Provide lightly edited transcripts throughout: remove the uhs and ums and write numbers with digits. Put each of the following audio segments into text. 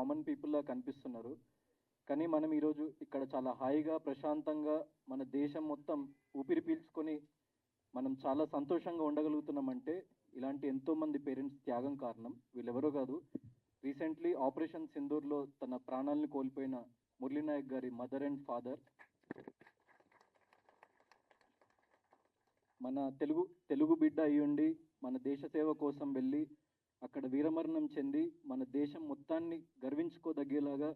Common పీపుల్లా కనిపిస్తున్నారు. కానీ మనం ఈరోజు ఇక్కడ చాలా హాయిగా ప్రశాంతంగా మన దేశం మొత్తం ఊపిరి పీల్చుకొని మనం చాలా సంతోషంగా ఉండగలుగుతున్నామంటే ఇలాంటి ఎంతోమంది పేరెంట్స్ త్యాగం కారణం. వీళ్ళెవరో కాదు, రీసెంట్లీ ఆపరేషన్ సింధూర్లో తన ప్రాణాలను కోల్పోయిన మురళీ నాయక్ గారి మదర్ అండ్ ఫాదర్. మన తెలుగు బిడ్డ అయ్యుండి మన దేశ సేవ కోసం వెళ్ళి అక్కడ వీరమరణం చెంది మన దేశం మొత్తాన్ని గర్వించుకోదగ్గేలాగా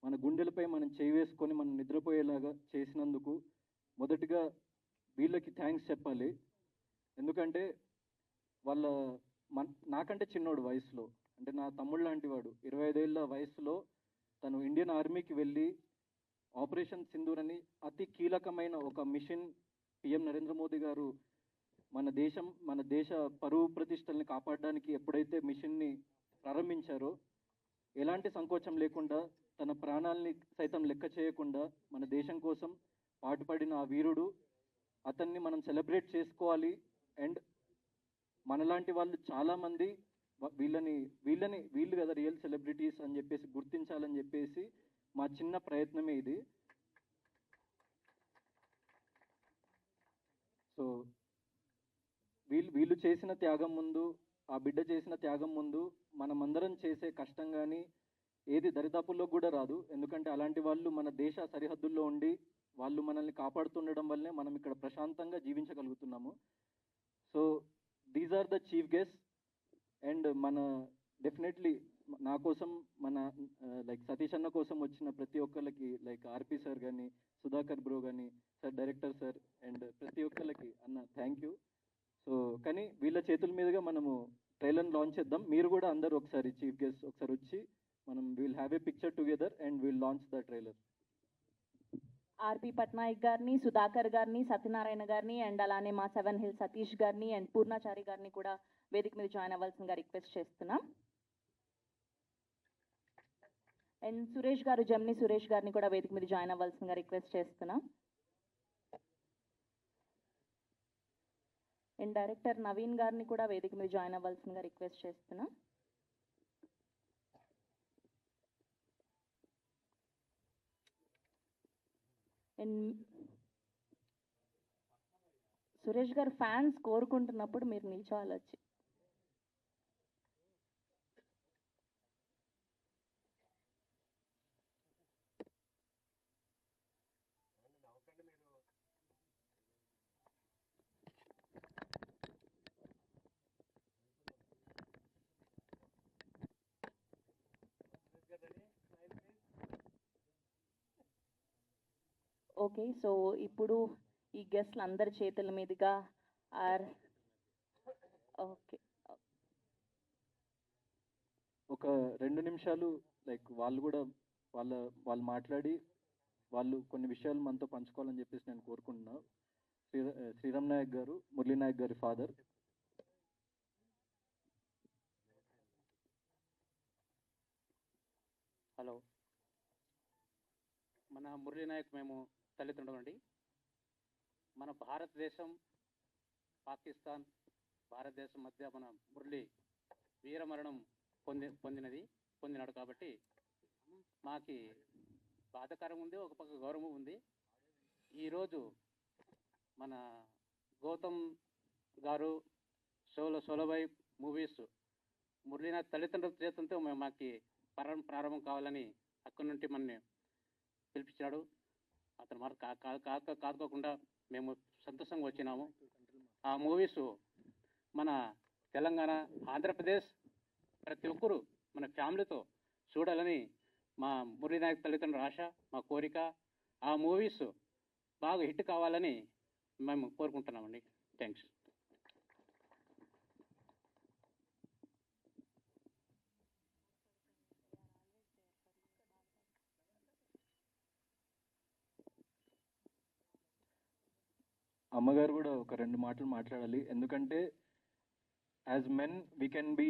మన గుండెలపై మనం చేయి వేసుకొని మనం నిద్రపోయేలాగా చేసినందుకు మొదటిగా వీళ్ళకి థ్యాంక్స్ చెప్పాలి. ఎందుకంటే వాళ్ళ నాకంటే చిన్నోడు వయసులో, అంటే నా తమ్ముడు లాంటి వాడు 25 ఏళ్ళ వయసులో తను ఇండియన్ ఆర్మీకి వెళ్ళి ఆపరేషన్ సింధూర్ అని అతి కీలకమైన ఒక మిషన్ పిఎం నరేంద్ర మోదీ గారు మన దేశ పరువు ప్రతిష్టల్ని కాపాడడానికి ఎప్పుడైతే మిషన్ని ప్రారంభించారో ఎలాంటి సంకోచం లేకుండా తన ప్రాణాలని సైతం లెక్క చేయకుండా మన దేశం కోసం పాటుపడిన ఆ వీరుడు, అతన్ని మనం సెలబ్రేట్ చేసుకోవాలి. అండ్ మనలాంటి వాళ్ళు చాలామంది వీళ్ళు కదా రియల్ సెలబ్రిటీస్ అని చెప్పేసి గుర్తించాలని చెప్పేసి మా చిన్న ప్రయత్నమే ఇది. సో వీళ్ళు చేసిన త్యాగం ముందు, ఆ బిడ్డ చేసిన త్యాగం ముందు మనమందరం చేసే కష్టం కానీ ఏది దరిదాపుల్లో కూడా రాదు. ఎందుకంటే అలాంటి వాళ్ళు మన దేశ సరిహద్దుల్లో ఉండి వాళ్ళు మనల్ని కాపాడుతుండడం వల్లనే మనం ఇక్కడ ప్రశాంతంగా జీవించగలుగుతున్నాము. So these are the chief guest. And మన డెఫినెట్లీ నా కోసం మన లైక్ సతీష్ అన్న కోసం వచ్చిన ప్రతి ఒక్కరికి, లైక్ ఆర్పి సార్ కానీ, సుధాకర్ బ్రో కానీ, సార్ డైరెక్టర్ సార్, అండ్ ప్రతి ఒక్కరికి అన్న థ్యాంక్ యూ. సో కానీ వీళ్ళ చేతుల మీదుగా మనము ట్రైలర్ లాంచ్ చేద్దాం. మీరు కూడా అందరూ ఒకసారి చీఫ్ గెస్ట్ ఒకసారి వచ్చి మనం will have a picture together and will launch the trailer. RP Patnaik గారిని, సుధాకర్ గారిని, సత్యనారాయణ గారిని, అండ్ అలానే మా 7 హిల్ సతీష్ గారిని అండ్ పూర్ణాచారి గారిని కూడా వేదిక మీద జాయిన్ అవ్వాల్సిందిగా రిక్వెస్ట్ చేస్తున్నాం. అండ్ సురేష్ గారు, జమ్ని సురేష్ గారిని కూడా వేదిక మీద జాయిన్ అవ్వాల్సిందిగా రిక్వెస్ట్ చేస్తున్నాం. అండ్ డైరెక్టర్ నవీన్ గారిని కూడా వేదిక మీద జాయిన్ అవ్వాల్సిందిగా రిక్వెస్ట్ చేస్తున్నాం. అండ్ సురేష్ గారు ఫ్యాన్స్ కోరుకుంటున్నప్పుడు మీరు నిల్చోవాలి వచ్చి. ఓకే, సో ఇప్పుడు ఈ గెస్ట్లు అందరి చేతుల మీదుగా ఓకే ఒక 2 నిమిషాలు లైక్ వాళ్ళు మాట్లాడి వాళ్ళు కొన్ని విషయాలు మనతో పంచుకోవాలని చెప్పేసి నేను కోరుకుంటున్నా. శ్రీరామ్ నాయక్ గారు, మురళీ నాయక్ గారి ఫాదర్. హలో, మన మురళీ నాయక్ మేము తల్లిదండ్రులండి. మన భారతదేశం, పాకిస్తాన్, భారతదేశం మధ్య మన మురళి వీరమరణం పొందినాడు కాబట్టి మాకి బాధాకరం ఉంది, ఒక పక్క గౌరవం ఉంది. ఈరోజు మన గౌతమ్ గారు సోలోబాయ్ మూవీస్ మురళీనాథ్ తల్లిదండ్రుల చేతంతో మాకి ప్రారంభం కావాలని అక్కడి నుండి మనని పిలిపించాడు. అతను మరి కాదుకోకుండా మేము సంతోషంగా వచ్చినాము. ఆ మూవీస్ మన తెలంగాణ, ఆంధ్రప్రదేశ్ ప్రతి ఒక్కరూ మన ఫ్యామిలీతో చూడాలని మా మురళీనాయక్ తల్లిదండ్రుల ఆశ, మా కోరిక. ఆ మూవీస్ బాగా హిట్ కావాలని మేము కోరుకుంటున్నామండి. థ్యాంక్స్. అమ్మగారు కూడా ఒక 2 మాటలు మాట్లాడాలి. ఎందుకంటే as men we can be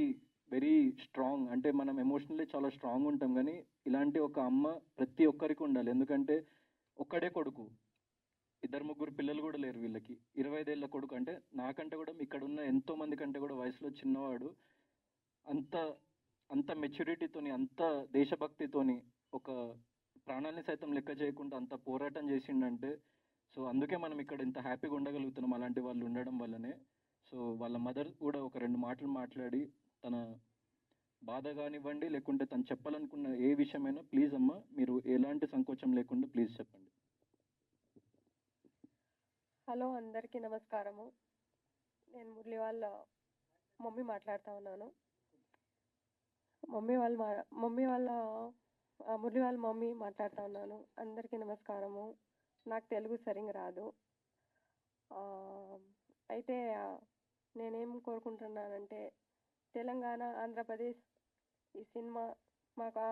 very strong, అంటే మనం ఎమోషనల్లీ చాలా స్ట్రాంగ్ ఉంటాం. కానీ ఇలాంటి ఒక అమ్మ ప్రతి ఒక్కరికి ఉండాలి. ఎందుకంటే ఒక్కడే కొడుకు, 2-3 పిల్లలు కూడా లేరు వీళ్ళకి. 25 ఏళ్ళ కొడుకు, అంటే నాకంటే కూడా ఇక్కడ ఉన్న ఎంతో మంది కంటే కూడా వయసులో చిన్నవాడు. అంత అంత మెచ్యూరిటీతోని, అంత దేశభక్తితోని, ఒక ప్రాణాన్ని సైతం లెక్క చేయకుండా అంత పోరాటం చేసిండంటే, సో అందుకే మనం ఇక్కడ ఇంత హ్యాపీగా ఉండగలుగుతున్నాం అలాంటి వాళ్ళు ఉండడం వల్లనే. సో వాళ్ళ మదర్ కూడా ఒక 2 మాటలు మాట్లాడి తన బాధ కానివ్వండి, లేకుంటే తను చెప్పాలనుకున్న ఏ విషయమైనా ప్లీజ్ అమ్మ మీరు ఎలాంటి సంకోచం లేకుండా ప్లీజ్ చెప్పండి. హలో, అందరికీ నమస్కారము. నేను మురళి వాళ్ళ మమ్మీ మాట్లాడుతూ ఉన్నాను. మురళి వాళ్ళ మమ్మీ మాట్లాడుతూ ఉన్నాను. అందరికీ నమస్కారము. నాకు తెలుగు సరిగ్గా రాదు. అయితే నేనేం కోరుకుంటున్నానంటే, తెలంగాణ, ఆంధ్రప్రదేశ్ ఈ సినిమా మాకు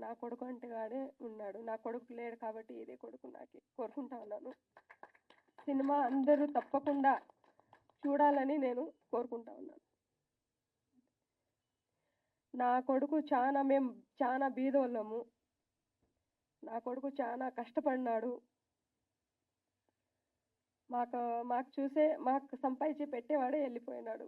నా కొడుకు అంటే వాడే ఉన్నాడు. నా కొడుకు లేడు కాబట్టి ఇదే కొడుకు నాకు కోరుకుంటా ఉన్నాను. సినిమా అందరూ తప్పకుండా చూడాలని నేను కోరుకుంటా ఉన్నాను. నా కొడుకు మేము చాలా బీదోళ్ళము. నా కొడుకు చాలా కష్టపడినాడు. మాకు సంపాదించి పెట్టేవాడే వెళ్ళిపోయినాడు.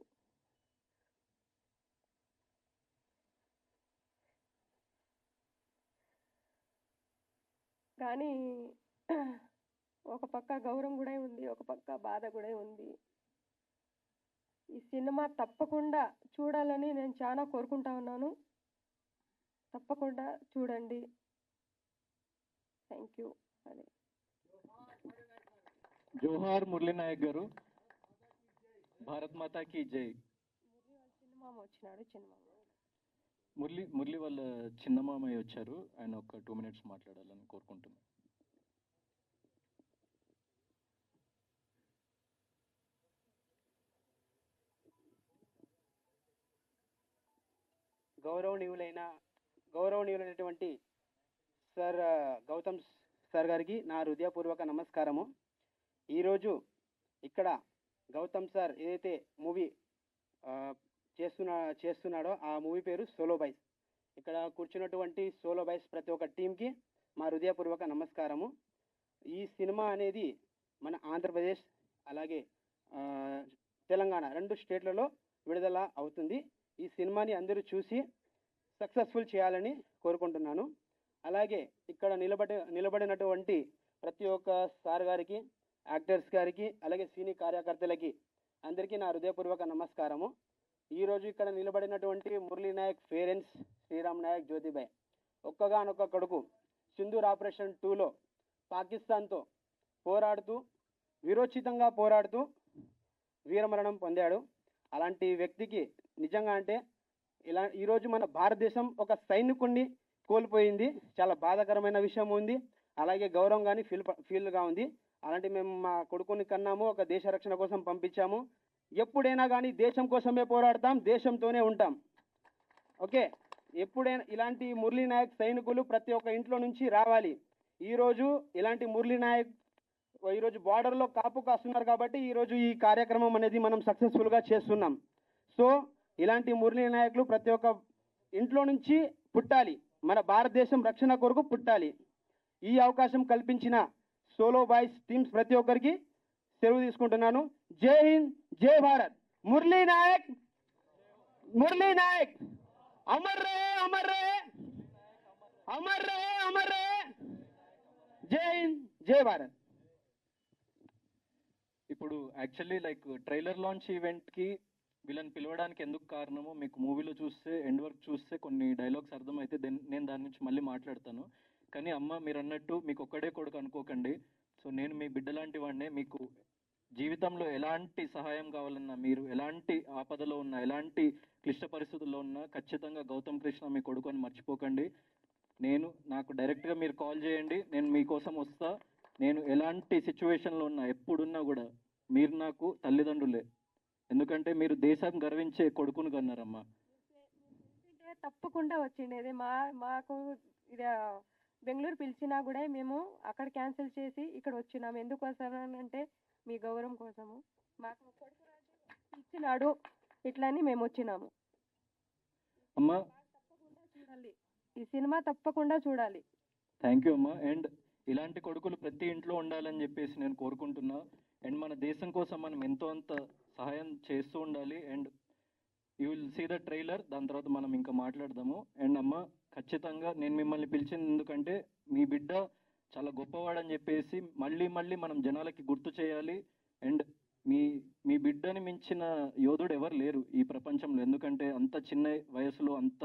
కానీ ఒక పక్క గౌరవం కూడా ఉంది, ఒక పక్క బాధ కూడా ఉంది. ఈ సినిమా తప్పకుండా చూడాలని నేను చాలా కోరుకుంటా ఉన్నాను. తప్పకుండా చూడండి. Thank you. అదే జోహార్ మురళీ నాయక్ గారు. భారత్ మాతా కీ జై. సినిమా వచ్చినాడు. మురళి వాళ్ళ చిన్న మామయ్య వచ్చారు. ఆయన ఒక 2 minutes మాట్లాడాలని కోరుకుంటున్నాను. గౌరవనీయులైనటువంటి సార్ గౌతమ్ సార్ గారికి నా హృదయపూర్వక నమస్కారము. ఈరోజు ఇక్కడ గౌతమ్ సార్ ఏదైతే మూవీ చేస్తున్నాడో ఆ మూవీ పేరు సోలో బాయ్స్. ఇక్కడ కూర్చున్నటువంటి సోలో బాయ్స్ ప్రతి ఒక్క టీంకి మా హృదయపూర్వక నమస్కారము. ఈ సినిమా అనేది మన ఆంధ్రప్రదేశ్ అలాగే తెలంగాణ 2 స్టేట్లలో విడుదల అవుతుంది. ఈ సినిమాని అందరూ చూసి సక్సెస్ఫుల్ చేయాలని కోరుకుంటున్నాను. అలాగే ఇక్కడ నిలబడినటువంటి ప్రతి ఒక్క సార్ గారికి, యాక్టర్స్ గారికి, అలాగే సినీ కార్యకర్తలకి అందరికీ నా హృదయపూర్వక నమస్కారము. ఈరోజు ఇక్కడ నిలబడినటువంటి మురళీ నాయక్ పేరెంట్స్ శ్రీరామ్ నాయక్ జ్యోతిబాయ్ ఒక్కగానొక్క కొడుకు సింధూర్ ఆపరేషన్ 2లో పాకిస్తాన్తో వీరోచితంగా పోరాడుతూ వీరమరణం పొందాడు. అలాంటి వ్యక్తికి నిజంగా అంటే ఈరోజు మన భారతదేశం ఒక సైనికుడిని కోల్పోయింది. చాలా బాధాకరమైన విషయం ఉంది. అలాగే గౌరవం కానీ ఫీల్గా ఉంది. అలాంటి మేము మా కొడుకుని కన్నాము, ఒక దేశ రక్షణ కోసం పంపించాము. ఎప్పుడైనా కానీ దేశం కోసమే పోరాడతాం, దేశంతోనే ఉంటాం. ఓకే, ఎప్పుడైనా ఇలాంటి మురళీ నాయక్ సైనికులు ప్రతి ఒక్క ఇంట్లో నుంచి రావాలి. ఈరోజు ఇలాంటి మురళీ నాయక్ ఈరోజు బార్డర్లో కాపు కాస్తున్నారు కాబట్టి ఈరోజు ఈ కార్యక్రమం అనేది మనం సక్సెస్ఫుల్గా చేస్తున్నాం. సో ఇలాంటి మురళీ నాయకులు ప్రతి ఒక్క ఇంట్లో నుంచి పుట్టాలి, మన భారతదేశం రక్షణ కొరకు పుట్టాలి. ఈ అవకాశం కల్పించిన సోలో బాయ్స్ టీమ్స్ ప్రతి ఒక్కరికి సెలవు తీసుకుంటున్నాను. జై హింద్, జై భారత్. మురళీ నాయక్ అమర్ రహే, అమర్ రహే, అమర్ రహే, అమర్ రహే. జై హింద్, జై భారత్. ఇప్పుడు యాక్చువల్లీ ట్రైలర్ లాంచ్ ఈవెంట్కి వీళ్ళని పిలవడానికి ఎందుకు కారణమో మీకు మూవీలో చూస్తే, ఎండ్ వర్క్ చూస్తే కొన్ని డైలాగ్స్ అర్థమైతే నేను దాని నుంచి మళ్ళీ మాట్లాడతాను. కానీ అమ్మ మీరు అన్నట్టు మీకు ఒక్కడే కొడుకు అనుకోకండి. సో నేను మీ బిడ్డ లాంటి వాడినే. మీకు జీవితంలో ఎలాంటి సహాయం కావాలన్నా, మీరు ఎలాంటి ఆపదలో ఉన్నా, ఎలాంటి క్లిష్ట పరిస్థితుల్లో ఉన్నా ఖచ్చితంగా గౌతమ్ కృష్ణ మీ కొడుకు అని మర్చిపోకండి. నాకు డైరెక్ట్గా మీరు కాల్ చేయండి, నేను మీకోసం వస్తా. నేను ఎలాంటి సిచ్యువేషన్లో ఉన్నా, ఎప్పుడున్నా కూడా మీరు నాకు తల్లిదండ్రులే. ఎందుకంటే మీరు దేశం గర్వించే కొడుకును కన్నారమ్మా. తప్పకుండా వచ్చిండేది. మాకు ఇది బెంగళూరు పిలిచినా కూడా మేము అక్కడ క్యాన్సిల్ చేసి ఇక్కడ వచ్చినాము. ఎందుకు వస్తానంటే మీ గౌరవం కోసము. మాకు కొడుకు ఇచ్చినాడు, ఇట్లని మేము వచ్చినాము. అమ్మా తప్పకుండా చూడాలి, ఈ సినిమా తప్పకుండా చూడాలి. థ్యాంక్ యూ అమ్మా. అండ్ ఇలాంటి కొడుకులు ప్రతి ఇంట్లో ఉండాలని చెప్పేసి నేను కోరుకుంటున్నా. అండ్ మన దేశం కోసం మనం ఎంతో అంత సహాయం చేస్తూ ఉండాలి. And you will see the trailer, దాని తర్వాత మనం ఇంకా మాట్లాడదాము. అండ్ అమ్మ, ఖచ్చితంగా నేను మిమ్మల్ని పిలిచింది ఎందుకంటే మీ బిడ్డ చాలా గొప్పవాడని చెప్పేసి మళ్ళీ మళ్ళీ మనం జనాలకి గుర్తు చేయాలి. అండ్ మీ బిడ్డని మించిన యోధుడు ఎవరు లేరు ఈ ప్రపంచంలో, ఎందుకంటే అంత చిన్న వయసులో అంత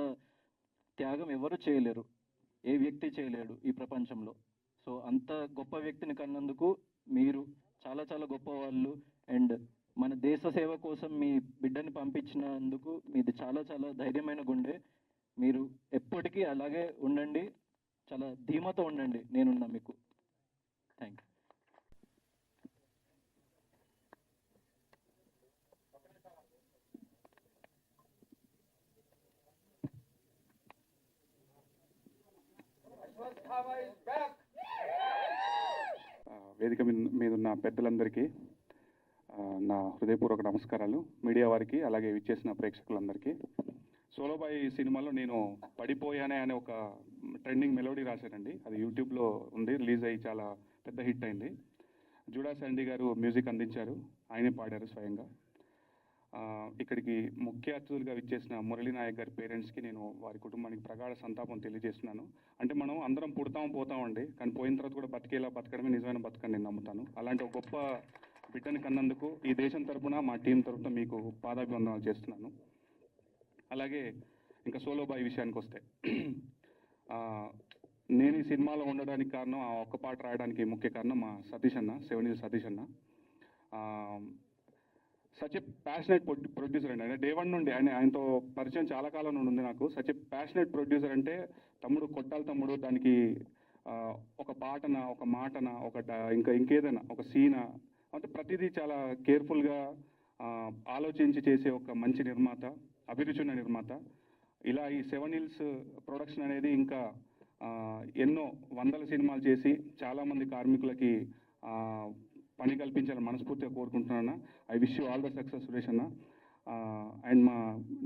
త్యాగం ఎవరు చేయలేరు, ఏ వ్యక్తి చేయలేడు ఈ ప్రపంచంలో. సో అంత గొప్ప వ్యక్తిని కన్నందుకు మీరు చాలా చాలా గొప్పవాళ్ళు. అండ్ మన దేశ సేవ కోసం మీ బిడ్డని పంపించినందుకు మీది చాలా చాలా ధైర్యమైన గుండె. మీరు ఎప్పటికీ అలాగే ఉండండి, చాలా ధీమాతో ఉండండి, నేనున్నా మీకు. Thank you. వేదిక మీద ఉన్న పెద్దలందరికీ నా హృదయపూర్వక నమస్కారాలు. మీడియా వారికి, అలాగే విచ్చేసిన ప్రేక్షకులందరికీ. సోలోబాయ్ సినిమాలో నేను పడిపోయానే అనే ఒక ట్రెండింగ్ మెలోడీ రాశానండి. అది యూట్యూబ్లో ఉంది, రిలీజ్ అయ్యి చాలా పెద్ద హిట్ అయింది. జూడా శాండీ గారు మ్యూజిక్ అందించారు, ఆయనే పాడారు స్వయంగా. ఇక్కడికి ముఖ్య అతిథులుగా విచ్చేసిన మురళీ నాయక్ గారి పేరెంట్స్కి నేను వారి కుటుంబానికి ప్రగాఢ సంతాపం తెలియజేస్తున్నాను. అంటే మనం అందరం పోతామండి, కానీ పోయిన తర్వాత కూడా బతకడమే నిజమైన బతకని నేను నమ్ముతాను. అలాంటి ఒక గొప్ప బిడ్డని కన్నందుకు ఈ దేశం తరపున, మా టీం తరపున మీకు పాదాభివందనాలు చేస్తున్నాను. అలాగే ఇంకా సోలోబాయ్ విషయానికి వస్తే, నేను ఈ సినిమాలో ఉండడానికి కారణం, ఆ ఒక్క పాట రాయడానికి ముఖ్య కారణం మా సతీష్ అన్న, 7 Hills సతీష్ అన్న. సచ్ ఏ ప్యాషనేట్ ప్రొడ్యూసర్ అండి. ఆయన డే 1 నుండి ఆయనతో పరిచయం చాలా కాలం నుండి ఉంది నాకు. సచ్ ఏ ప్యాషనేట్ ప్రొడ్యూసర్ అంటే తమ్ముడు కొట్టాలి తమ్ముడు, దానికి ఒక పాటన, ఒక మాటన, ఇంకేదైనా ఒక సీనా, అంటే ప్రతిదీ చాలా కేర్ఫుల్గా ఆలోచించి చేసే ఒక మంచి నిర్మాత, అభిరుచి ఉన్న నిర్మాత. ఇలా ఈ 7 Hills ప్రొడక్షన్ అనేది ఇంకా ఎన్నో వందల సినిమాలు చేసి చాలామంది కార్మికులకి పని కల్పించాలని మనస్ఫూర్తిగా కోరుకుంటున్నాను. I wish you all the success Suresh అన్న. అండ్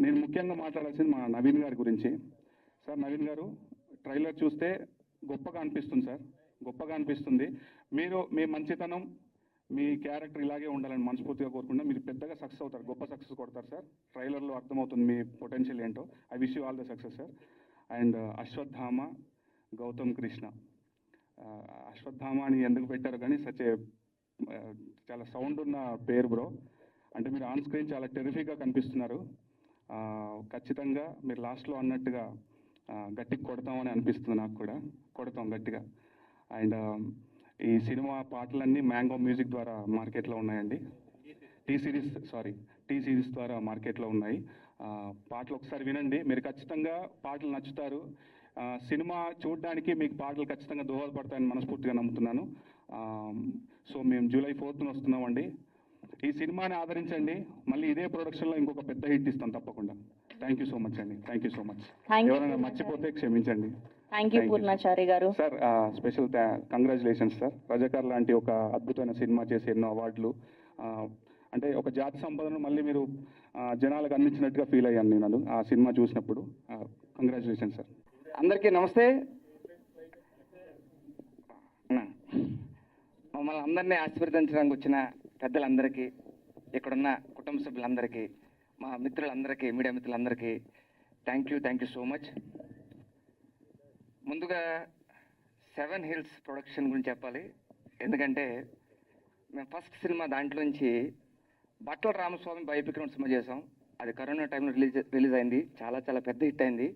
నేను ముఖ్యంగా మాట్లాడాల్సింది మా నవీన్ గారి గురించి. సార్, నవీన్ గారు ట్రైలర్ చూస్తే గొప్పగా అనిపిస్తుంది సార్, గొప్పగా అనిపిస్తుంది. మీ మంచితనం, మీ క్యారెక్టర్ ఇలాగే ఉండాలని మనస్ఫూర్తిగా కోరుకుంటున్నా. మీరు పెద్దగా సక్సెస్ అవుతారు, గొప్ప సక్సెస్ కొడతారు సార్. ట్రైలర్లో అర్థమవుతుంది మీ పొటెన్షియల్ ఏంటో. I wish you all the success sir. And Ashwatthama Gautam Krishna, Ashwatthama అని ఎందుకు పెట్టారు కానీ చాలా సౌండ్ ఉన్న పేరు బ్రో. అంటే మీరు ఆన్ స్క్రీన్ చాలా టెరిఫిక్గా కనిపిస్తున్నారు. ఖచ్చితంగా మీరు లాస్ట్లో అన్నట్టుగా గట్టిగా కొడతామని అనిపిస్తుంది నాకు కూడా. కొడతాం గట్టిగా. అండ్ ఈ సినిమా పాటలన్నీ మ్యాంగో మ్యూజిక్ ద్వారా మార్కెట్లో ఉన్నాయండి. టీ సిరీస్ ద్వారా మార్కెట్లో ఉన్నాయి. పాటలు ఒకసారి వినండి, మీరు ఖచ్చితంగా పాటలు నచ్చుతారు. సినిమా చూడడానికి మీకు పాటలు ఖచ్చితంగా దోహదపడతాయని మనస్ఫూర్తిగా నమ్ముతున్నాను. సో మేము July 4th వస్తున్నామండి. ఈ సినిమాని ఆదరించండి. మళ్ళీ ఇదే ప్రొడక్షన్లో ఇంకొక పెద్ద హిట్ ఇస్తాం తప్పకుండా. థ్యాంక్ యూ సో మచ్ అండి. Thank you so much. ఎవరైనా మర్చిపోతే క్షమించండి. థ్యాంక్ యూ పూర్ణాచారి గారు. Sir, special congratulations sir. Razakar లాంటి ఒక అద్భుతమైన సినిమా చేసి ఎన్నో అవార్డులు, అంటే ఒక జాతి సంపదను మళ్ళీ మీరు జనాలకు అందించినట్టుగా ఫీల్ అయ్యాను నేను ఆ సినిమా చూసినప్పుడు. Congratulations sir. అందరికీ నమస్తే. మమ్మల్ని అందరినీ ఆశీర్వదించడానికి వచ్చిన పెద్దలందరికీ, ఇక్కడున్న కుటుంబ సభ్యులందరికీ, మా మిత్రులందరికీ, మీడియా మిత్రులందరికీ థ్యాంక్ యూ సో మచ్. ముందుగా 7 Hills ప్రొడక్షన్ గురించి చెప్పాలి. ఎందుకంటే మేము ఫస్ట్ సినిమా దాంట్లోంచి బట్టల రామస్వామి బయోపిక్ సినిమా చేసాం. అది కరోనా టైంలో రిలీజ్ అయింది. చాలా చాలా పెద్ద హిట్ అయింది.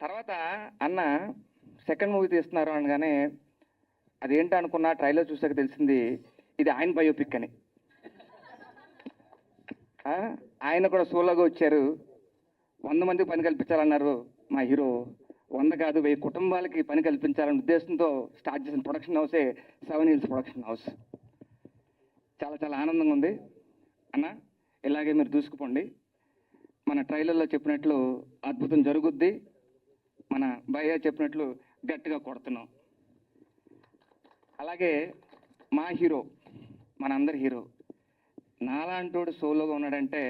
తర్వాత అన్న సెకండ్ మూవీ తీస్తున్నారు అనగానే అదేంటి అనుకున్నా, ట్రైలర్ చూసాక తెలిసింది ఇది ఆయన బయోపిక్ అని. ఆయన కూడా సోలోగా వచ్చారు. 100 మందికి పని కల్పించాలన్నారు మా హీరో. 100 కాదు, 1000 కుటుంబాలకి పని కల్పించాలనే ఉద్దేశంతో స్టార్ట్ చేసిన ప్రొడక్షన్ హౌసే 7 Hills ప్రొడక్షన్ హౌస్. చాలా చాలా ఆనందంగా ఉంది అన్న. ఇలాగే మీరు దూసుకుపోండి. మన ట్రైలర్లో చెప్పినట్లు అద్భుతం జరుగుద్ది. మన భయ్య చెప్పినట్లు గట్టిగా కొడుతున్నాం. అలాగే మా హీరో, మనందరి హీరో, నాలాంటోడు సోలోగా ఉన్నాడంటే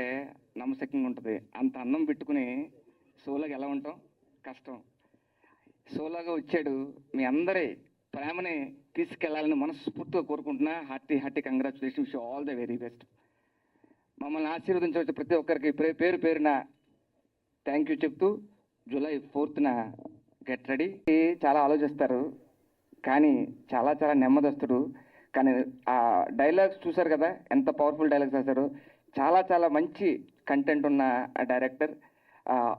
నమ్మశక్యంగా ఉంటుంది. అంత అందం పెట్టుకుని సోలోగా ఎలా ఉంటాం, కష్టం. సోలోగా వచ్చాడు. మీ అందరి ప్రేమని తీసుకెళ్లాలని మనస్ఫూర్తిగా కోరుకుంటున్నా. Hearty congratulations, all the very best. మమ్మల్ని ఆశీర్వదించవచ్చు ప్రతి ఒక్కరికి పేరు పేరున థ్యాంక్ యూ చెప్తూ జూలై 4th గెట్ రెడీ. చాలా ఆలోచిస్తారు కానీ చాలా చాలా నెమ్మదస్తుడు. కానీ ఆ డైలాగ్స్ చూశారు కదా, ఎంత పవర్ఫుల్ డైలాగ్స్ రాశారు. చాలా చాలా మంచి కంటెంట్ ఉన్న director.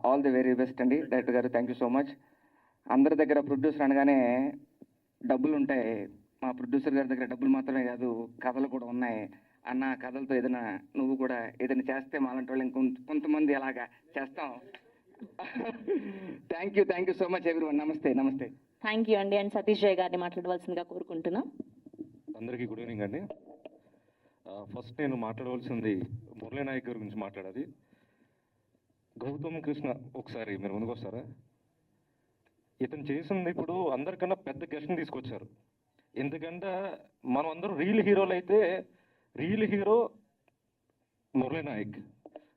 All the very best అండి డైరెక్టర్ గారు. Thank you so much. అందరి దగ్గర ప్రొడ్యూసర్ అనగానే డబ్బులు ఉంటాయి, మా ప్రొడ్యూసర్ గారి దగ్గర డబ్బులు మాత్రమే కాదు, కథలు కూడా ఉన్నాయి. అన్న కథలతో ఏదైనా నువ్వు కూడా ఏదైనా చేస్తే మాలాంటి వాళ్ళు కొంతమంది అలాగా చేస్తాం. Thank you so much everyone. నమస్తే. థ్యాంక్ యూ అండి. అండ్ సతీష్ జయ్ గారిని మాట్లాడవలసిందిగా కోరుకుంటున్నాం. అందరికీ గుడ్ ఈవినింగ్ అండి. ఫస్ట్ నేను మాట్లాడవలసింది మురళీ నాయక్ గారి గురించి మాట్లాడాలి. గౌతమ్ కృష్ణ ఒకసారి మీరు ముందుకు వస్తారా? ఇతను చేసింది ఇప్పుడు అందరికన్నా పెద్ద గెస్ట్ని తీసుకొచ్చారు. ఎందుకంటే మనం అందరూ రియల్ హీరోలు అయితే real hero Murali Nayak.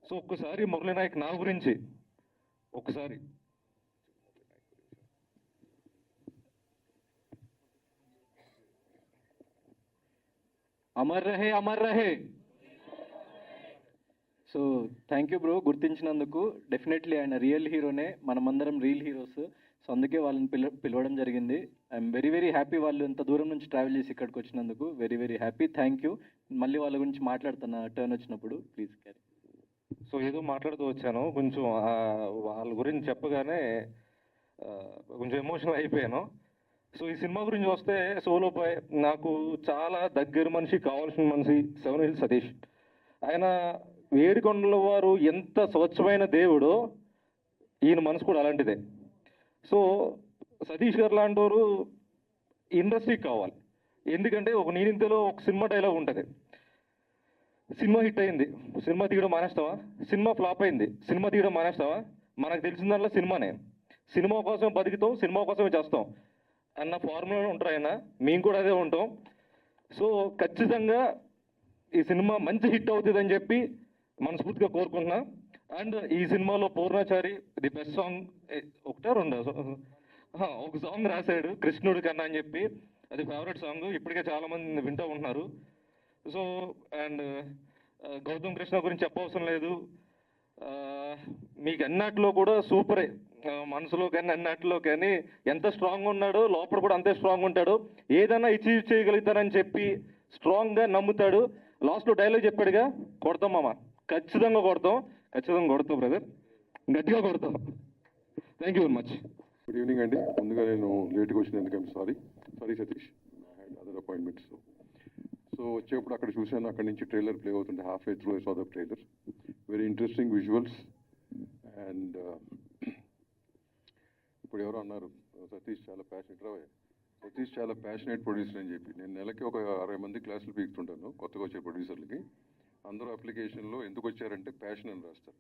So ఒక్కసారి మురళీ నాయక్ నా గురించి ఒకసారి అమర్ రహే. సో థ్యాంక్ యూ బ్రో, గుర్తించినందుకు. డెఫినెట్లీ ఆయన రియల్ హీరోనే, మనమందరం రియల్ హీరోస్. సో అందుకే వాళ్ళని పిలవడం జరిగింది. ఐఎమ్ వెరీ హ్యాపీ వాళ్ళు ఇంత దూరం నుంచి ట్రావెల్ చేసి ఇక్కడికి వచ్చినందుకు. Very happy. Thank you. మళ్ళీ వాళ్ళ గురించి మాట్లాడుతున్నా టర్న్ వచ్చినప్పుడు. Please carry. సో ఏదో మాట్లాడుతూ వచ్చాను, కొంచెం వాళ్ళ గురించి చెప్పగానే కొంచెం ఎమోషనల్ అయిపోయాను. సో ఈ సినిమా గురించి వస్తే సోలో బాయ్ నాకు చాలా దగ్గర మనిషి, కావాల్సిన మనిషి 7 Hills సతీష్. ఆయన ఏడుకొండల వారు ఎంత స్వచ్ఛమైన దేవుడో ఈయన మనసు కూడా అలాంటిదే. సో సతీష్ గారు లాంటి వారు ఇండస్ట్రీకి కావాలి. ఎందుకంటే ఒక నేనింతలో ఒక సినిమా డైలాగ్ ఉంటుంది, సినిమా హిట్ అయింది, సినిమా తీయడం మానేస్తావా? సినిమా ఫ్లాప్ అయింది, సినిమా తీయడం మానేస్తావా? మనకు తెలిసిందల్లా సినిమానే. సినిమా కోసం బతుకుతాం, సినిమా కోసమే చేస్తాం అన్న ఫార్ములాలో ఉంటారు ఆయన. మేము కూడా అదే ఉంటాం. సో ఖచ్చితంగా ఈ సినిమా మంచి హిట్ అవుతుందని చెప్పి మనస్ఫూర్తిగా కోరుకుంటున్నా. అండ్ ఈ సినిమాలో పూర్ణాచారి ది బెస్ట్ సాంగ్ ఒకటా రెండా ఒక సాంగ్ రాశాడు, కృష్ణుడి కన్నా అని చెప్పి. అది ఫేవరెట్ సాంగ్, ఇప్పటికే చాలా మంది వింటూ ఉంటున్నారు. సో అండ్ గౌతమ్ కృష్ణ గురించి చెప్పవసరం లేదు. మీకు అన్నట్లో కూడా సూపరే, మనసులో కానీ అన్నట్లో కానీ ఎంత స్ట్రాంగ్ ఉన్నాడో లోపల కూడా అంతే స్ట్రాంగ్ ఉంటాడు. ఏదైనా అచీవ్ చేయగలుగుతానని చెప్పి స్ట్రాంగ్గా నమ్ముతాడు. లాస్ట్లో డైలాగ్ చెప్పాడుగా, కొడతాం మామ, ఖచ్చితంగా కొడతాం బ్రదర్, గట్టిగా కొడతాం. Thank you very much. Good evening అండి. ముందుగా నేను లేట్గా వచ్చినందుకు sorry Satish, other appointments. So వచ్చేప్పుడు అక్కడ చూశాను, అక్కడ నుంచి ట్రైలర్ ప్లే అవుతుంటే half way through I saw the trailer. Very interesting visuals. And ఇప్పుడు ఎవరో అన్నారు సతీష్ చాలా ప్యాషనేట్ ప్రొడ్యూసర్ అని చెప్పి. నేను నెలకి ఒక 60 మంది క్లాసులు పీకుతుంటాను కొత్తగా వచ్చే ప్రొడ్యూసర్లకి. అందరూ అప్లికేషన్లో ఎందుకు వచ్చారంటే ప్యాషన్ అని రాస్తారు.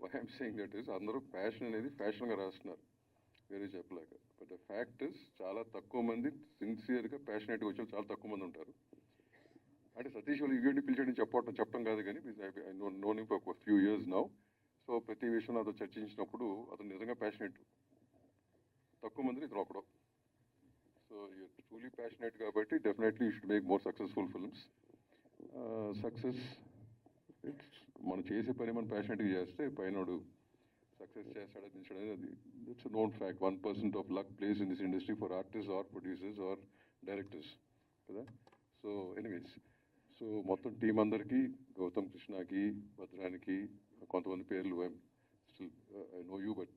Why I'm saying that is అందరూ ప్యాషన్ అనేది ఫ్యాషన్గా రాస్తున్నారు, వేరే చెప్పలేక. బట్ ద ఫ్యాక్ట్ ఇస్ చాలా తక్కువ మంది సిన్సియర్గా ప్యాషనేట్గా వచ్చే చాలా తక్కువ మంది ఉంటారు. అంటే సతీష్ వాళ్ళు ఈవెంట్ పిలిచాడని చెప్పడం కాదు, కానీ I know him for few years now. So ప్రతి విషయం నాతో చర్చించినప్పుడు అతను నిజంగా ప్యాషనేట్, తక్కువ మంది ఇతను ఒకడు. సో యూర్ ట్రూలీ ప్యాషనేట్ కాబట్టి definitely you should make more successful films. Success మనం చేసే పని మనం ప్యాషనేట్గా చేస్తే పైనోడు సక్సెస్ చేస్తాడని అది it's known fact. 1% of luck plays in this industry for artist or producers or directors కదా. సో ఎనీవేస్, సో మొత్తం టీం అందరికీ, గౌతమ్ కృష్ణకి, భద్రానికి, కొంతమంది పేర్లు ఐ నో యూ బట్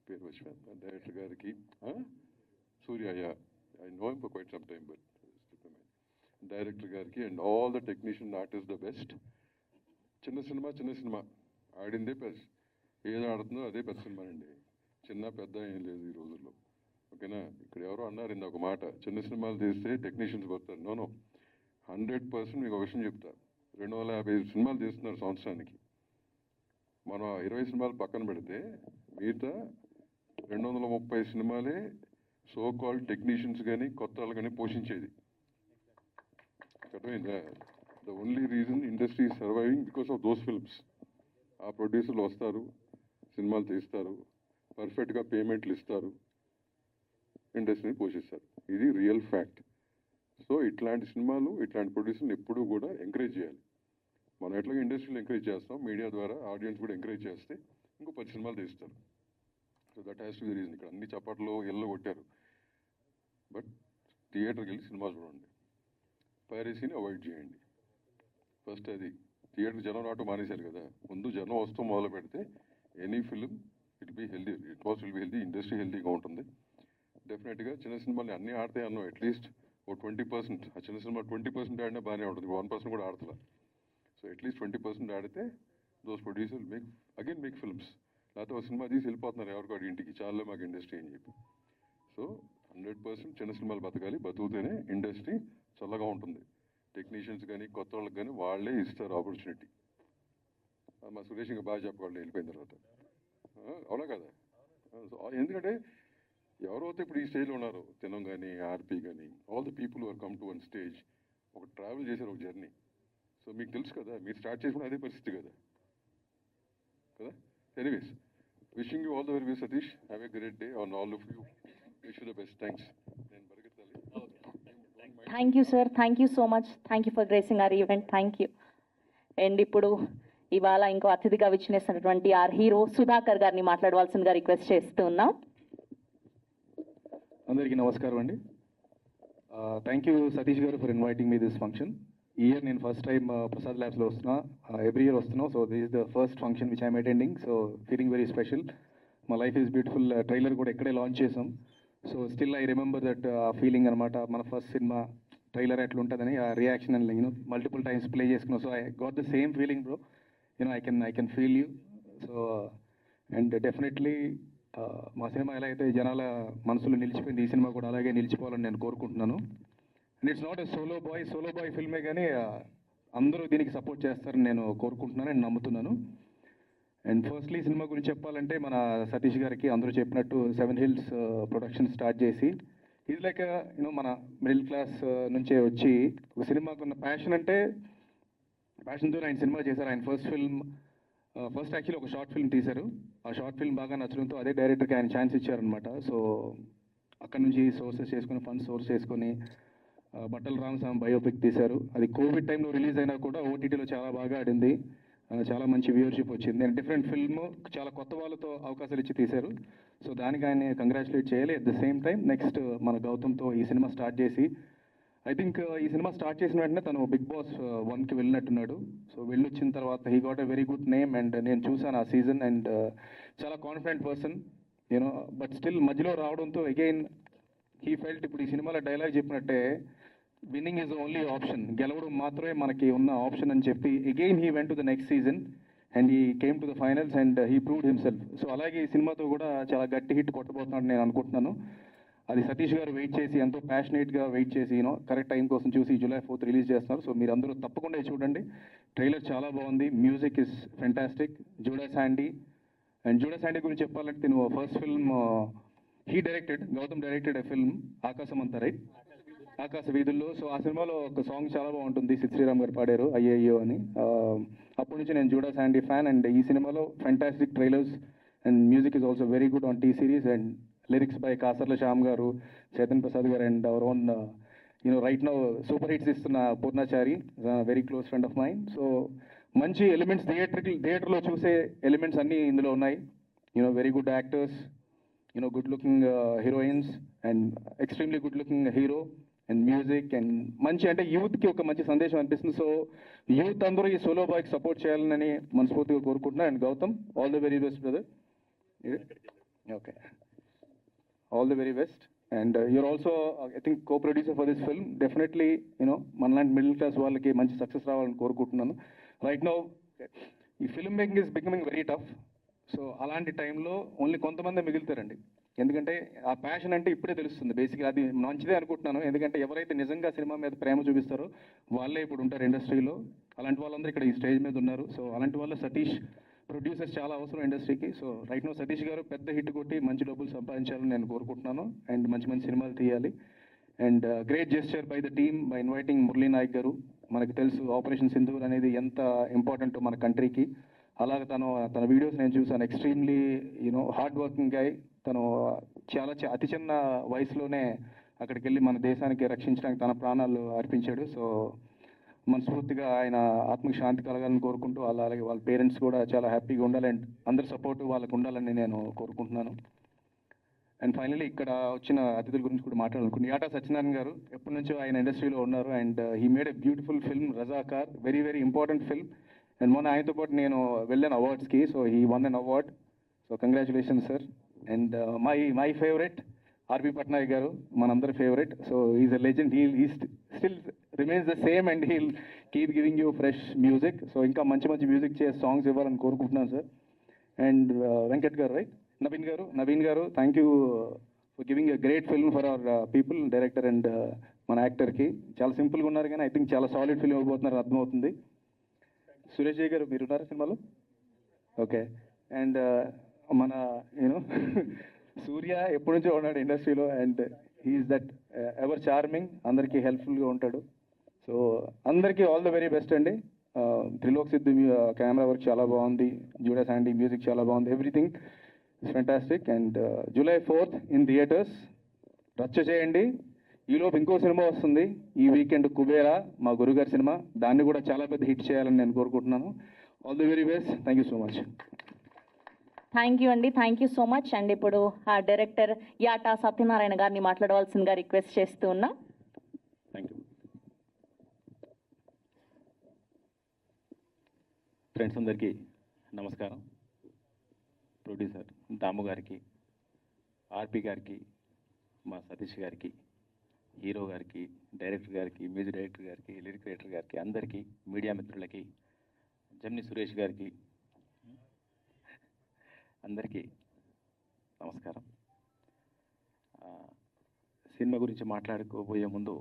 పేరు వచ్చిన డైరెక్టర్ గారికి, Surya, I know him for quite some time but director గారికి and all the technician artist the best. చిన్న సినిమా ఆడిందే పెద్ద, ఏదో ఆడుతుందో అదే పెద్ద సినిమా అండి. చిన్న పెద్ద ఏం లేదు ఈ రోజుల్లో, ఓకేనా. ఇక్కడ ఎవరో అన్నారు ఇంత ఒక మాట, చిన్న సినిమాలు తీస్తే టెక్నీషియన్స్ పోతారు. నో 100% మీకు ఒక విషయం చెప్తా. 250 సినిమాలు తీస్తున్నారు సంవత్సరానికి. మనం 20 సినిమాలు పక్కన పెడితే మిగతా 230 సినిమాలే సో కాల్డ్ టెక్నీషియన్స్ కానీ కొత్త వాళ్ళు కానీ పోషించేది. అర్థమైందా? The only reason industry is surviving because of those films. ఆ ప్రొడ్యూసర్లు వస్తారు, సినిమాలు తీస్తారు, పర్ఫెక్ట్గా పేమెంట్లు ఇస్తారు, ఇండస్ట్రీని పోషిస్తారు. ఇది రియల్ ఫ్యాక్ట్. సో ఇట్లాంటి సినిమాలు, ఇట్లాంటి ప్రొడ్యూసర్ని ఎప్పుడూ కూడా ఎంకరేజ్ చేయాలి. మనం ఎట్లాగో ఇండస్ట్రీలో ఎంకరేజ్ చేస్తాం, మీడియా ద్వారా ఆడియన్స్ కూడా ఎంకరేజ్ చేస్తే ఇంకో 10 సినిమాలు తీస్తారు. So that has to be reason. ఇక్కడ అన్ని చప్పట్లు ఇళ్ళు కొట్టారు, బట్ థియేటర్కి వెళ్ళి సినిమా చూడండి, పైరసీని అవాయిడ్ చేయండి. ఫస్ట్ అది థియేటర్ జనం రావటం మానేశారు కదా, ముందు జనం వస్తూ మొదలు పెడితే any film it be healthy, it was will be healthy, industry హెల్దీగా ఉంటుంది. డెఫినెట్గా చిన్న సినిమాలు అన్నీ ఆడతాయి అన్నాం, అట్లీస్ట్ ఓ 20%, ఆ చిన్న సినిమా 20% ఆడినా బాగానే ఉంటుంది, 1% కూడా ఆడతలా. సో అట్లీస్ట్ 20% ఆడితే దోస్ ప్రొడ్యూసర్ మేక్ ఫిల్మ్స్. లేకపోతే ఒక సినిమా తీసి వెళ్ళిపోతున్నారు ఎవరికాడు ఇంటికి, చాలా మాకు ఇండస్ట్రీ అని చెప్పి. సో 100% చిన్న సినిమాలు బతకాలి, బతుకుతేనే ఇండస్ట్రీ చల్లగా ఉంటుంది. టెక్నీషియన్స్ కానీ కొత్త వాళ్ళకి కానీ వాళ్ళే ఇస్తారు ఆపర్చునిటీ. మా సురేష్ ఇంకా బాగా చెప్పగలరు వెళ్ళిపోయిన తర్వాత, అవునా కదా? ఎందుకంటే ఎవరైతే ఇప్పుడు ఈ స్టేజ్లో ఉన్నారో, తినం కానీ ఆర్పి కానీ, all the people are come to one stage, ఒక ట్రావెల్ చేశారు, ఒక జర్నీ. సో మీకు తెలుసు కదా, మీరు స్టార్ట్ చేసుకున్న అదే పరిస్థితి కదా. Anyways, wishing you all the very best Satish, have a great day on all of you, wish you the best. Thanks. నేను పరిగెత్తాలి. Thank you sir, thank you so much, thank you for gracing are event, thank you. And ఇప్పుడు ఇవాళ ఇంకో అతిథిగా విచ్చేసినటువంటి are hero Sudhakar గారిని మాట్లాడవలసిందిగా request చేస్తూ ఉన్నాం. అందరికీ నమస్కారం అండి. థ్యాంక్ యూ సతీష్ గారు for inviting me this function. ఈ ఇయర్ నేను ఫస్ట్ టైం ప్రసాద్ ల్యాబ్స్లో వస్తున్నా, ఎవ్రీ ఇయర్ వస్తున్నాం. So this is the first function which I'm attending, so feeling very special. మా లైఫ్ ఈజ్ బ్యూటిఫుల్ ట్రైలర్ కూడా ఇక్కడే లాంచ్ చేసాం. So still I remember that feeling అనమాట, మన ఫస్ట్ సినిమా ట్రైలర్ ఎట్లా ఉంటుందని ఆ రియాక్షన్ అని మల్టిపుల్ టైమ్స్ ప్లే చేసుకున్నాం. So I got the same feeling bro, I can feel you. So and definitely మా సినిమా ఎలా అయితే జనాల మనసులో నిలిచిపోయింది, ఈ సినిమా కూడా అలాగే నిలిచిపోవాలని నేను కోరుకుంటున్నాను. And it's not a solo boy ఫిల్మే, కానీ అందరూ దీనికి సపోర్ట్ చేస్తారని నేను కోరుకుంటున్నాను అండ్ నమ్ముతున్నాను. అండ్ ఫస్ట్లీ సినిమా గురించి చెప్పాలంటే మన సతీష్ గారికి అందరూ చెప్పినట్టు 7 Hills ప్రొడక్షన్ స్టార్ట్ చేసి, ఇది లైక్ మన మిడిల్ క్లాస్ నుంచే వచ్చి ఒక సినిమాకు ఉన్న ప్యాషన్తో ఆయన సినిమా చేశారు. ఆయన ఫస్ట్ యాక్చువల్లీ ఒక షార్ట్ ఫిల్మ్ తీశారు. ఆ షార్ట్ ఫిల్మ్ బాగా నచ్చడంతో అదే డైరెక్టర్కి ఆయన ఛాన్స్ ఇచ్చారనమాట. సో అక్కడ నుంచి ఫండ్స్ సోర్స్ చేసుకొని బట్టల రామస్వామి బయోపిక్ తీశారు. అది కోవిడ్ టైంలో రిలీజ్ అయినా కూడా ఓటీటీలో చాలా బాగా ఆడింది, చాలా మంచి వ్యూవర్షిప్ వచ్చింది. అండ్ డిఫరెంట్ ఫిల్మ్, చాలా కొత్త వాళ్ళతో అవకాశాలు ఇచ్చి తీశారు. సో దానికి ఆయన కంగ్రాచులేట్ చేయాలి. At the same time next మన గౌతమ్తో ఈ సినిమా స్టార్ట్ చేసి, ఐ థింక్ ఈ సినిమా స్టార్ట్ చేసిన వెంటనే తను బిగ్ బాస్ 1కి వెళ్ళినట్టున్నాడు. సో వెళ్ళొచ్చిన తర్వాత he got a very good name. And నేను చూసాను ఆ సీజన్, అండ్ చాలా కాన్ఫిడెంట్ పర్సన్ బట్ స్టిల్ మధ్యలో రావడంతో అగైన్ హీ ఫెల్ట్, ఇప్పుడు ఈ సినిమాలో డైలాగ్ చెప్పినట్టే, విన్నింగ్ ఈజ్ ఓన్లీ ఆప్షన్, గెలవడం మాత్రమే మనకి ఉన్న ఆప్షన్ అని చెప్పి again he went to the next season and he came to the finals and he proved himself. So అలాగే ఈ సినిమాతో కూడా చాలా గట్టి హిట్ కొట్టబోతున్నాడు నేను అనుకుంటున్నాను. అది సతీష్ గారు వెయిట్ చేసి, ఎంతో ప్యాషనేట్గా వెయిట్ చేసి కరెక్ట్ టైం కోసం చూసి July 4th రిలీజ్ చేస్తున్నారు. సో మీరు అందరూ తప్పకుండా చూడండి. ట్రైలర్ చాలా బాగుంది, music is fantastic. Judah Sandhy గురించి చెప్పాలంటే నేను first film Gautam directed a film ఆకాశమంతా, రైట్, ఆకాశ వీధుల్లో. సో ఆ సినిమాలో ఒక సాంగ్ చాలా బాగుంటుంది, సిద్ శ్రీరామ్ గారు పాడారు, అయ్యయ్యో అని. అప్పటి నుంచి నేను జూడా శాండీ ఫ్యాన్. అండ్ ఈ సినిమాలో fantastic trailers and music is also very good on T series. And lyrics by Kasarla Shyam గారు, చైతన్ ప్రసాద్ గారు, and our own right now super hits ఇస్తున్న Purnachari, very close friend of mind. So మంచి elements, థియేటర్లో చూసే elements అన్నీ ఇందులో ఉన్నాయి. Very good actors, good looking heroines and extremely good looking hero and music and మంచి, అంటే యూత్కి ఒక మంచి సందేశం అనిపిస్తుంది. సో యూత్ అందరూ ఈ సోలో బాయ్కి సపోర్ట్ చేయాలని మనస్ఫూర్తిగా కోరుకుంటున్నాను. And Gautam, all the very best brother. Okay, all the very best. And you're also I think co-producer for this film. Definitely మనలాంటి మిడిల్ క్లాస్ వాళ్ళకి మంచి సక్సెస్ రావాలని కోరుకుంటున్నాను. రైట్ నౌ ఈ film making is becoming very tough. So అలాంటి టైంలో only కొంతమంది మిగులుతారండి, ఎందుకంటే ఆ ప్యాషన్ అంటే ఇప్పుడే తెలుస్తుంది. బేసిక్గా అది మంచిదే అనుకుంటున్నాను, ఎందుకంటే ఎవరైతే నిజంగా సినిమా మీద ప్రేమ చూపిస్తారో వాళ్ళే ఇప్పుడు ఉంటారు ఇండస్ట్రీలో. అలాంటి వాళ్ళందరూ ఇక్కడ ఈ స్టేజ్ మీద ఉన్నారు. సో అలాంటి వాళ్ళు సతీష్ ప్రొడ్యూసర్స్ చాలా అవసరం ఇండస్ట్రీకి. సో రైట్ నో సతీష్ గారు పెద్ద హిట్ కొట్టి మంచి డబ్బులు సంపాదించాలని నేను కోరుకుంటున్నాను. అండ్ మంచి మంచి సినిమాలు తీయాలి. And great gesture by the team by inviting Murali Nayak garu. మనకు తెలుసు ఆపరేషన్ సింధూర్ అనేది ఎంత ఇంపార్టెంట్ మన కంట్రీకి. అలాగే తన వీడియోస్ నేను చూసాను, ఎక్స్ట్రీమ్లీ హార్డ్ వర్కింగ్ గాయ్. తను చాలా అతి చిన్న వయసులోనే అక్కడికి వెళ్ళి మన దేశానికి రక్షించడానికి తన ప్రాణాలు అర్పించాడు. సో మనస్ఫూర్తిగా ఆయన ఆత్మకి శాంతి కలగాలని కోరుకుంటూ అలాగే వాళ్ళ పేరెంట్స్ కూడా చాలా హ్యాపీగా ఉండాలి అండ్ అందరి సపోర్ట్ వాళ్ళకు ఉండాలని నేను కోరుకుంటున్నాను. అండ్ ఫైనలీ ఇక్కడ వచ్చిన అతిథుల గురించి కూడా మాట్లాడాలనుకుంటున్నాను. యాటా సత్యనారాయణ గారు ఎప్పటి నుంచో ఆయన ఇండస్ట్రీలో ఉన్నారు and he made a beautiful film Razakar, very very important film. And మొన్న ఆయనతో పాటు నేను వెళ్ళాను అవార్డ్స్కి, so he won an award, so congratulations sir. And my favourite RB Patnaik గారు, మనందరి favourite. So is a legend, he still remains the same and he'll keep giving you fresh music. So ఇంకా మంచి మంచి మ్యూజిక్ చేసే songs ఇవ్వాలని కోరుకుంటున్నాను sir. And Venkat గారు, right, Naveen garu thank you for giving a great film for our people, director and మన యాక్టర్కి. చాలా సింపుల్గా ఉన్నారు కానీ ఐ థింక్ చాలా సాలిడ్ ఫిల్మ్ ఇవ్వబోతున్నారు, అర్థమవుతుంది. సురేష్ జయ్ గారు మీరు ఉన్నారా సినిమాలో? ఓకే. అండ్ మన యూనో సూర్య ఎప్పటి నుంచో ఉన్నాడు ఇండస్ట్రీలో and he's that ever charming, అందరికీ హెల్ప్ఫుల్గా ఉంటాడు. సో అందరికీ ఆల్ ద వెరీ బెస్ట్ అండి. త్రిలోక్ సిద్ధు కెమెరా వర్క్ చాలా బాగుంది, జూడా శాండీ మ్యూజిక్ చాలా బాగుంది, everything it's fantastic. And July 4th in theatres రచ్చ చేయండి. ఈలోపు ఇంకో సినిమా వస్తుంది ఈ వీకెండ్, కుబేరా, మా గురుగారి సినిమా. దాన్ని కూడా చాలా పెద్ద హిట్ చేయాలని నేను కోరుకుంటున్నాను. All the very best, thank you so much. Thank you అండి, thank you so much. And ఇప్పుడు ఆ డైరెక్టర్ యాటా సత్యనారాయణ గారిని మాట్లాడవలసిందిగా రిక్వెస్ట్ చేస్తూ ఉన్నా. Thank you. ఫ్రెండ్స్ అందరికీ నమస్కారం. ప్రొడ్యూసర్ దాము గారికి, ఆర్పి గారికి, మా సతీష్ గారికి, హీరో గారికి, డైరెక్టర్ గారికి, మ్యూజిక్ డైరెక్టర్ గారికి, లిరిక్ రైటర్ గారికి, అందరికీ, మీడియా మిత్రులకి, జమ్ని సురేష్ గారికి, అందరికీ నమస్కారం. సినిమా గురించి మాట్లాడుకోబోయే ముందు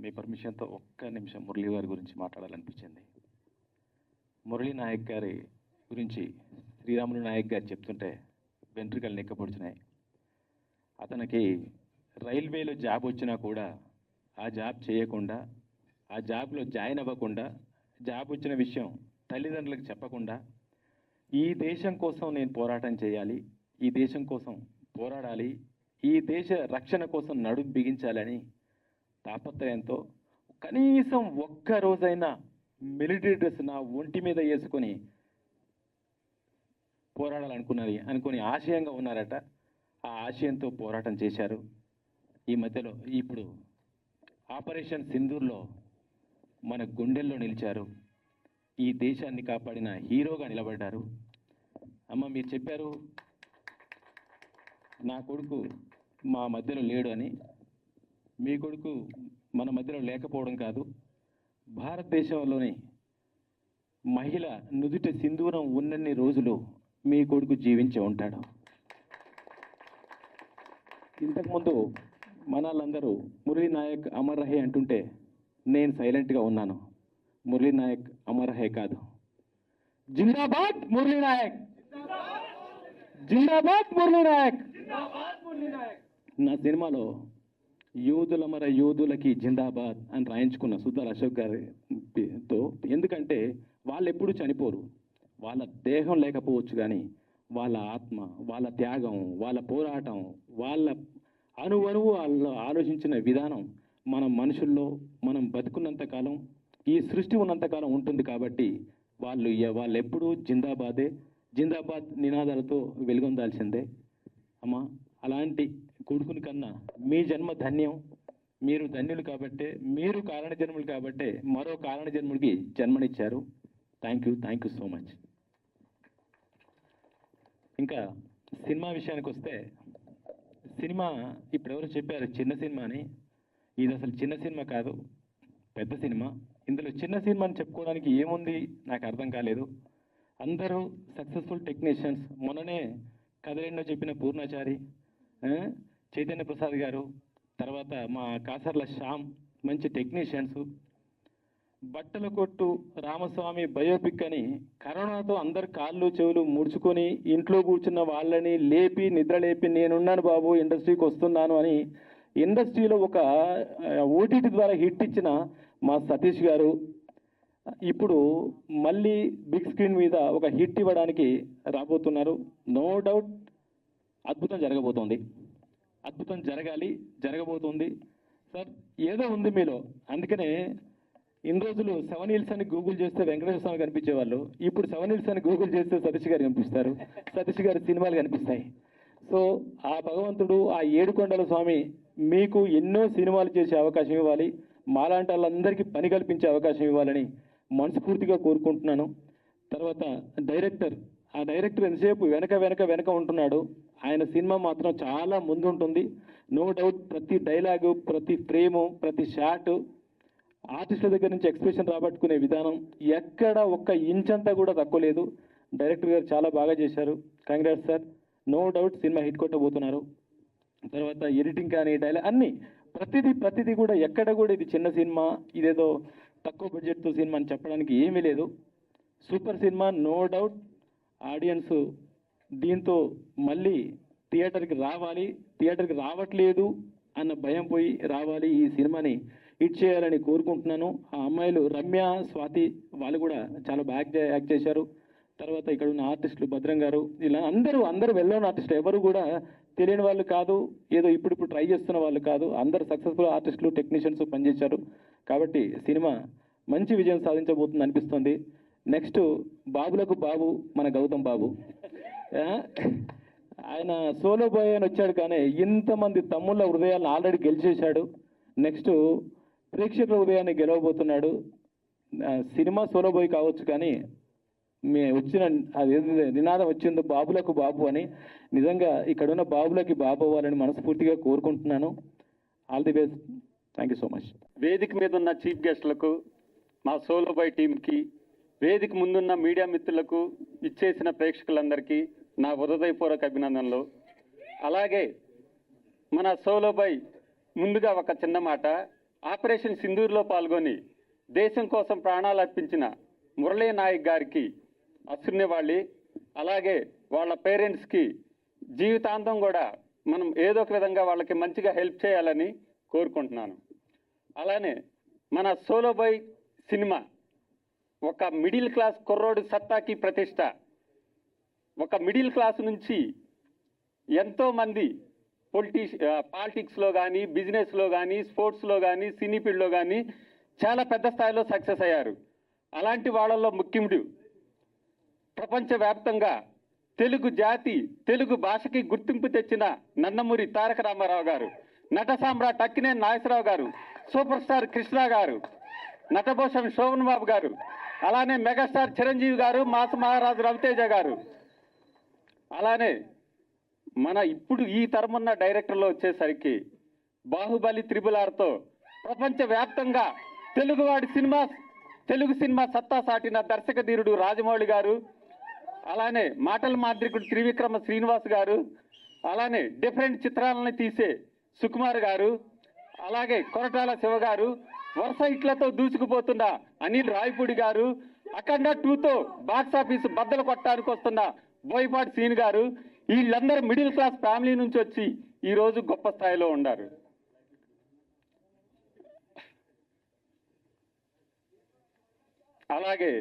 మీ పర్మిషన్తో ఒక్క నిమిషం మురళీ గారి గురించి మాట్లాడాలనిపించింది. మురళీ నాయక్ గారి గురించి శ్రీరాములు నాయక్ గారు చెప్తుంటే వెంట్రుకలు నిక్కపొడిచినాయి. అతనికి రైల్వేలో జాబ్ వచ్చినా కూడా ఆ జాబ్ చేయకుండా, ఆ జాబ్లో జాయిన్ అవ్వకుండా, జాబ్ వచ్చిన విషయం తల్లిదండ్రులకు చెప్పకుండా, ఈ దేశం కోసం నేను పోరాటం చేయాలి, ఈ దేశం కోసం పోరాడాలి, ఈ దేశ రక్షణ కోసం నడుం బిగించాలని తాపత్రయంతో కనీసం ఒక్క రోజైనా మిలిటరీ డ్రెస్ నా ఒంటి మీద వేసుకొని పోరాడాలనుకుని ఆశయంగా ఉన్నారట. ఆ ఆశయంతో పోరాటం చేశారు. ఈ మధ్యలో ఇప్పుడు ఆపరేషన్ సింధూర్లో మన గుండెల్లో నిలిచారు. ఈ దేశాన్ని కాపాడిన హీరోగా నిలబడ్డారు. అమ్మ మీరు చెప్పారు నా కొడుకు మా మధ్యలో లేడు అని. మీ కొడుకు మన మధ్యలో లేకపోవడం కాదు, భారతదేశంలోని మహిళ నుదుట సింధూరం ఉన్నన్ని రోజులు మీ కొడుకు జీవించి ఉంటాడు. ఇంతకుముందు మనాళ్ళందరూ మురళీ నాయక్ అమర్ రహే అంటుంటే నేను సైలెంట్గా ఉన్నాను. మురళీ నాయక్ అమర్ రహే కాదు, జిందాబాద్ మురళీ నాయక్, జిందాబాద్ మురళీ నాయక్. నా సినిమాలో యోధులమర యోధులకి జిందాబాద్ అని రాయించుకున్న సుధార్ అశోక్ గారితో. ఎందుకంటే వాళ్ళు ఎప్పుడూ చనిపోరు, వాళ్ళ దేహం లేకపోవచ్చు కానీ వాళ్ళ ఆత్మ, వాళ్ళ త్యాగం, వాళ్ళ పోరాటం, వాళ్ళ అణువణువు వాళ్ళు ఆలోచించిన విధానం మనం మనుషుల్లో మనం బతుకున్నంతకాలం, ఈ సృష్టి ఉన్నంతకాలం ఉంటుంది. కాబట్టి వాళ్ళు ఎప్పుడూ జిందాబాదే, జిందాబాద్ నినాదాలతో వెలుగొందాల్సిందే. అమ్మా అలాంటి కొడుకుని కన్నా మీ జన్మ ధన్యం. మీరు ధన్యులు కాబట్టే, మీరు కారణ జన్ములు కాబట్టే మరో కారణ జన్ముడికి జన్మనిచ్చారు. Thank you so much. ఇంకా సినిమా విషయానికి వస్తే, సినిమా ఇప్పుడు ఎవరు చెప్పారు చిన్న సినిమా అని. ఇది అసలు చిన్న సినిమా కాదు, పెద్ద సినిమా. ఇందులో చిన్న సినిమా అని చెప్పుకోవడానికి ఏముంది నాకు అర్థం కాలేదు. అందరూ సక్సెస్ఫుల్ టెక్నీషియన్స్. మొన్ననే కథలెన్నో చెప్పిన పూర్ణాచారి, చైతన్య ప్రసాద్ గారు, తర్వాత మా కాసర్ల శ్యామ్ మంచి టెక్నీషియన్స్. బట్టల కొట్టు రామస్వామి బయోపిక్ అని కరోనాతో అందరు కాళ్ళు చెవులు ముడుచుకొని ఇంట్లో కూర్చున్న వాళ్ళని లేపి నిద్రలేపి నేనున్నాను బాబు ఇండస్ట్రీకి వస్తున్నాను అని ఇండస్ట్రీలో ఒక ఓటీటీ ద్వారా హిట్ ఇచ్చిన మా సతీష్ గారు ఇప్పుడు మళ్ళీ బిగ్ స్క్రీన్ మీద ఒక హిట్ ఇవ్వడానికి రాబోతున్నారు. నో డౌట్ అద్భుతం జరగబోతోంది, అద్భుతం జరగాలి, జరగబోతుంది. సార్ ఏదో ఉంది మీలో, అందుకనే ఇన్ని రోజులు సెవెన్ హిల్స్ అని గూగుల్ చేస్తే వెంకటేశ్వర స్వామి కనిపించేవాళ్ళు, ఇప్పుడు సెవెన్ హిల్స్ అని గూగుల్ చేస్తే సతీష్ గారు కనిపిస్తారు, సతీష్ గారి సినిమాలు కనిపిస్తాయి. సో ఆ భగవంతుడు, ఆ ఏడుకొండల స్వామి మీకు ఎన్నో సినిమాలు చేసే అవకాశం ఇవ్వాలి, మాలాంటి వాళ్ళందరికీ పని కల్పించే అవకాశం ఇవ్వాలని మనస్ఫూర్తిగా కోరుకుంటున్నాను. తర్వాత డైరెక్టర్, ఆ డైరెక్టర్ ఎంతసేపు వెనక ఉంటున్నాడు, ఆయన సినిమా మాత్రం చాలా ముందు ఉంటుంది. నో డౌట్ ప్రతి డైలాగు, ప్రతి ఫ్రేము, ప్రతి షాటు ఆర్టిస్టుల దగ్గర నుంచి ఎక్స్ప్రెషన్ రాబట్టుకునే విధానం ఎక్కడ ఒక్క ఇంచంతా కూడా తక్కువ లేదు. డైరెక్టర్ గారు చాలా బాగా చేశారు. Congrats sir. నో డౌట్ సినిమా హిట్ కొట్టబోతున్నారు. తర్వాత ఎడిటింగ్ కానీ డైలాగ్ అన్నీ ప్రతిదీ కూడా ఎక్కడ కూడా ఇది చిన్న సినిమా, ఇదేదో తక్కువ బడ్జెట్తో సినిమా అని చెప్పడానికి ఏమీ లేదు. సూపర్ సినిమా, నో డౌట్. ఆడియన్స్ దీంతో మళ్ళీ థియేటర్కి రావట్లేదు అన్న భయం పోయి రావాలి, ఈ సినిమాని హిట్ చేయాలని కోరుకుంటున్నాను. ఆ అమ్మాయిలు రమ్య, స్వాతి వాళ్ళు కూడా చాలా బాగా యాక్ట్ చేశారు. తర్వాత ఇక్కడ ఉన్న ఆర్టిస్టులు భద్రం గారు, ఇలా అందరూ వెళ్ళని ఆర్టిస్టులు, ఎవరు కూడా తెలియని వాళ్ళు కాదు, ఏదో ఇప్పుడు ట్రై చేస్తున్న వాళ్ళు కాదు, అందరు సక్సెస్ఫుల్ ఆర్టిస్టులు, టెక్నీషియన్స్ పనిచేశారు. కాబట్టి సినిమా మంచి విజయం సాధించబోతుంది అనిపిస్తుంది. నెక్స్ట్ బాబులకు బాబు మన గౌతమ్ బాబు, ఆయన సోలో బాయ్ అని వచ్చాడు కానీ ఇంతమంది తమ్ముళ్ళ హృదయాలను ఆల్రెడీ గెలిచేశాడు. నెక్స్ట్ ప్రేక్షకుల హృదయాన్ని గెలవబోతున్నాడు. సినిమా సోలో బాయ్ కావచ్చు కానీ వచ్చిన అది నినాదం వచ్చిందో బాబులకు బాబు అని, నిజంగా ఇక్కడున్న బాబులకి బాబు అవ్వాలని మనస్ఫూర్తిగా కోరుకుంటున్నాను. All the best. Thank you so much. వేదిక మీద ఉన్న చీఫ్ గెస్టులకు, మా సోలో బాయ్ టీంకి, వేదిక ముందున్న మీడియా మిత్రులకు, ఇచ్చేసిన ప్రేక్షకులందరికీ నా హృదయపూర్వక అభినందనలు. అలాగే మన సోలో బాయ్ ముందుగా ఒక చిన్న మాట. ఆపరేషన్ సింధూర్లో పాల్గొని దేశం కోసం ప్రాణాలు అర్పించిన మురళీ నాయక్ గారికి అశ్రునివ్వాలి. అలాగే వాళ్ళ పేరెంట్స్కి జీవితాంతం కూడా మనం ఏదో ఒక విధంగా వాళ్ళకి మంచిగా హెల్ప్ చేయాలని కోరుకుంటున్నాను. అలానే మన సోలో బాయ్ సినిమా ఒక మిడిల్ క్లాస్ కుర్రోడు సత్తాకి ప్రతిష్ట. ఒక మిడిల్ క్లాస్ నుంచి ఎంతోమంది పాలిటిక్స్లో కానీ, బిజినెస్లో కానీ, స్పోర్ట్స్లో కానీ, సినీ ఫీల్డ్లో కానీ చాలా పెద్ద స్థాయిలో సక్సెస్ అయ్యారు. అలాంటి వాళ్ళల్లో ముఖ్యుడు ప్రపంచవ్యాప్తంగా తెలుగు జాతి, తెలుగు భాషకి గుర్తింపు తెచ్చిన నందమూరి తారక రామారావు గారు, నట సామ్రాట్ అక్కినేని నాగేశ్వరరావు గారు, సూపర్ స్టార్ కృష్ణ గారు, నటభూషణ్ శోభన్ బాబు గారు, అలానే మెగాస్టార్ చిరంజీవి గారు, మాస మహారాజు రవితేజ గారు, అలానే మన ఇప్పుడు ఈ తరమున్న డైరెక్టర్లో వచ్చేసరికి బాహుబలి త్రిబుల్-ఆర్తో ప్రపంచవ్యాప్తంగా తెలుగు సినిమా సత్తా సాటిన దర్శక ధీరుడు రాజమౌళి గారు, అలానే మాటల మాంత్రికుడు త్రివిక్రమ శ్రీనివాస్ గారు, అలానే డిఫరెంట్ చిత్రాలను తీసే సుకుమార్ గారు, అలాగే కొరటాల శివ గారు, వరుస హిట్లతో దూసుకుపోతున్న అనిల్ రాయపూడి గారు, అఖండ 2తో బాక్సాఫీస్ బద్దలు కొట్టడానికి వస్తున్న బోయపాటి సీన్ గారు, వీళ్ళందరూ మిడిల్ క్లాస్ ఫ్యామిలీ నుంచి వచ్చి ఈరోజు గొప్ప స్థాయిలో ఉన్నారు. అలాగే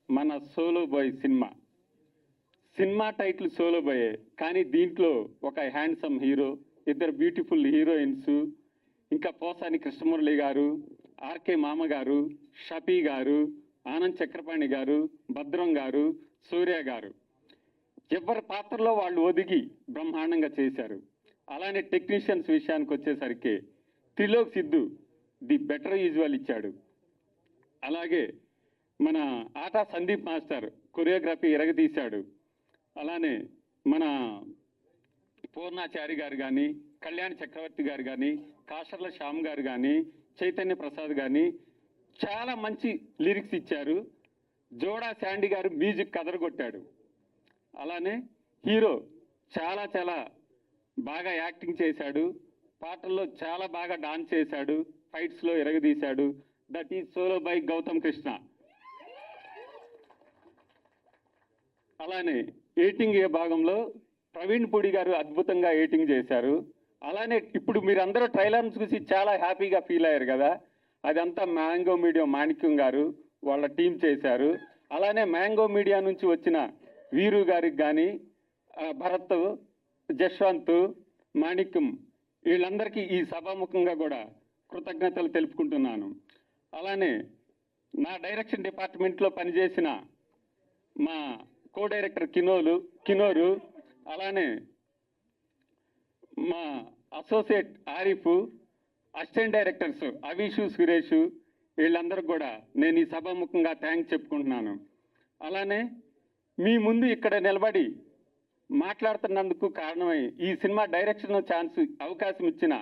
మన సోలో బాయ్ సినిమా టైటిల్ సోలో బాయ్, కానీ దీంట్లో ఒక హ్యాండ్సమ్ హీరో, ఇద్దరు బ్యూటిఫుల్ హీరోయిన్స్, ఇంకా పోసాని కృష్ణమురళి గారు, ఆర్కే మామ గారు, షఫీ గారు, ఆనంద్ చక్రపాణి గారు, భద్రం గారు, సూర్య గారు, ఎవరి పాత్రలో వాళ్ళు ఒదిగి బ్రహ్మాండంగా చేశారు. అలానే టెక్నీషియన్స్ విషయానికి వచ్చేసరికి Trilok Siddhu the better usual ఇచ్చాడు. అలాగే మన ఆటా సందీప్ మాస్టర్ కొరియోగ్రఫీ ఎరగతీశాడు. అలానే మన పూర్ణాచారి గారు కానీ, కళ్యాణ్ చక్రవర్తి గారు కానీ, కాషర్ల శ్యామ్ గారు కానీ, చైతన్య ప్రసాద్ కానీ చాలా మంచి లిరిక్స్ ఇచ్చారు. జోడా శాండీ గారు మ్యూజిక్ కదరగొట్టాడు. అలానే హీరో చాలా బాగా యాక్టింగ్ చేశాడు, పాటల్లో చాలా బాగా డాన్స్ చేశాడు, ఫైట్స్లో ఎరగదీశాడు. That is solo by Gautam Krishna. అలానే ఎడిటింగ్ భాగంలో ప్రవీణ్ పూడి గారు అద్భుతంగా ఎడిటింగ్ చేశారు. అలానే ఇప్పుడు మీరందరూ ట్రైలర్ని చూసి చాలా హ్యాపీగా ఫీల్ అయ్యారు కదా, అదంతా మ్యాంగో మీడియా మాణిక్యం గారు వాళ్ళ టీం చేశారు. అలానే మ్యాంగో మీడియా నుంచి వచ్చిన వీరు గారికి కానీ, భరత్, జశ్వంత్, మాణిక్యం, వీళ్ళందరికీ ఈ సభాముఖంగా కూడా కృతజ్ఞతలు తెలుపుకుంటున్నాను. అలానే నా డైరెక్షన్ డిపార్ట్మెంట్లో పనిచేసిన మా కో డైరెక్టర్ కినోరు, అలానే మా అసోసియేట్ ఆరిఫ్, అసిస్టెంట్ డైరెక్టర్స్ అవీషు, సురేష్, వీళ్ళందరికీ కూడా నేను ఈ సభాముఖంగా థ్యాంక్స్ చెప్పుకుంటున్నాను. అలానే మీ ముందు ఇక్కడ నిలబడి మాట్లాడుతున్నందుకు కారణమై ఈ సినిమా డైరెక్షన్ అవకాశం ఇచ్చిన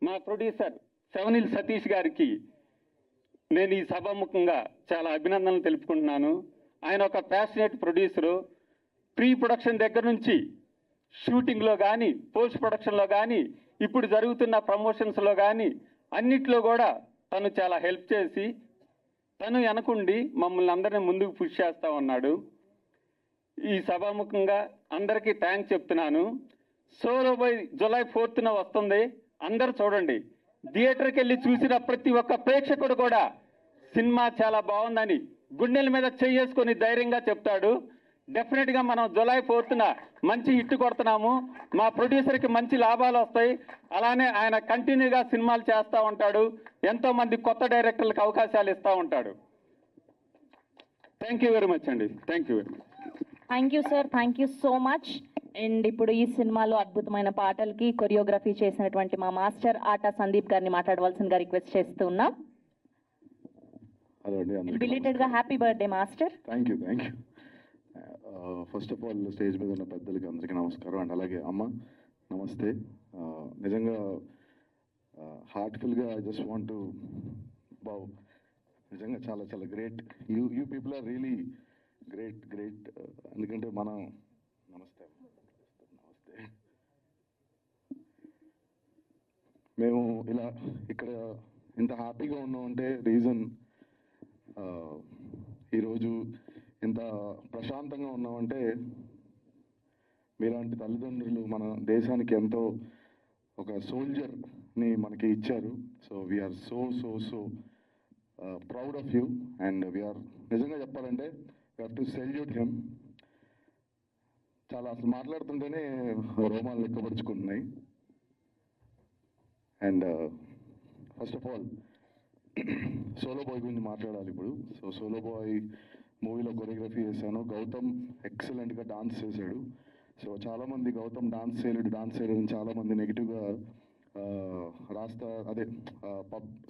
మా ప్రొడ్యూసర్ సెవెనిల్ సతీష్ గారికి నేను ఈ సభాముఖంగా చాలా అభినందనలు తెలుపుకుంటున్నాను. ఆయన ఒక ప్యాషనేట్ ప్రొడ్యూసరు. ప్రీ ప్రొడక్షన్ దగ్గర నుంచి షూటింగ్లో కానీ, పోస్ట్ ప్రొడక్షన్లో కానీ, ఇప్పుడు జరుగుతున్న ప్రమోషన్స్లో కానీ అన్నిట్లో కూడా తను చాలా హెల్ప్ చేసి తను వెనకుండి మమ్మల్ని అందరినీ ముందుకు పుష్ చేస్తూ ఉన్నాడు. ఈ సభాముఖంగా అందరికీ థ్యాంక్స్ చెప్తున్నాను. సోలో బాయ్ జూలై 4న వస్తుంది, అందరూ చూడండి. థియేటర్కి వెళ్ళి చూసిన ప్రతి ఒక్క ప్రేక్షకుడు కూడా సినిమా చాలా బాగుందని గుండెల మీద చేసుకొని ధైర్యంగా చెప్తాడు. డెఫినెట్గా మనం జూలై 4న మంచి హిట్ కొడుతున్నాము. మా ప్రొడ్యూసర్కి మంచి లాభాలు వస్తాయి. అలానే ఆయన కంటిన్యూగా సినిమాలు చేస్తూ ఉంటాడు. ఎంతోమంది కొత్త డైరెక్టర్లకు అవకాశాలు ఇస్తూ ఉంటాడు. థ్యాంక్ యూ వెరీ మచ్ అండి. Thank you very much. Thank you sir, thank you so much. And ఇప్పుడు ఈ సినిమాలో అద్భుతమైన పాటలకి కొరియోగ్రఫీ చేసినటువంటి మా మాస్టర్ ఆటా సందీప్ గారిని మాట్లాడవలసిందిగా రిక్వెస్ట్ చేస్తూ ఉన్నాం. హలో అండి, బిలేటెడ్గా happy birthday master. Thank you. First of all stage మీద ఉన్న పెద్దలకి అందరికీ నమస్కారం. అండ్ అలాగే అమ్మ నమస్తే. నిజంగా హార్ట్ఫుల్గా ఐ జస్ట్ వాంట్ టు నిజంగా చాలా చాలా great. You people are really great. ఎందుకంటే మనం నమస్తే మేము ఇలా ఇక్కడ ఇంత హ్యాపీగా ఉన్నామంటే రీజన్ ఈరోజు ఇంత ప్రశాంతంగా ఉన్నామంటే మీలాంటి తల్లిదండ్రులు మన దేశానికి ఎంతో ఒక సోల్జర్ని మనకి ఇచ్చారు. So we're so proud of you. And we're నిజంగా చెప్పాలంటే we have to salute him. చాలా అసలు మాట్లాడుతుంటేనే రోమాలు లెక్కపరుచుకుంటున్నాయి. And first of all solo boy గురించి మాట్లాడాలి ఇప్పుడు. సో సోలో బాయ్ మూవీలో కొరియోగ్రఫీ చేశాను. గౌతమ్ ఎక్సలెంట్గా డాన్స్ చేశాడు. సో చాలామంది గౌతమ్ డాన్స్ చేయలేడు అని చాలామంది నెగిటివ్గా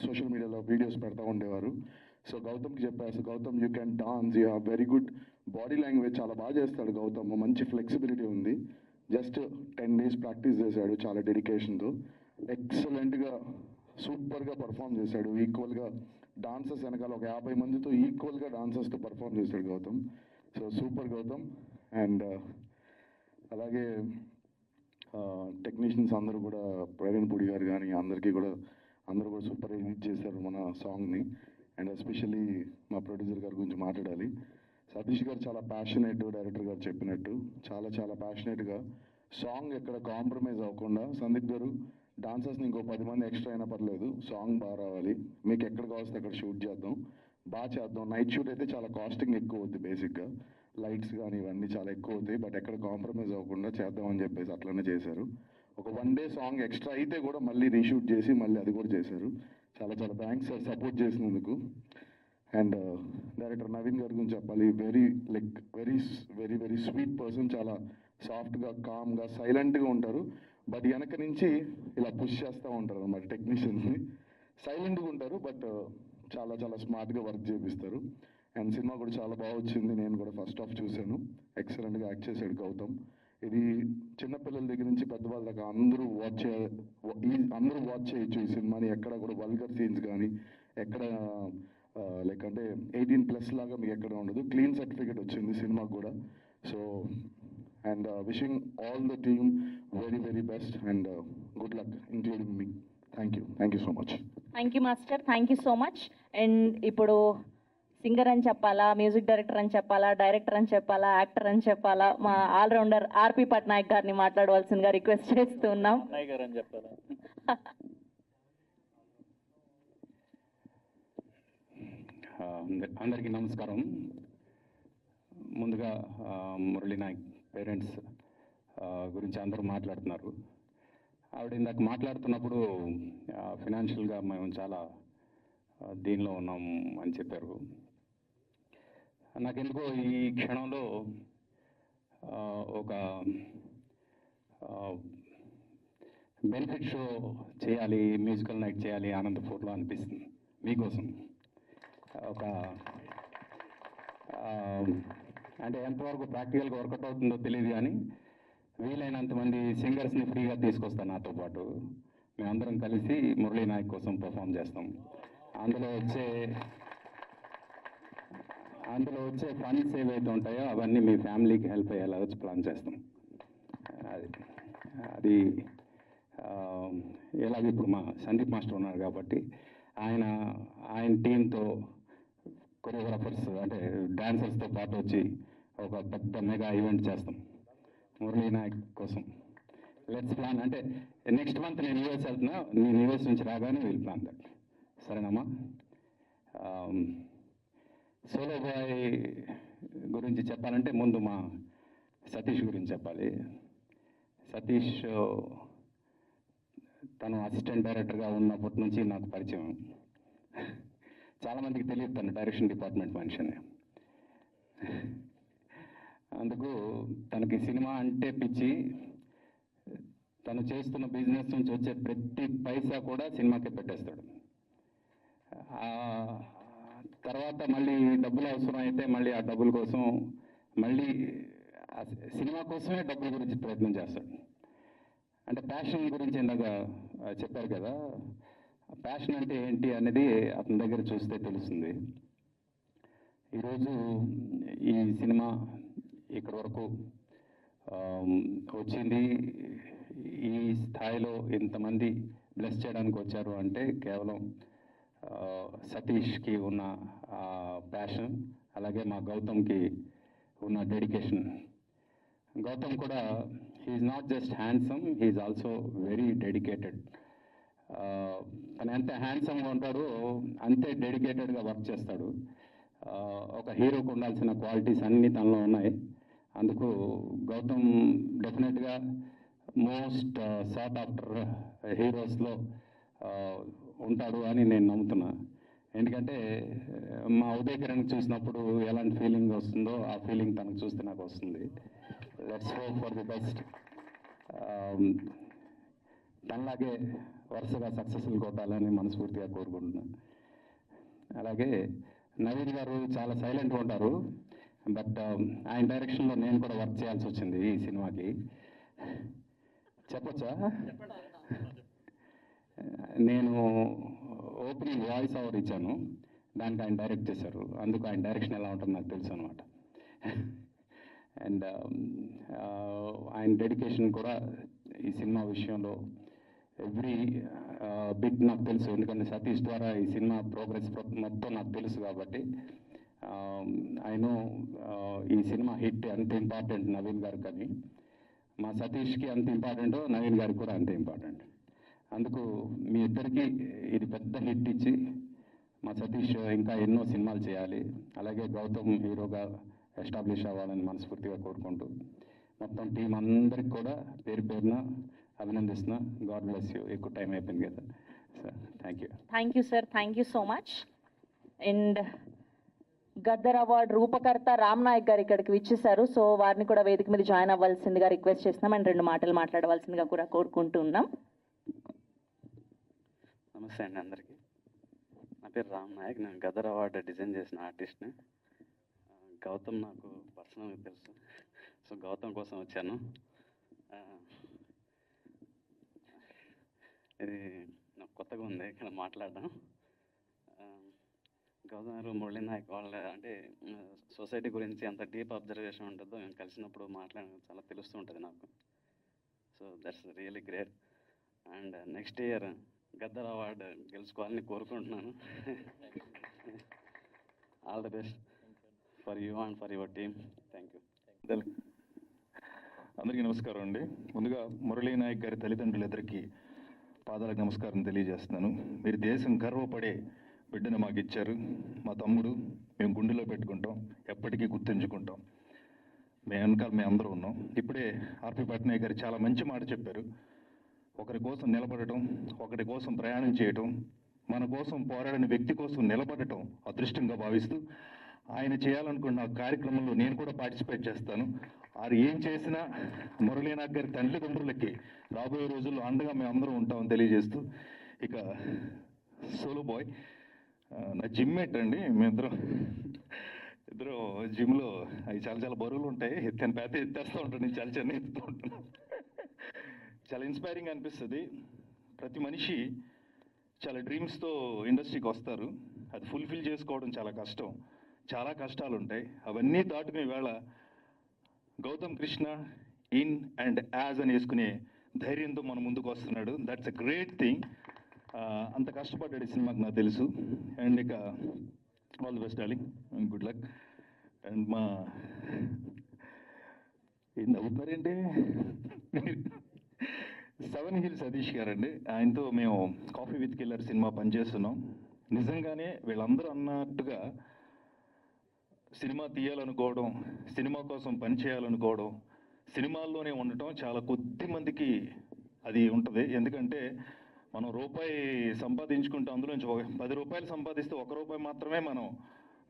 సోషల్ మీడియాలో వీడియోస్ పెడతా ఉండేవారు. సో గౌతమ్కి చెప్పారు, so Gautham you can dance, you have very good body language, చాలా బాగా చేస్తాడు గౌతమ్, మంచి ఫ్లెక్సిబిలిటీ ఉంది. జస్ట్ 10 days ప్రాక్టీస్ చేశాడు చాలా డెడికేషన్తో. ఎక్సలెంట్గా సూపర్గా పర్ఫామ్ చేశాడు. ఈక్వల్గా డాన్సర్స్ వెనకాల ఒక 50 మందితో ఈక్వల్గా డాన్సర్స్తో పర్ఫామ్ చేశాడు Gautham. So super Gautham. And అలాగే టెక్నీషియన్స్ అందరూ కూడా ప్రవీణ్ పూడి గారు కానీ అందరూ కూడా సూపర్ హిట్ చేశారు మన సాంగ్ని. అండ్ ఎస్పెషల్లీ మా ప్రొడ్యూసర్ గారి గురించి మాట్లాడాలి. సతీష్ గారు చాలా ప్యాషనేట్, డైరెక్టర్ గారు చెప్పినట్టు చాలా ప్యాషనేట్గా సాంగ్ ఎక్కడ కాంప్రమైజ్ అవ్వకుండా, సందీప్ గారు డాన్సర్స్ని ఇంకో 10 మంది ఎక్స్ట్రా అయినా పర్లేదు, సాంగ్ బాగా రావాలి, మీకు ఎక్కడ కావాల్సి అక్కడ షూట్ చేద్దాం, బాగా చేద్దాం. నైట్ షూట్ అయితే చాలా కాస్టింగ్ ఎక్కువ అవుతుంది, బేసిక్గా లైట్స్ కానీ ఇవన్నీ చాలా ఎక్కువ అవుతాయి, బట్ ఎక్కడ కాంప్రమైజ్ అవ్వకుండా చేద్దామని చెప్పేసి అట్లనే చేశారు. ఒక 1 day సాంగ్ ఎక్స్ట్రా అయితే కూడా మళ్ళీ రీషూట్ చేసి మళ్ళీ అది కూడా చేశారు. చాలా థ్యాంక్స్ సార్ సపోర్ట్ చేసినందుకు. అండ్ డైరెక్టర్ నవీన్ గారి గురించి చెప్పాలి. Very sweet person. చాలా సాఫ్ట్గా, కామ్గా, సైలెంట్గా ఉంటారు. బట్ వెనక నుంచి ఇలా పుష్ చేస్తూ ఉంటారు అన్నమాట టెక్నీషియన్స్ని. సైలెంట్గా ఉంటారు బట్ చాలా స్మార్ట్గా వర్క్ చేపిస్తారు. అండ్ సినిమా కూడా చాలా బాగా వచ్చింది. నేను కూడా ఫస్ట్ హాఫ్ చూశాను. ఎక్సలెంట్గా యాక్ట్ చేశాడు గౌతమ్. ఇది చిన్నపిల్లల దగ్గర నుంచి పెద్దవాళ్ళ దాకా అందరూ వాచ్ చేయొచ్చు ఈ సినిమాని. ఎక్కడ కూడా వల్గర్ సీన్స్ కానీ ఎక్కడ లైక్ అంటే 18+ లాగా మీకు ఎక్కడ ఉండదు. క్లీన్ సర్టిఫికేట్ వచ్చింది సినిమాకి కూడా. So and wishing all the team very best and good luck including me. Thank you so much. Thank you master, thank you so much. And ఇప్పుడు సింగర్ అని చెప్పాలా, మ్యూజిక్ డైరెక్టర్ అని చెప్పాలా, డైరెక్టర్ అని చెప్పాలా, యాక్టర్ అని చెప్పాలా, మా ఆల్రౌండర్ ఆర్పి పట్నాయక్ గారిని మాట్లాడవలసిందిగా రిక్వెస్ట్ చేస్తూ ఉన్నాం. అందరికీ నమస్కారం. ముందుగా మురళీ నాయక్ పేరెంట్స్ గురించి అందరూ మాట్లాడుతున్నారు. ఆవిడ ఇందాక మాట్లాడుతున్నప్పుడు ఫినాన్షియల్గా మేము చాలా దీనిలో ఉన్నాం అని చెప్పారు. నాకెందుకో ఈ క్షణంలో ఒక బెనిఫిట్ షో చేయాలి, మ్యూజికల్ నైట్ చేయాలి అనంతపూర్లో అనిపిస్తుంది మీకోసం. ఒక అంటే ఎంతవరకు ప్రాక్టికల్గా వర్కౌట్ అవుతుందో తెలియదు, కానీ వీలైనంత మంది సింగర్స్ని ఫ్రీగా తీసుకొస్తాను నాతో పాటు. మేమందరం కలిసి మురళీ నాయక్ కోసం పర్ఫామ్ చేస్తాం. అందులో వచ్చే ఫండ్స్ ఏవైతే ఉంటాయో అవన్నీ మీ ఫ్యామిలీకి హెల్ప్ అయ్యేలా వచ్చి ప్లాన్ చేస్తాం. అది ఎలాగ ఇప్పుడు మా సందీప్ మాస్టర్ ఉన్నారు కాబట్టి ఆయన టీంతో కొరియోగ్రాఫర్స్ అంటే డాన్సర్స్తో పాటు వచ్చి ఒక పెద్ద మెగా ఈవెంట్ చేస్తాం మురళీ నాయక్ కోసం. Let's plan. అంటే నెక్స్ట్ మంత్ నేను యూఎస్ వెళ్తున్నా, నేను యూఎస్ నుంచి రాగానే వీల్ ప్లాన్ దట్. సరేనమ్మా? సోలో బాయ్ గురించి చెప్పాలంటే ముందు మా సతీష్ గురించి చెప్పాలి. సతీష్ తను అసిస్టెంట్ డైరెక్టర్గా ఉన్నప్పటి నుంచి నాకు పరిచయం. చాలామందికి తెలియదు తను డైరెక్షన్ డిపార్ట్మెంట్ మనిషి అని. అందుకు తనకి సినిమా అంటే పిచ్చి. తను చేస్తున్న బిజినెస్ నుంచి వచ్చే ప్రతి పైసా కూడా సినిమాకే పెట్టేస్తాడు. తర్వాత మళ్ళీ డబ్బులు అవసరం అయితే మళ్ళీ ఆ డబ్బుల కోసం మళ్ళీ సినిమా కోసమే డబ్బుల గురించి ప్రయత్నం చేస్తాడు. అంటే ప్యాషన్ గురించి ఇందాక చెప్పారు కదా, ప్యాషన్ అంటే ఏంటి అనేది అతని దగ్గర చూస్తే తెలుస్తుంది. ఈరోజు ఈ సినిమా ఇక్కడి వరకు వచ్చింది, ఈ స్థాయిలో ఇంతమంది బ్లెస్ చేయడానికి వచ్చారు అంటే కేవలం సతీష్కి ఉన్న ప్యాషన్, అలాగే మా గౌతమ్కి ఉన్న డెడికేషన్. గౌతమ్ కూడా he's not just handsome, he's also very dedicated. తను ఎంత హ్యాండ్సమ్గా ఉంటాడో అంతే డెడికేటెడ్గా వర్క్ చేస్తాడు. ఒక హీరోకు ఉండాల్సిన క్వాలిటీస్ అన్నీ తనలో ఉన్నాయి. అందుకు గౌతమ్ డెఫినెట్గా మోస్ట్ సార్ట్ ఆఫ్టర్ హీరోస్లో ఉంటాడు అని నేను నమ్ముతున్నా. ఎందుకంటే మా ఉదయకిరణ్ చూసినప్పుడు ఎలాంటి ఫీలింగ్ వస్తుందో ఆ ఫీలింగ్ తనకు చూస్తే నాకు వస్తుంది. Let's hope for the best. తనలాగే వరుసగా సక్సెస్ఫుల్ కొట్టాలని మనస్ఫూర్తిగా కోరుకుంటున్నాను. అలాగే నవీన్ గారు చాలా సైలెంట్గా ఉంటారు, బట్ ఆయన డైరెక్షన్లో నేను కూడా వర్క్ చేయాల్సి వచ్చింది ఈ సినిమాకి. చెప్పొచ్చా? నేను ఓపెనింగ్ వాయిస్ ఓవర్ ఇచ్చాను, దానికి ఆయన డైరెక్ట్ చేశారు. అందుకు ఆయన డైరెక్షన్ ఎలా ఉంటుందో నాకు తెలుసు అనమాట. అండ్ ఆయన డెడికేషన్ కూడా ఈ సినిమా విషయంలో ఎవ్రీ బిట్ నాకు తెలుసు. ఎందుకంటే సతీష్ ద్వారా ఈ సినిమా ప్రోగ్రెస్ మొత్తం నాకు తెలుసు కాబట్టి నో ఈ సినిమా హిట్ అంత ఇంపార్టెంట్ నవీన్ గారికి, కానీ మా సతీష్కి అంత ఇంపార్టెంటో నవీన్ గారికి కూడా అంతే ఇంపార్టెంట్. అందుకు మీ ఇద్దరికి ఇది పెద్ద హిట్ ఇచ్చి మా సతీష్ ఇంకా ఎన్నో సినిమాలు చేయాలి, అలాగే గౌతమ్ హీరోగా ఎస్టాబ్లిష్ అవ్వాలని మనస్ఫూర్తిగా కోరుకుంటూ మొత్తం టీం అందరికి కూడా పేరు పేరున అభినందిస్తున్నా. God bless you. ఎక్కువ టైం అయిపోయింది కదా sir. Thank you. Thank you sir, thank you so much. And Gaddar award రూపకర్త రామ్ నాయక్ గారు ఇక్కడికి విచ్చేశారు. సో వారిని కూడా వేదిక మీద జాయిన్ అవ్వాల్సిందిగా రిక్వెస్ట్ చేస్తున్నాం అండ్ 2 మాటలు మాట్లాడవలసిందిగా కూడా కోరుకుంటున్నాం. నమస్తే అండి అందరికీ. నా పేరు రామ్ నాయక్. నేను గద్దర్ అవార్డు డిజైన్ చేసిన ఆర్టిస్ట్ని. గౌతమ్ నాకు పర్సనల్గా తెలుసు, సో గౌతమ్ కోసం వచ్చాను. ఇది నాకు కొత్తగా ఉంది ఇక్కడ మాట్లాడడం. గౌతమ్ గారు మురళీ నాయక్ వాళ్ళ అంటే సొసైటీ గురించి ఎంత డీప్ అబ్జర్వేషన్ ఉంటుందో మేము కలిసినప్పుడు మాట్లాడడం చాలా తెలుస్తూ ఉంటుంది నాకు. So that's really great. And next year Gaddar award గెలుచుకోవాలని కోరుకుంటున్నాను. All the best for you and for your team. Thank you. అందరికీ నమస్కారం అండి. ముందుగా మురళీ నాయక్ గారి తల్లిదండ్రులిద్దరికీ పాదాలకు నమస్కారం తెలియజేస్తున్నాను. మీరు దేశం గర్వపడే బిడ్డను మాకు ఇచ్చారు. మా తమ్ముడు, మేము గుండెలో పెట్టుకుంటాం, ఎప్పటికీ గుర్తుంచుకుంటాం. మేము అందరూ ఉన్నాం. ఇప్పుడే ఆర్పి పట్నాయక్ గారు చాలా మంచి మాట చెప్పారు. ఒకరి కోసం నిలబడటం, ఒకరి కోసం ప్రయాణం చేయటం మన కోసం పోరాడిన వ్యక్తి కోసం నిలబడటం అదృష్టంగా భావిస్తూ ఆయన చేయాలనుకున్న ఆ కార్యక్రమంలో నేను కూడా పార్టిసిపేట్ చేస్తాను. వారు ఏం చేసినా మురళీనాథ్ గారి తల్లిదండ్రులకి రాబోయే రోజుల్లో అండగా మేము అందరం ఉంటామని తెలియజేస్తూ, ఇక సోలో బాయ్ నా జిమ్మేట్ అండి. మేమిద్దరం జిమ్లో అవి చాలా చాలా బరువులు ఉంటాయి, ఎత్తేస్తూ ఉంటాను, నేను చాలా చిన్న ఎత్తుతూ ఉంటాను. చాలా ఇన్స్పైరింగ్ అనిపిస్తుంది. ప్రతి మనిషి చాలా డ్రీమ్స్తో ఇండస్ట్రీకి వస్తారు. అది ఫుల్ఫిల్ చేసుకోవడం చాలా కష్టం, చాలా కష్టాలు ఉంటాయి. అవన్నీ దాటుకునే వేళ Gautham Krishna in and as అని వేసుకునే ధైర్యంతో మన ముందుకు వస్తున్నాడు. That's a great thing. అంత కష్టపడ్డాడు ఈ సినిమాకి నాకు తెలుసు. అండ్ ఇక all the best darling, good luck. And మా ఏం నవ్వుతున్నారేంటి, 7 హిల్స్ సతీష్ గారండి. ఆయనతో మేము కాఫీ విత్ కిల్లర్ సినిమా పనిచేస్తున్నాం. నిజంగానే వీళ్ళందరూ అన్నట్టుగా సినిమా తీయాలనుకోవడం, సినిమా కోసం పని చేయాలనుకోవడం, సినిమాల్లోనే ఉండటం చాలా కొద్ది మందికి అది ఉంటుంది. ఎందుకంటే మనం రూపాయి సంపాదించుకుంటే అందులోంచి 10 రూపాయలు సంపాదిస్తే 1 రూపాయి మాత్రమే మనం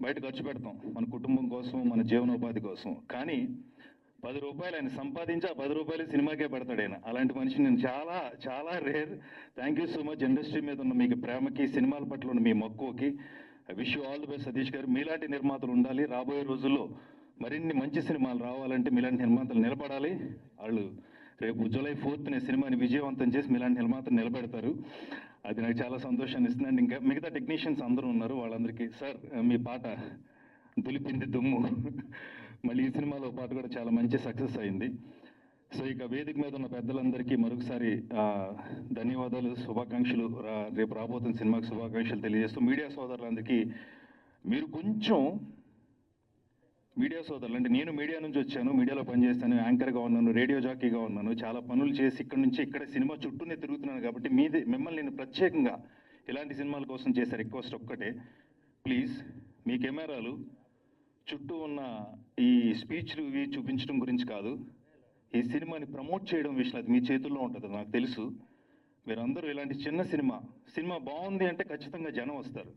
బయట ఖర్చు పెడతాం మన కుటుంబం కోసం, మన జీవనోపాధి కోసం. కానీ 10 రూపాయలు ఆయన సంపాదించి ఆ 10 రూపాయలు సినిమాకే పెడతాడు ఆయన. అలాంటి మనిషి నేను చాలా చాలా rare. Thank you so much. Industry మీద ఉన్న మీకు ప్రేమకి, సినిమాల పట్ల ఉన్న మీ మక్కువకి wish you all the best Satish గారు. మీలాంటి నిర్మాతలు ఉండాలి. రాబోయే రోజుల్లో మరిన్ని మంచి సినిమాలు రావాలంటే మీలాంటి నిర్మాతలు నిలబడాలి. వాళ్ళు రేపు జూలై 4th సినిమాని విజయవంతం చేసి మీలాంటి నిర్మాతలు నిలబెడతారు. అది నాకు చాలా సంతోషాన్ని ఇస్తుంది. అండ్ ఇంకా మిగతా టెక్నీషియన్స్ అందరూ ఉన్నారు, వాళ్ళందరికీ సార్ మీ పాట దులిపింది దుమ్ము, మళ్ళీ ఈ సినిమాలో పాట కూడా చాలా మంచి సక్సెస్ అయింది. సో ఇక వేదిక మీద ఉన్న పెద్దలందరికీ మరొకసారి ధన్యవాదాలు, శుభాకాంక్షలు. రేపు రాబోతున్న సినిమాకి శుభాకాంక్షలు తెలియజేస్తూ, మీడియా సోదరులందరికీ మీరు కొంచెం మీడియా సోదరులు అంటే నేను మీడియా నుంచి వచ్చాను, మీడియాలో పనిచేస్తాను, యాంకర్గా ఉన్నాను, రేడియో జాకీగా ఉన్నాను, చాలా పనులు చేసి ఇక్కడ నుంచి ఇక్కడ సినిమా చుట్టూనే తిరుగుతున్నాను. కాబట్టి మిమ్మల్ని నేను ప్రత్యేకంగా ఇలాంటి సినిమాల కోసం చేసే రిక్వెస్ట్ ఒక్కటే, ప్లీజ్ మీ కెమెరాలు చుట్టూ ఉన్న ఈ స్పీచ్లు ఇవి చూపించడం గురించి కాదు, ఈ సినిమాని ప్రమోట్ చేయడం విషయంలో అది మీ చేతుల్లో ఉంటుంది. నాకు తెలుసు మీరందరూ ఇలాంటి చిన్న సినిమా బాగుంది అంటే ఖచ్చితంగా జనం వస్తారు,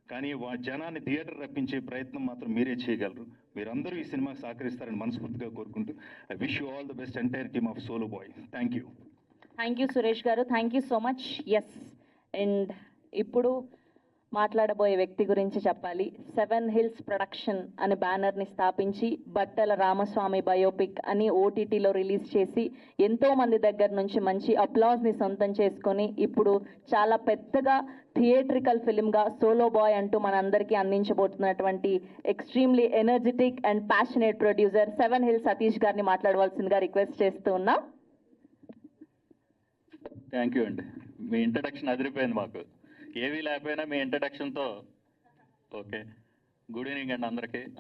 కానీ జనాన్ని థియేటర్ రప్పించే ప్రయత్నం మాత్రం మీరే చేయగలరు. మీరందరూ ఈ సినిమాకి సహకరిస్తారని మనస్ఫూర్తిగా కోరుకుంటూ I wish you all the best entire team of solo bye. Thank you. Thank you Suresh గారు, thank you so much. Yes, and ఇప్పుడు మాట్లాడబోయే వ్యక్తి గురించి చెప్పాలి. 7 హిల్స్ ప్రొడక్షన్ అనే బ్యానర్ని స్థాపించి బట్టల రామస్వామి బయోపిక్ అని ఓటీటీలో రిలీజ్ చేసి ఎంతో మంది దగ్గర నుంచి మంచి అప్లాజ్ని సొంతం చేసుకొని ఇప్పుడు చాలా పెద్దగా థియేట్రికల్ ఫిల్మ్గా సోలో బాయ్ అంటూ మనందరికీ అందించబోతున్నటువంటి extremely energetic and passionate producer 7 hills Satish గారిని మాట్లాడవలసిందిగా రిక్వెస్ట్ చేస్తూ ఉన్నాం. థ్యాంక్ యూ అండి. మీ ఇంట్రడక్షన్ అదిరిపోయింది. మాకు ఏవీ లేకపోయినా మీ ఇంట్రడక్షన్తో ఓకే. గుడ్ ఈవినింగ్ అండి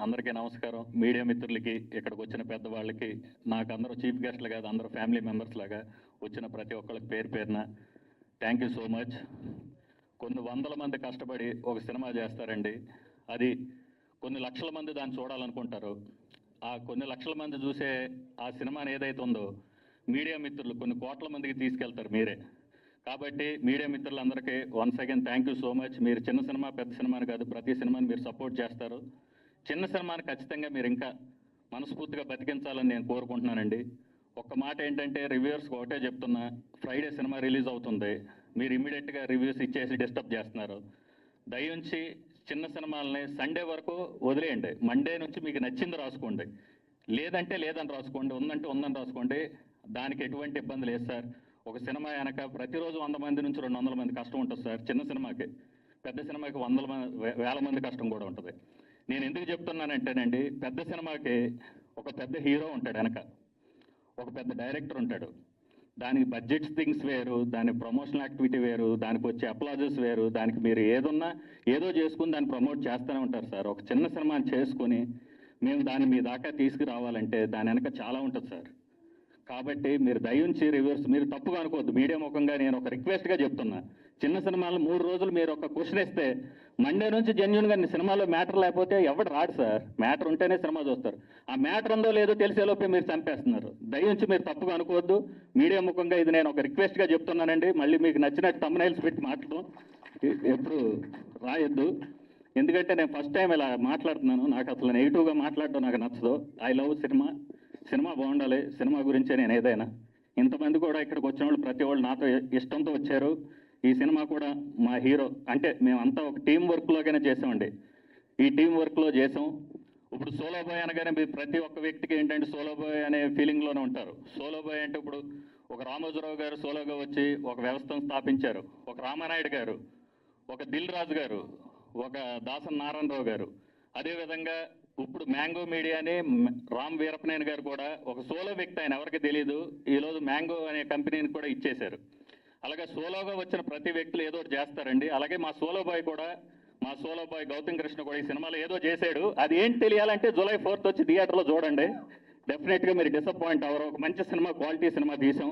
అందరికీ నమస్కారం. మీడియా మిత్రులకి, ఇక్కడికి వచ్చిన పెద్దవాళ్ళకి, నాకు అందరూ చీఫ్ గెస్ట్లు కాదు, అందరూ ఫ్యామిలీ మెంబర్స్ లాగా వచ్చిన ప్రతి ఒక్కళ్ళకి పేరున థ్యాంక్ యూ సో మచ్. కొన్ని వందల మంది కష్టపడి ఒక సినిమా చేస్తారండి. అది కొన్ని లక్షల మంది దాన్ని చూడాలనుకుంటారు. ఆ కొన్ని లక్షల మంది చూసే ఆ సినిమాని ఏదైతే ఉందో మీడియా మిత్రులు కొన్ని కోట్ల మందికి తీసుకెళ్తారు మీరే. కాబట్టి మీడియా మిత్రులందరికీ once again thank you so much. మీరు చిన్న సినిమా పెద్ద సినిమాని కాదు, ప్రతి సినిమాని మీరు సపోర్ట్ చేస్తారు. చిన్న సినిమాని ఖచ్చితంగా మీరు ఇంకా మనస్ఫూర్తిగా బతికించాలని నేను కోరుకుంటున్నానండి. ఒక్క మాట ఏంటంటే, రివ్యూవర్స్కి ఒకటే చెప్తున్నా, ఫ్రైడే సినిమా రిలీజ్ అవుతుంది, మీరు ఇమ్మీడియట్గా రివ్యూస్ ఇచ్చేసి డిస్టర్బ్ చేస్తున్నారు. దయించి చిన్న సినిమాలని సండే వరకు వదిలేయండి. మండే నుంచి మీకు నచ్చింది రాసుకోండి, లేదంటే లేదని రాసుకోండి, ఉందంటే ఉందని రాసుకోండి. దానికి ఎటువంటి ఇబ్బంది లేదు సార్. ఒక సినిమా వెనక ప్రతిరోజు 100 మంది నుంచి 200 మంది కష్టం ఉంటుంది సార్. చిన్న సినిమాకి, పెద్ద సినిమాకి 100,000 మంది కష్టం కూడా ఉంటుంది. నేను ఎందుకు చెప్తున్నానంటేనండి, పెద్ద సినిమాకి ఒక పెద్ద హీరో ఉంటాడు వెనక, ఒక పెద్ద డైరెక్టర్ ఉంటాడు. దానికి బడ్జెట్స్ థింగ్స్ వేరు, దాని ప్రమోషనల్ యాక్టివిటీ వేరు, దానికి వచ్చే అప్లాజెస్ వేరు. దానికి మీరు ఏదో చేసుకుని దాన్ని ప్రమోట్ చేస్తూనే ఉంటారు సార్. ఒక చిన్న సినిమాని చేసుకుని మేము దాన్ని మీ దాకా తీసుకురావాలంటే దాని వెనక చాలా ఉంటుంది సార్. కాబట్టి మీరు దయించి రివ్యూర్స్ మీరు తప్పుగా అనుకోవద్దు. మీడియా ముఖంగా నేను ఒక రిక్వెస్ట్గా చెప్తున్నా, చిన్న సినిమాలు 3 రోజులు మీరు ఒక క్వశ్చన్ ఇస్తే మండే నుంచి జెన్యున్గా సినిమాలో మ్యాటర్ లేకపోతే ఎవడు రాడు సార్. మ్యాటర్ ఉంటేనే సినిమా చూస్తారు. ఆ మ్యాటర్ ఉందో లేదో తెలిసేలోపే మీరు చంపేస్తున్నారు. దయించి మీరు తప్పుగా అనుకోవద్దు. మీడియా ముఖంగా ఇది నేను ఒక రిక్వెస్ట్గా చెప్తున్నానండి. మళ్ళీ మీకు నచ్చినట్టు థంబ్నైల్స్ పెట్టి మాట్లాడడం ఎప్పుడు రాయొద్దు. ఎందుకంటే నేను ఫస్ట్ టైం ఇలా మాట్లాడుతున్నాను. నాకు అసలు నెగిటివ్గా మాట్లాడడం నాకు నచ్చదు. I love cinema. సినిమా బాగుండాలి. సినిమా గురించే నేను ఏదైనా. ఇంతమంది కూడా ఇక్కడికి వచ్చిన వాళ్ళు ప్రతి వాళ్ళు నాతో ఇష్టంతో వచ్చారు. ఈ సినిమా కూడా మా హీరో అంటే మేమంతా ఒక టీం వర్క్లోగానే చేసామండి. ఈ టీం వర్క్లో చేసాం. ఇప్పుడు సోలో బాయ్ అనగానే మీరు ప్రతి ఒక్క వ్యక్తికి ఏంటంటే సోలో బాయ్ అనే ఫీలింగ్లోనే ఉంటారు. సోలో బాయ్ అంటే ఇప్పుడు ఒక రామోజీరావు గారు సోలోగా వచ్చి ఒక వ్యవస్థను స్థాపించారు. ఒక రామానాయుడు గారు, ఒక దిల్ రాజు గారు, ఒక దాసన్ నారాయణరావు గారు. అదేవిధంగా ఇప్పుడు మ్యాంగో మీడియాని రామ్ వీరపనేని గారు కూడా ఒక సోలో వ్యక్తి. ఆయన ఎవరికి తెలియదు. ఈరోజు మ్యాంగో అనే కంపెనీని కూడా ఇచ్చేశారు. అలాగే సోలోగా వచ్చిన ప్రతి వ్యక్తులు ఏదో ఒకటి చేస్తారండి. అలాగే మా సోలో బాయ్ గౌతమ్ కృష్ణ కూడా ఈ సినిమాలో ఏదో చేశాడు. అది ఏంటి తెలియాలంటే జూలై 4th వచ్చి థియేటర్లో చూడండి. డెఫినెట్గా మీరు డిసప్పాయింట్ అవ్వరు. ఒక మంచి సినిమా, క్వాలిటీ సినిమా తీసాం.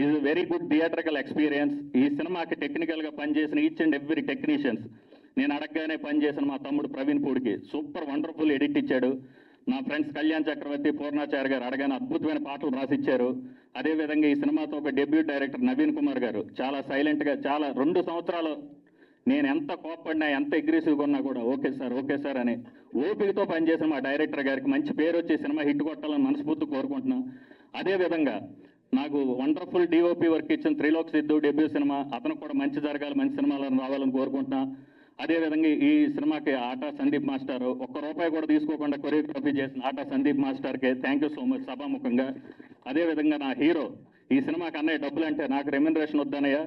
ఇది వెరీ గుడ్ థియేటర్కల్ ఎక్స్పీరియన్స్. ఈ సినిమాకి టెక్నికల్గా పనిచేసిన ఈచ్ అండ్ ఎవ్రీ టెక్నీషియన్స్, నేను అడగగానే పనిచేసిన మా తమ్ముడు ప్రవీణ్ పూడికి సూపర్ వండర్ఫుల్ ఎడిట్ ఇచ్చాడు. నా ఫ్రెండ్స్ కళ్యాణ్ చక్రవర్తి, పూర్ణాచార్య గారు అడగానే అద్భుతమైన పాటలు రాసిచ్చారు. అదేవిధంగా ఈ సినిమాతో ఒక డెబ్యూట్ డైరెక్టర్ నవీన్ కుమార్ గారు చాలా సైలెంట్గా, చాలా 2 సంవత్సరాలు నేను ఎంత కోప్పడినా, ఎంత అగ్రెసివ్గా ఉన్నా కూడా ఓకే సార్ అని ఓపికతో పనిచేసిన మా డైరెక్టర్ గారికి మంచి పేరు వచ్చి సినిమా హిట్ కొట్టాలని మనస్ఫూర్తి కోరుకుంటున్నాను. అదేవిధంగా నాకు వండర్ఫుల్ డిఓపి వర్క్ ఇచ్చిన త్రిలోక్ సిద్ధు డెబ్యూ సినిమా, అతను కూడా మంచి జరగాలి, మంచి సినిమాలను రావాలని కోరుకుంటున్నా. అదేవిధంగా ఈ సినిమాకి ఆటా సందీప్ మాస్టర్ ₹1 కూడా తీసుకోకుండా కొరియోగ్రఫీ చేసిన ఆటా సందీప్ మాస్టర్కి థ్యాంక్ యూ సో మచ్ సభాముఖంగా. అదేవిధంగా నా హీరో, ఈ సినిమాకి అన్నయ్య డబ్బులు అంటే నాకు రెమ్యునరేషన్ వద్దనయ్య,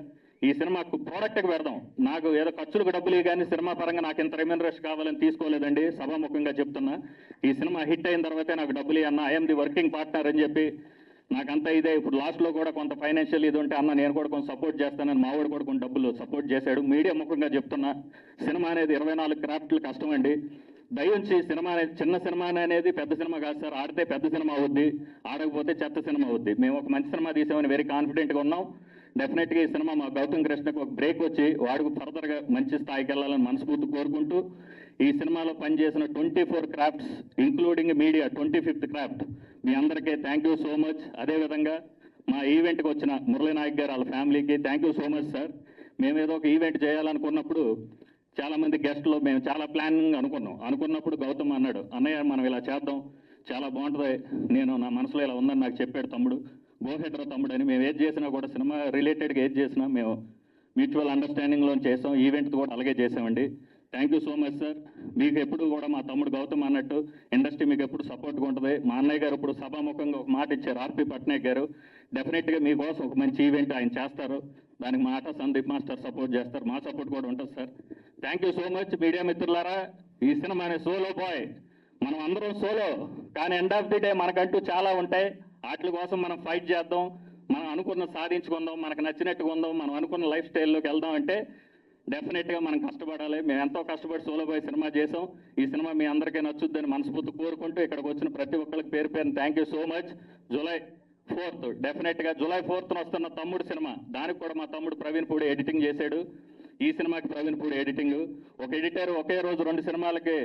ఈ సినిమాకు ప్రోడక్ట్కి పెడదాం, నాకు ఏదో ఖర్చులకు డబ్బులు కానీ సినిమా పరంగా నాకు ఇంత రెమ్యునరేషన్ కావాలని తీసుకోలేదండి. సభాముఖంగా చెప్తున్నా. ఈ సినిమా హిట్ అయిన తర్వాతే నాకు డబ్బులు అన్న, ఐఎమ్ ది వర్కింగ్ పార్ట్నర్ అని చెప్పి నాకంతా ఇదే. ఇప్పుడు లాస్ట్లో కూడా కొంత ఫైనాన్షియల్ ఇది ఉంటే అన్న నేను కూడా కొంచెం సపోర్ట్ చేస్తానని మావాడు కూడా కొన్ని డబ్బులు సపోర్ట్ చేశాడు. మీడియా ముఖంగా చెప్తున్నా, సినిమా అనేది 24 క్రాఫ్ట్లు కష్టం అండి. దయించి సినిమా అనేది చిన్న సినిమా అనేది పెద్ద సినిమా కాదు సార్. ఆడితే పెద్ద సినిమా అవుద్ది, ఆడకపోతే చెత్త సినిమా అవుద్ది. మేము ఒక మంచి సినిమా తీసామని వెరీ కాన్ఫిడెంట్గా ఉన్నాం. డెఫినెట్గా ఈ సినిమా మా గౌతమ్ కృష్ణకు ఒక బ్రేక్ వచ్చి వాడికి ఫర్దర్గా మంచి స్థాయికి వెళ్ళాలని మనస్ఫూర్తి కోరుకుంటూ, ఈ సినిమాలో పనిచేసిన 24 crafts including media 25th craft మీ అందరికీ థ్యాంక్ యూ సో మచ్. అదేవిధంగా మా ఈవెంట్కి వచ్చిన మురళీ నాయక్ గారు వాళ్ళ ఫ్యామిలీకి thank you so much sir. మేము ఏదో ఒక ఈవెంట్ చేయాలనుకున్నప్పుడు చాలామంది గెస్ట్లో మేము చాలా ప్లానింగ్ అనుకున్నప్పుడు గౌతమ్ అన్నాడు, అన్నయ్య మనం ఇలా చేద్దాం, చాలా బాగుంటుంది, నేను నా మనసులో ఇలా ఉందని నాకు చెప్పాడు తమ్ముడు. గోహెడ్రా తమ్ముడు అని. మేము ఏది చేసినా కూడా సినిమా రిలేటెడ్గా ఏది చేసినా మేము మ్యూచువల్ అండర్స్టాండింగ్లో చేసాం. ఈవెంట్ కూడా అలాగే చేసామండి. Thank you so much sir. మీకు ఎప్పుడు కూడా మా తమ్ముడు గౌతమ్ అన్నట్టు ఇండస్ట్రీ మీకు ఎప్పుడు సపోర్ట్గా ఉంటుంది. మా అన్నయ్య గారు ఇప్పుడు సభాముఖంగా ఒక మాట ఇచ్చారు, ఆర్పి పట్నాయక్ గారు. డెఫినెట్గా మీకోసం ఒక మంచి ఈవెంట్ ఆయన చేస్తారు. దానికి మా ఆటా సందీప్ మాస్టర్ సపోర్ట్ చేస్తారు. మా సపోర్ట్ కూడా ఉంటుంది sir. Thank you so much. Media మిత్రులారా, ఈ సినిమా అనే సోలో బాయ్, మనం అందరం సోలో, కానీ ఎండ్ ఆఫ్ ది డే మనకంటూ చాలా ఉంటాయి. వాటి కోసం మనం ఫైట్ చేద్దాం, మనం అనుకున్న సాధించుకుందాం, మనకు నచ్చినట్టుగా ఉందాం, మనం అనుకున్న లైఫ్ స్టైల్లోకి వెళ్దాం అంటే డెఫినెట్గా మనం కష్టపడాలి. మేము ఎంతో కష్టపడి సోలో బాయ్ సినిమా చేసాం. ఈ సినిమా మీ అందరికీ నచ్చుద్దని మనస్ఫూర్తి కోరుకుంటూ ఇక్కడికి వచ్చిన ప్రతి ఒక్కరికి పేరు పేరున thank you so much. July 4th డెఫినెట్గా జూలై 4th వస్తున్న తమ్ముడు సినిమా, దానికి కూడా మా తమ్ముడు ప్రవీణ్ పూడి ఎడిటింగ్ చేశాడు. ఈ సినిమాకి ప్రవీణ్ పూడి ఎడిటింగ్. ఒక ఎడిటర్ ఒకే రోజు 2 సినిమాలకి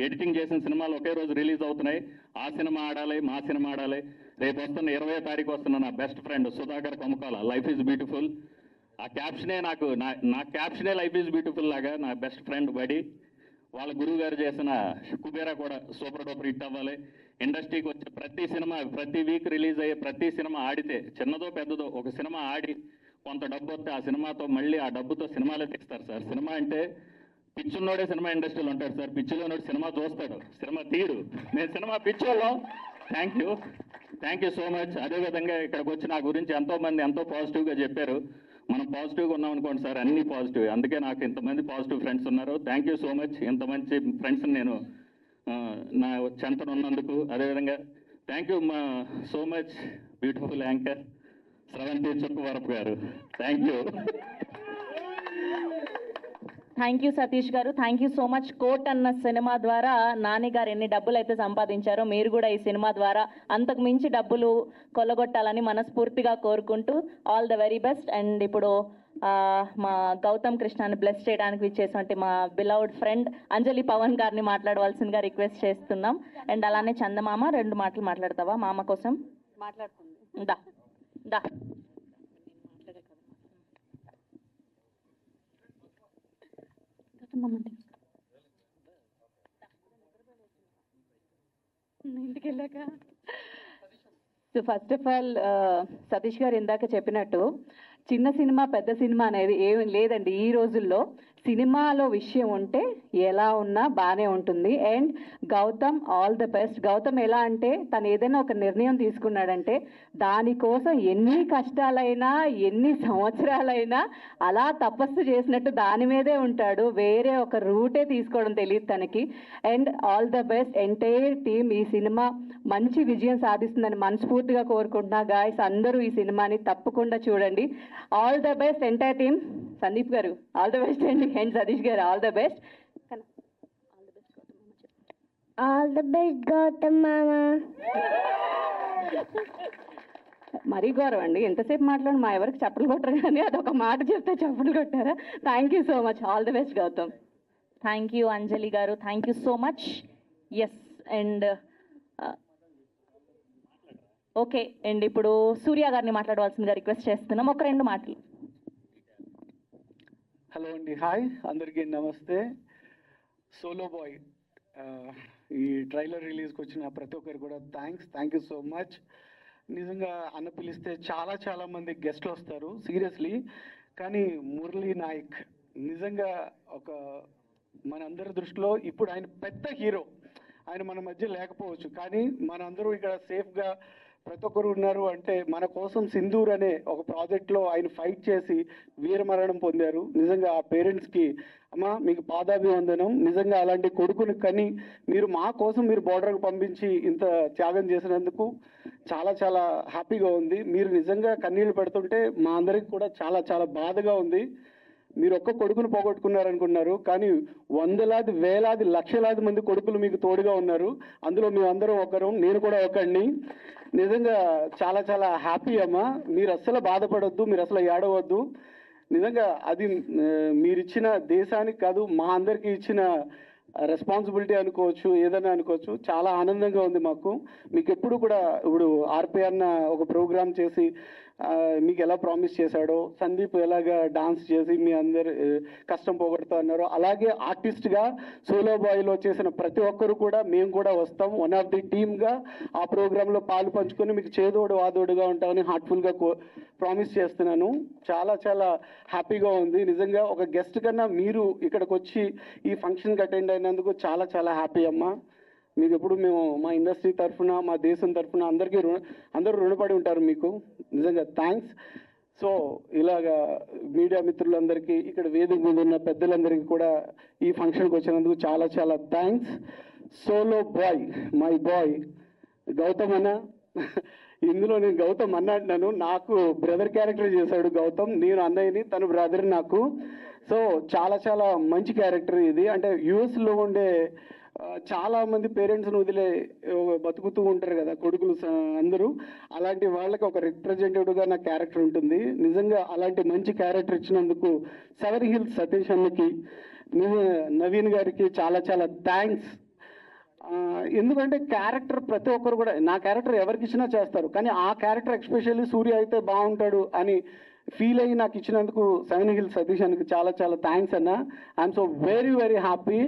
ఎడిటింగ్ చేసిన సినిమాలు ఒకే రోజు రిలీజ్ అవుతున్నాయి. ఆ సినిమా ఆడాలి, మా సినిమా ఆడాలి. రేపు వస్తున్న 20వ తారీఖు వస్తున్న నా best friend Sudhakar Kamukala, life is beautiful. ఆ క్యాప్షనే నా క్యాప్షనే లైఫ్ ఈజ్ బ్యూటిఫుల్ లాగా నా బెస్ట్ ఫ్రెండ్ బడి వాళ్ళ గురువు గారు చేసిన కుబేరా కూడా సూపర్ డూపర్ హిట్ అవ్వాలి. ఇండస్ట్రీకి వచ్చే ప్రతి సినిమా, ప్రతి వీక్ రిలీజ్ అయ్యే ప్రతి సినిమా ఆడితే, చిన్నదో పెద్దదో, ఒక సినిమా ఆడి కొంత డబ్బు వస్తే ఆ సినిమాతో మళ్ళీ ఆ డబ్బుతో సినిమాలే తెస్తారు సార్. సినిమా అంటే పిచ్చున్నోడే సినిమా ఇండస్ట్రీలో ఉంటాడు సార్. పిచ్చిలోనోడు సినిమా చూస్తాడు, సినిమా తీరు. నేను సినిమా పిచ్చోళ్ళం. Thank you so much. అదేవిధంగా ఇక్కడికి వచ్చి నా గురించి ఎంతోమంది ఎంతో పాజిటివ్గా చెప్పారు. మనం పాజిటివ్గా ఉన్నాం అనుకోండి సార్, అన్ని పాజిటివ్. అందుకే నాకు ఇంతమంది పాజిటివ్ ఫ్రెండ్స్ ఉన్నారు. Thank you so much. ఇంత మంచి ఫ్రెండ్స్ని నేను నా చెంతను ఉన్నందుకు. అదేవిధంగా thank you so much beautiful anchor Sravanthi Chukkavarapu గారు. Thank you. Thank you Satish గారు. Thank you so much. Court అన్న సినిమా ద్వారా నాని గారు ఎన్ని డబ్బులు అయితే సంపాదించారో మీరు కూడా ఈ సినిమా ద్వారా అంతకు మించి డబ్బులు కొల్లగొట్టాలని మనస్ఫూర్తిగా కోరుకుంటూ all the very best. And ఇప్పుడు మా గౌతమ్ కృష్ణని బ్లెస్ చేయడానికి ఇచ్చేసినట్టు మా బిలౌడ్ ఫ్రెండ్ అంజలి పవన్ గారిని మాట్లాడవలసిందిగా రిక్వెస్ట్ చేస్తున్నాం. అండ్ అలానే చందమామ 2 మాటలు మాట్లాడతావా మామ కోసం? మాట్లాడుతుంది. దా ఇంటికి వెళ్ళాక so first of all Satish గారు ఇందాక చెప్పినట్టు చిన్న సినిమా పెద్ద సినిమా అనేది ఏమి లేదండి. ఈ రోజుల్లో సినిమాలో విషయం ఉంటే ఎలా ఉన్నా బాగానే ఉంటుంది. And Gautam all the best. Gautham ఎలా అంటే తను ఏదైనా ఒక నిర్ణయం తీసుకున్నాడంటే దానికోసం ఎన్ని కష్టాలైనా ఎన్ని సంవత్సరాలైనా అలా తపస్సు చేసినట్టు దాని మీదే ఉంటాడు. వేరే ఒక రూటే తీసుకోవడం తెలియదు తనకి. And all the best entire team. ఈ సినిమా మంచి విజయం సాధిస్తుందని మనస్ఫూర్తిగా కోరుకుంటున్నా. గాయస్ అందరూ ఈ సినిమాని తప్పకుండా చూడండి. All the best entire team. Sandeep garu all the best అండి. And Satish garu all the best. All the best Gautham మామా. మరీ గౌరవం అండి, ఎంతసేపు మాట్లాడి మా ఎవరికి చప్పలు కొట్టరు కానీ అదొక మాట చెప్తే చప్పలు కొట్టారా. Thank you so much. All the best Gautam. Thank you Anjali గారు. Thank you so much. Yes and okay and ఇప్పుడు సూర్య గారిని మాట్లాడవలసిందిగా రిక్వెస్ట్ చేస్తున్నాం. ఒక 2 మాటలు. హలో అండి, హాయ్ అందరికీ నమస్తే. సోలో బాయ్ ఈ ట్రైలర్ రిలీజ్కి వచ్చిన ప్రతి ఒక్కరు కూడా థ్యాంక్ యూ సో మచ్. నిజంగా అన్న పిలిస్తే చాలా మంది గెస్ట్లు వస్తారు సీరియస్లీ. కానీ మురళీ నాయక్ నిజంగా ఒక మనందరి దృష్టిలో ఇప్పుడు ఆయన పెద్ద హీరో. ఆయన మన మధ్య లేకపోవచ్చు కానీ మనందరూ ఇక్కడ సేఫ్గా ప్రతి ఒక్కరు ఉన్నారు అంటే మన కోసం సింధూర్ అనే ఒక ప్రాజెక్ట్లో ఆయన ఫైట్ చేసి వీరమరణం పొందారు. నిజంగా ఆ పేరెంట్స్కి అమ్మ మీకు పాదాభివందనం. నిజంగా అలాంటి కొడుకుని కని మీరు మా కోసం మీరు బోర్డర్కి పంపించి ఇంత త్యాగం చేసినందుకు చాలా హ్యాపీగా ఉంది. మీరు నిజంగా కన్నీళ్లు పెడుతుంటే మా అందరికి కూడా చాలా బాధగా ఉంది. మీరు ఒక్క కొడుకును పోగొట్టుకున్నారనుకున్నారు కానీ వందలాది వేలాది లక్షలాది మంది కొడుకులు మీకు తోడుగా ఉన్నారు. అందులో మేమందరం ఒకరు, నేను కూడా ఒకడిని. నిజంగా చాలా హ్యాపీ అమ్మా. మీరు అస్సలు బాధపడొద్దు, మీరు అసలు ఏడవద్దు. నిజంగా అది మీరిచ్చిన దేశానికి కాదు మా అందరికీ ఇచ్చిన రెస్పాన్సిబిలిటీ అనుకోవచ్చు, ఏదైనా అనుకోవచ్చు. చాలా ఆనందంగా ఉంది మాకు. మీకు ఎప్పుడు కూడా ఇప్పుడు ఆర్పి అన్న ఒక ప్రోగ్రామ్ చేసి మీకు ఎలా ప్రామిస్ చేశాడో, సందీప్ ఎలాగా డాన్స్ చేసి మీ అందరు కష్టం పోగొడతా అన్నారో అలాగే ఆర్టిస్ట్గా సోలో బాయ్లో చేసిన ప్రతి ఒక్కరు కూడా మేము కూడా వస్తాం. వన్ ఆఫ్ ది టీమ్గా ఆ ప్రోగ్రాంలో పాలు పంచుకొని మీకు చేదోడు వాదోడుగా ఉంటామని హార్ట్ఫుల్గా ప్రామిస్ చేస్తున్నాను. చాలా హ్యాపీగా ఉంది. నిజంగా ఒక గెస్ట్ కన్నా మీరు ఇక్కడికి వచ్చి ఈ ఫంక్షన్కి అటెండ్ అయినందుకు చాలా హ్యాపీ అమ్మా. మీకు ఎప్పుడు మేము మా ఇండస్ట్రీ తరఫున మా దేశం తరఫున అందరూ రుణపడి ఉంటారు మీకు. నిజంగా థ్యాంక్స్. సో ఇలాగా మీడియా మిత్రులందరికీ ఇక్కడ వేదిక మీద ఉన్న పెద్దలందరికీ కూడా ఈ ఫంక్షన్కి వచ్చినందుకు చాలా thanks. Solo boy my boy Gautham అన్న. ఇందులో నేను గౌతమ్ అన్న అంటున్నాను. నాకు బ్రదర్ క్యారెక్టర్ చేశాడు గౌతమ్. నేను అన్నయ్యని, తను బ్రదర్ నాకు. సో చాలా మంచి క్యారెక్టర్ ఇది. అంటే యూఎస్లో ఉండే చాలా మంది పేరెంట్స్ని వదిలే బతుకుతూ ఉంటారు కదా కొడుకులు అందరూ. అలాంటి వాళ్ళకి ఒక రిప్రజెంటేటివ్గా నా క్యారెక్టర్ ఉంటుంది. నిజంగా అలాంటి మంచి క్యారెక్టర్ ఇచ్చినందుకు సెవెన్ హిల్స్ సతీష్ అన్నకి, నవీన్ గారికి చాలా థ్యాంక్స్. ఎందుకంటే క్యారెక్టర్ ప్రతి ఒక్కరు కూడా నా క్యారెక్టర్ ఎవరికి ఇచ్చినా చేస్తారు కానీ ఆ క్యారెక్టర్ ఎస్పెషల్లీ సూర్య అయితే బాగుంటాడు అని ఫీల్ అయ్యి నాకు ఇచ్చినందుకు సెవెన్ హిల్స్ సతీష్ అన్నకి చాలా థ్యాంక్స్ అన్న. I'm so very happy.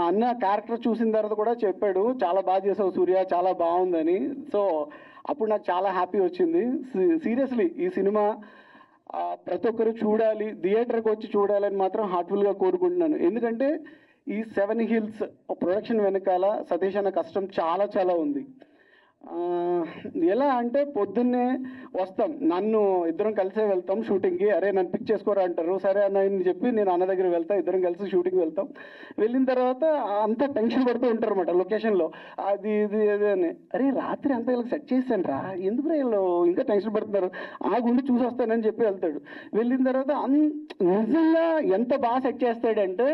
అన్న క్యారెక్టర్ చూసిన తర్వాత కూడా చెప్పాడు చాలా బాగా చేసావు సూర్య, చాలా బాగుందని. సో అప్పుడు నాకు చాలా హ్యాపీ వచ్చింది. సీరియస్లీ ఈ సినిమా ప్రతి ఒక్కరు చూడాలి, థియేటర్కి వచ్చి చూడాలని మాత్రం హార్ట్ఫుల్గా కోరుకుంటున్నాను. ఎందుకంటే ఈ సెవెన్ హిల్స్ ప్రొడక్షన్ వెనకాల సతీష్ అన్న కష్టం చాలా ఉంది. ఎలా అంటే పొద్దున్నే వస్తాం, నన్ను ఇద్దరం కలిసే వెళ్తాం షూటింగ్కి. అరే నన్ను పిక్ చేసుకోరా అంటారు, సరే అన్న అని చెప్పి నేను అన్న దగ్గర వెళ్తాను, ఇద్దరం కలిసి షూటింగ్ వెళ్తాం. వెళ్ళిన తర్వాత అంతా టెన్షన్ పడుతూ ఉంటారు అనమాట లొకేషన్లో, అది ఇది అని. అరే రాత్రి అంతా వీళ్ళకి సెట్ చేశాను రా, ఎందుకు వీళ్ళు ఇంకా టెన్షన్ పడుతున్నారు, ఆ గుండి చూసి వస్తానని చెప్పి వెళ్తాడు. వెళ్ళిన తర్వాత నిజంగా ఎంత బాగా సెట్ చేస్తాడంటే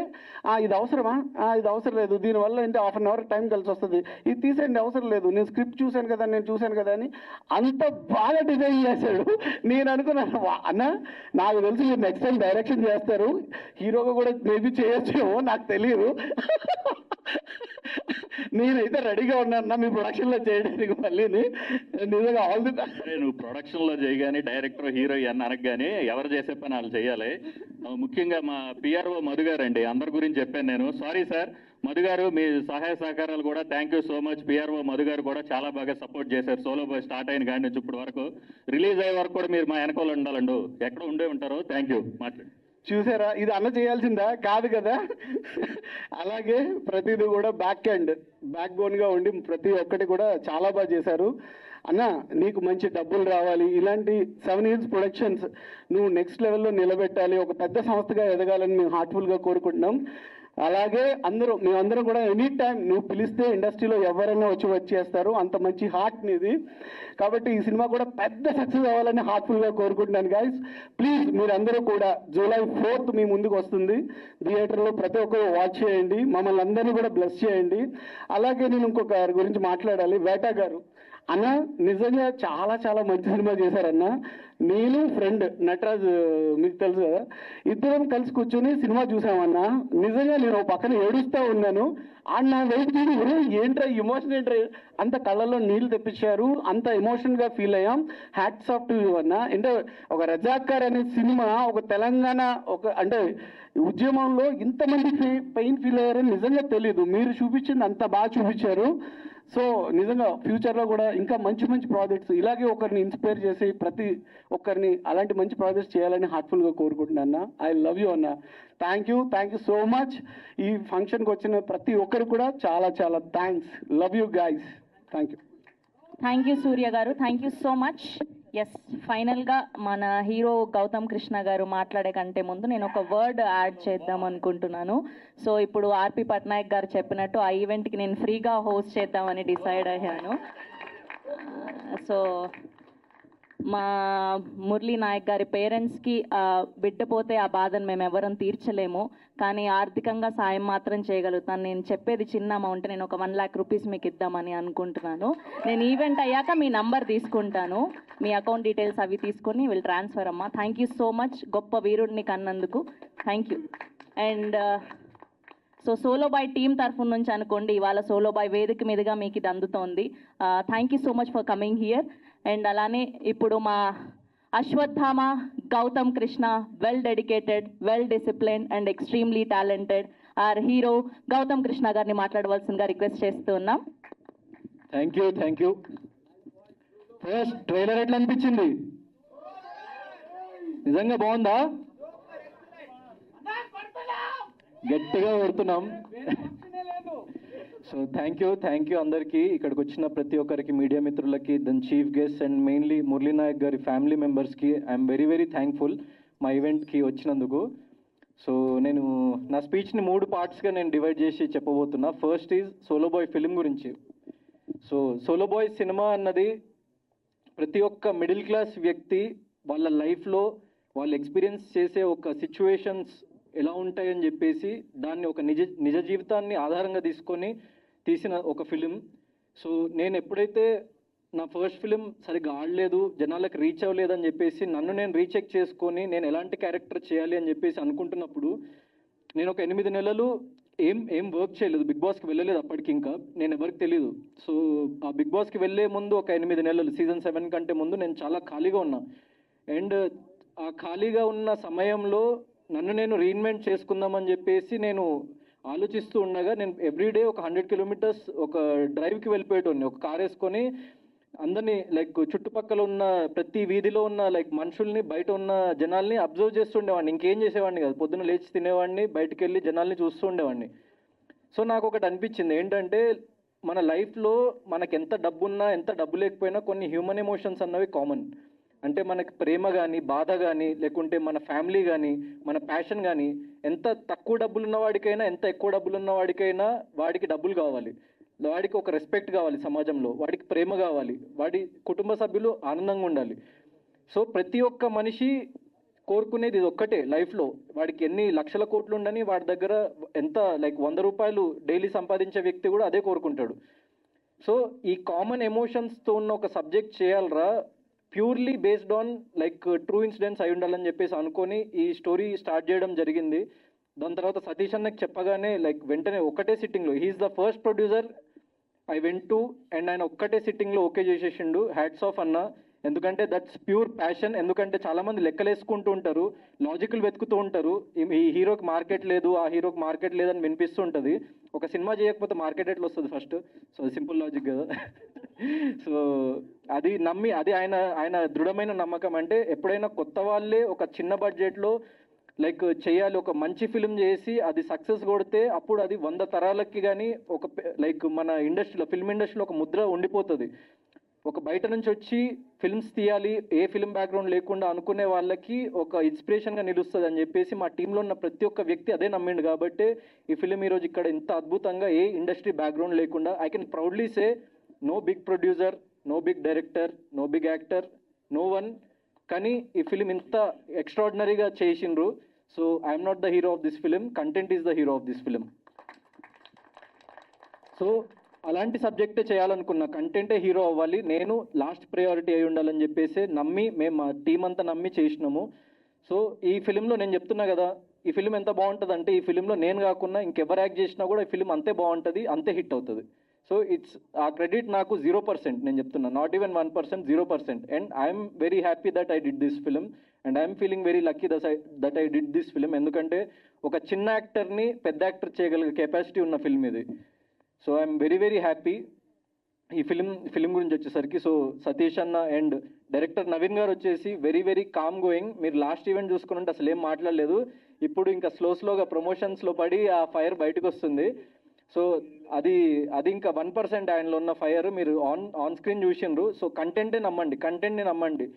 ఇది అవసరమా, ఇది అవసరం లేదు, దీనివల్ల ఏంటి హాఫ్ అన్ అవర్ టైం కలిసి వస్తుంది, ఇది తీసేయండి అవసరం లేదు, నేను స్క్రిప్ట్ చూసాను కదా అని అంత బాగా డిజైన్ చేశాడు. నేను అనుకున్నాను అన్న నాకు తెలిసి మీరు నెక్స్ట్ టైం డైరెక్షన్ చేస్తారు, హీరోగా కూడా మేబీ చేయొచ్చేమో నాకు తెలియదు. నేనైతే రెడీగా ఉన్నాను మీ ప్రొడక్షన్లో చేయడానికి మళ్ళీ నిజంగా ఆల్ ది అరే నువ్వు ప్రొడక్షన్లో చేయగానే డైరెక్టర్ హీరో అని అనగానే ఎవరు చేసే పని వాళ్ళు చేయాలి. ముఖ్యంగా మా పిఆర్ఓ మధు గారు అండి, అందరి గురించి చెప్పాను నేను. సారీ సార్ మధు గారు, మీ సహాయ సహకారాలు కూడా thank you so much. PRO Madhu గారు కూడా చాలా బాగా సపోర్ట్ చేశారు. సోలో బాయ్ స్టార్ట్ అయిన కాడి నుంచి ఇప్పుడు వరకు, రిలీజ్ అయ్యే వరకు కూడా మీరు మా వెనకాల ఉండాలండు, ఎక్కడ ఉండే ఉంటారో. Thank you. మాట్లాడు. చూసారా, ఇది అన్న చేయాల్సిందా కాదు కదా. అలాగే ప్రతిదీ కూడా బ్యాక్ బోన్గా ఉండి ప్రతి ఒక్కటి కూడా చాలా బాగా చేశారు. అన్న నీకు మంచి డబ్బులు రావాలి, ఇలాంటి 7 Hills ప్రొడక్షన్స్ నువ్వు నెక్స్ట్ లెవెల్లో నిలబెట్టాలి, ఒక పెద్ద సంస్థగా ఎదగాలని మేము హార్ట్ఫుల్గా కోరుకుంటున్నాం. అలాగే మేమందరం కూడా ఎనీ టైం నువ్వు పిలిస్తే ఇండస్ట్రీలో ఎవరైనా వచ్చేస్తారు, అంత మంచి హార్ట్ నీది. కాబట్టి ఈ సినిమా కూడా పెద్ద సక్సెస్ అవ్వాలని హార్ట్ఫుల్గా కోరుకుంటున్నాను గైస్. ప్లీజ్ మీరందరూ కూడా July 4th మీ ముందుకు వస్తుంది థియేటర్లో, ప్రతి ఒక్కరు వాచ్ చేయండి, మమ్మల్ని అందరినీ కూడా బ్లెస్ చేయండి. అలాగే నేను ఇంకొక గురించి మాట్లాడాలి, వేటా గారు అన్న నిజంగా చాలా చాలా మంచి సినిమా చేశారన్న. నేను ఫ్రెండ్ నటరాజ్ మీకు తెలుసు కదా, ఇద్దరం కలిసి కూర్చొని సినిమా చూసామన్నా. నిజంగా నేను పక్కన ఏడుస్తూ ఉన్నాను. నా వెయిట్ చూసి ఏంట్రా ఎమోషన్ ఏంట్రా, అంత కళ్ళల్లో నీళ్ళు తెప్పించారు, అంత ఎమోషన్గా ఫీల్ అయ్యాం. హ్యాట్స్ ఆఫ్ టు యూ అన్న. అంటే ఒక రజాకార్ అనే సినిమా ఒక తెలంగాణ అంటే ఉద్యమంలో ఇంతమంది పెయిన్ ఫీల్ అయ్యారని నిజంగా తెలీదు. మీరు చూపించింది అంత బాగా చూపించారు. సో నిజంగా ఫ్యూచర్లో కూడా ఇంకా మంచి మంచి ప్రాజెక్ట్స్ ఇలాగే ఒకరిని ఇన్స్పైర్ చేసి ప్రతి ఒక్కరిని అలాంటి మంచి ప్రాజెక్ట్స్ చేయాలని హార్ట్ఫుల్గా కోరుకుంటున్నాను అన్న. ఐ లవ్ యూ అన్న. Thank you so much. ఈ ఫంక్షన్కి వచ్చిన ప్రతి ఒక్కరికి కూడా చాలా చాలా thanks. Love you guys. Thank you. Thank you Surya గారు, thank you so much. Yes, ఫైనల్గా మన హీరో గౌతమ్ కృష్ణ గారు మాట్లాడే కంటే ముందు నేను ఒక వర్డ్ యాడ్ చేద్దాం అనుకుంటున్నాను. సో ఇప్పుడు ఆర్పి పట్నాయక్ గారు చెప్పినట్టు ఆ ఈవెంట్కి నేను ఫ్రీగా హోస్ట్ చేద్దామని డిసైడ్ అయ్యాను. సో మా మురళీ నాయక్ గారి పేరెంట్స్కి బిడ్డ పోతే ఆ బాధను మేము ఎవరం తీర్చలేము, కానీ ఆర్థికంగా సాయం మాత్రం చేయగలుగుతాను. నేను చెప్పేది చిన్న అమౌంట్, నేను ఒక 1 lakh rupees మీకు ఇద్దామని అనుకుంటున్నాను. నేను ఈవెంట్ అయ్యాక మీ నంబర్ తీసుకుంటాను, మీ అకౌంట్ డీటెయిల్స్ అవి తీసుకొని విల్ ట్రాన్స్ఫర్ అమ్మా. థ్యాంక్ యూ సో మచ్, గొప్ప వీరుడిని కన్నందుకు thank you. And so solo boy team తరఫు నుంచి అనుకోండి, ఇవాళ సోలో బాయ్ వేదిక మీదుగా మీకు ఇది అందుతోంది. Thank you so much for coming here. And అలానే ఇప్పుడు మా Ashwatthama Gautam Krishna, well dedicated, well disciplined and extremely talented our hero Gautam Krishna గారిని మాట్లాడవలసిందిగా రిక్వెస్ట్ చేస్తూ ఉన్నాం. Thank you. ఫస్ట్ ట్రైలర్ ఎట్లా అనిపించింది? నిజంగా బాగుందా? గట్టిగా కొడుతున్నాం. సో థ్యాంక్ యూ అందరికీ, ఇక్కడికి వచ్చిన ప్రతి ఒక్కరికి, మీడియా మిత్రులకి, then chief guest and mainly Murali Nayak గారి ఫ్యామిలీ మెంబర్స్కి ఐఎమ్ వెరీ థ్యాంక్ఫుల్ మా ఈవెంట్కి వచ్చినందుకు. సో నేను నా స్పీచ్ని 3 పార్ట్స్గా నేను డివైడ్ చేసి చెప్పబోతున్నా. First is Solo Boy film గురించి. సో సోలో బాయ్ సినిమా అన్నది ప్రతి ఒక్క మిడిల్ క్లాస్ వ్యక్తి వాళ్ళ లైఫ్లో వాళ్ళు ఎక్స్పీరియన్స్ చేసే ఒక సిచ్యువేషన్స్ ఎలా ఉంటాయని చెప్పేసి దాన్ని ఒక నిజ జీవితాన్ని ఆధారంగా తీసుకొని తీసిన ఒక ఫిలిం. సో నేను ఎప్పుడైతే నా ఫస్ట్ ఫిలిం సరిగ్గా ఆడలేదు, జనాలకు రీచ్ అవ్వలేదని చెప్పేసి నన్ను నేను రీచెక్ చేసుకొని నేను ఎలాంటి క్యారెక్టర్ చేయాలి అని చెప్పేసి అనుకుంటున్నప్పుడు నేను ఒక 8 నెలలు ఏం వర్క్ చేయలేదు, బిగ్ బాస్కి వెళ్ళలేదు అప్పటికి, ఇంకా నేను ఎవరికి తెలియదు. సో ఆ బిగ్ బాస్కి వెళ్ళే ముందు ఒక 8 నెలలు సీజన్ 7 కంటే ముందు నేను చాలా ఖాళీగా ఉన్నా. అండ్ ఆ ఖాళీగా ఉన్న సమయంలో నన్ను నేను రీఇన్వెంట్ చేసుకుందామని చెప్పేసి నేను ఆలోచిస్తూ ఉండగా నేను ఎవ్రీడే ఒక 100 kilometers ఒక డ్రైవ్కి వెళ్ళిపోయేటోని, ఒక కార్ వేసుకొని అందరినీ లైక్ చుట్టుపక్కల ఉన్న ప్రతి వీధిలో ఉన్న లైక్ మనుషుల్ని, బయట ఉన్న జనాల్ని అబ్జర్వ్ చేస్తుండేవాడిని. ఇంకేం చేసేవాడిని కాదు, పొద్దున్న లేచి తినేవాడిని, బయటకు వెళ్ళి జనాల్ని చూస్తూ ఉండేవాడిని. సో నాకు ఒకటి అనిపించింది ఏంటంటే మన లైఫ్లో మనకి ఎంత డబ్బు ఉన్నా ఎంత డబ్బు లేకపోయినా కొన్ని హ్యూమన్ ఎమోషన్స్ అన్నవి కామన్. అంటే మనకి ప్రేమ కానీ, బాధ కానీ, లేకుంటే మన ఫ్యామిలీ కానీ, మన ప్యాషన్ కానీ, ఎంత తక్కువ డబ్బులు ఉన్నవాడికైనా ఎంత ఎక్కువ డబ్బులు ఉన్నవాడికైనా వాడికి డబ్బులు కావాలి, వాడికి ఒక రెస్పెక్ట్ కావాలి సమాజంలో, వాడికి ప్రేమ కావాలి, వాడి కుటుంబ సభ్యులు ఆనందంగా ఉండాలి. సో ప్రతి ఒక్క మనిషి కోరుకునేది ఇది ఒక్కటే లైఫ్లో. వాడికి ఎన్ని లక్షల కోట్లు ఉండని వాడి దగ్గర ఎంత లైక్ 100 రూపాయలు డైలీ సంపాదించే వ్యక్తి కూడా అదే కోరుకుంటాడు. సో ఈ కామన్ ఎమోషన్స్తో ఉన్న ఒక సబ్జెక్ట్ చేయాలరా, purely based on like true incidents అయి ఉండాలని చెప్పేసి అనుకొని ఈ స్టోరీ స్టార్ట్ చేయడం జరిగింది. దాని తర్వాత సతీష్ అన్నకి చెప్పగానే లైక్ వెంటనే ఒకటే సిట్టింగ్లో, he's the first producer I went to and ఆయన ఒక్కటే సిట్టింగ్లో ఓకే చేసేసిండు. హ్యాట్స్ ఆఫ్ అన్న, ఎందుకంటే దట్స్ ప్యూర్ ప్యాషన్. ఎందుకంటే చాలామంది లెక్కలేసుకుంటూ ఉంటారు, లాజికల్ వెతుకుతూ ఉంటారు, ఈ హీరోకి మార్కెట్ లేదు, ఆ హీరోకి మార్కెట్ లేదని వినిపిస్తూ ఉంటుంది. ఒక సినిమా చేయకపోతే మార్కెట్ ఎట్లా వస్తుంది ఫస్ట్? సో సింపుల్ లాజిక్ కదా. సో అది నమ్మి, అది ఆయన దృఢమైన నమ్మకం. అంటే ఎప్పుడైనా కొత్త వాళ్ళే ఒక చిన్న బడ్జెట్లో లైక్ చేయాలి, ఒక మంచి ఫిల్మ్ చేసి అది సక్సెస్ కొడితే అప్పుడు అది 100 తరాలకి కానీ ఒక లైక్ మన ఇండస్ట్రీలో, ఫిల్మ్ ఇండస్ట్రీలో ఒక ముద్ర ఉండిపోతుంది. ఒక బయట నుంచి వచ్చి ఫిల్మ్స్ తీయాలి, ఏ ఫిల్మ్ బ్యాక్గ్రౌండ్ లేకుండా అనుకునే వాళ్ళకి ఒక ఇన్స్పిరేషన్గా నిలుస్తుంది అని చెప్పేసి మా టీంలో ఉన్న ప్రతి ఒక్క వ్యక్తి అదే నమ్మిండు. కాబట్టి ఈ ఫిల్మ్ ఈరోజు ఇక్కడ ఇంత అద్భుతంగా, ఏ ఇండస్ట్రీ బ్యాక్గ్రౌండ్ లేకుండా, I can proudly say no big producer, no big director, no big actor, no one, కానీ ఈ ఫిలిం ఇంత ఎక్స్ట్రాడినరీగా చేసిండ్రు. So I'm not the hero of this film, content is the hero of this film. So అలాంటి సబ్జెక్టే చేయాలనుకున్నా, కంటెంటే hero అవ్వాలి, నేను లాస్ట్ ప్రయారిటీ అయి ఉండాలని చెప్పేసి నమ్మి మేము మా టీం అంతా నమ్మి చేసినాము. సో ఈ ఫిలింలో నేను చెప్తున్నా కదా, ఈ ఫిలిం ఎంత బాగుంటుంది అంటే, ఈ ఫిలింలో నేను కాకుండా ఇంకెవరు యాక్ట్ చేసినా కూడా ఈ ఫిలిం అంతే బాగుంటుంది, అంతే హిట్ అవుతుంది. సో ఇట్స్ ఆ క్రెడిట్ నాకు 0%, నేను చెప్తున్నా, not even 1%, 0%. And I'm very happy that I did this film and I'm feeling very lucky that I did this film. ఎందుకంటే ఒక చిన్న యాక్టర్ని పెద్ద యాక్టర్ చేయగలిగే కెపాసిటీ ఉన్న ఫిల్మ్ ఇది. So I'm very very happy. ఈ ఫిలిం గురించి వచ్చేసరికి, సో సతీష్ అన్న అండ్ డైరెక్టర్ నవీన్ గారు వచ్చేసి వెరీ వెరీ కామ్ గోయింగ్. మీరు లాస్ట్ ఈవెంట్ చూసుకుని అసలు ఏం మాట్లాడలేదు, ఇప్పుడు ఇంకా స్లోగా ప్రమోషన్స్లో పడి ఆ ఫైర్ బయటకు వస్తుంది. సో అది ఇంకా 1% ఆయనలో ఉన్న ఫైర్ మీరు ఆన్ స్క్రీన్ చూసిండ్రు. సో కంటెంట్ని నమ్మండి.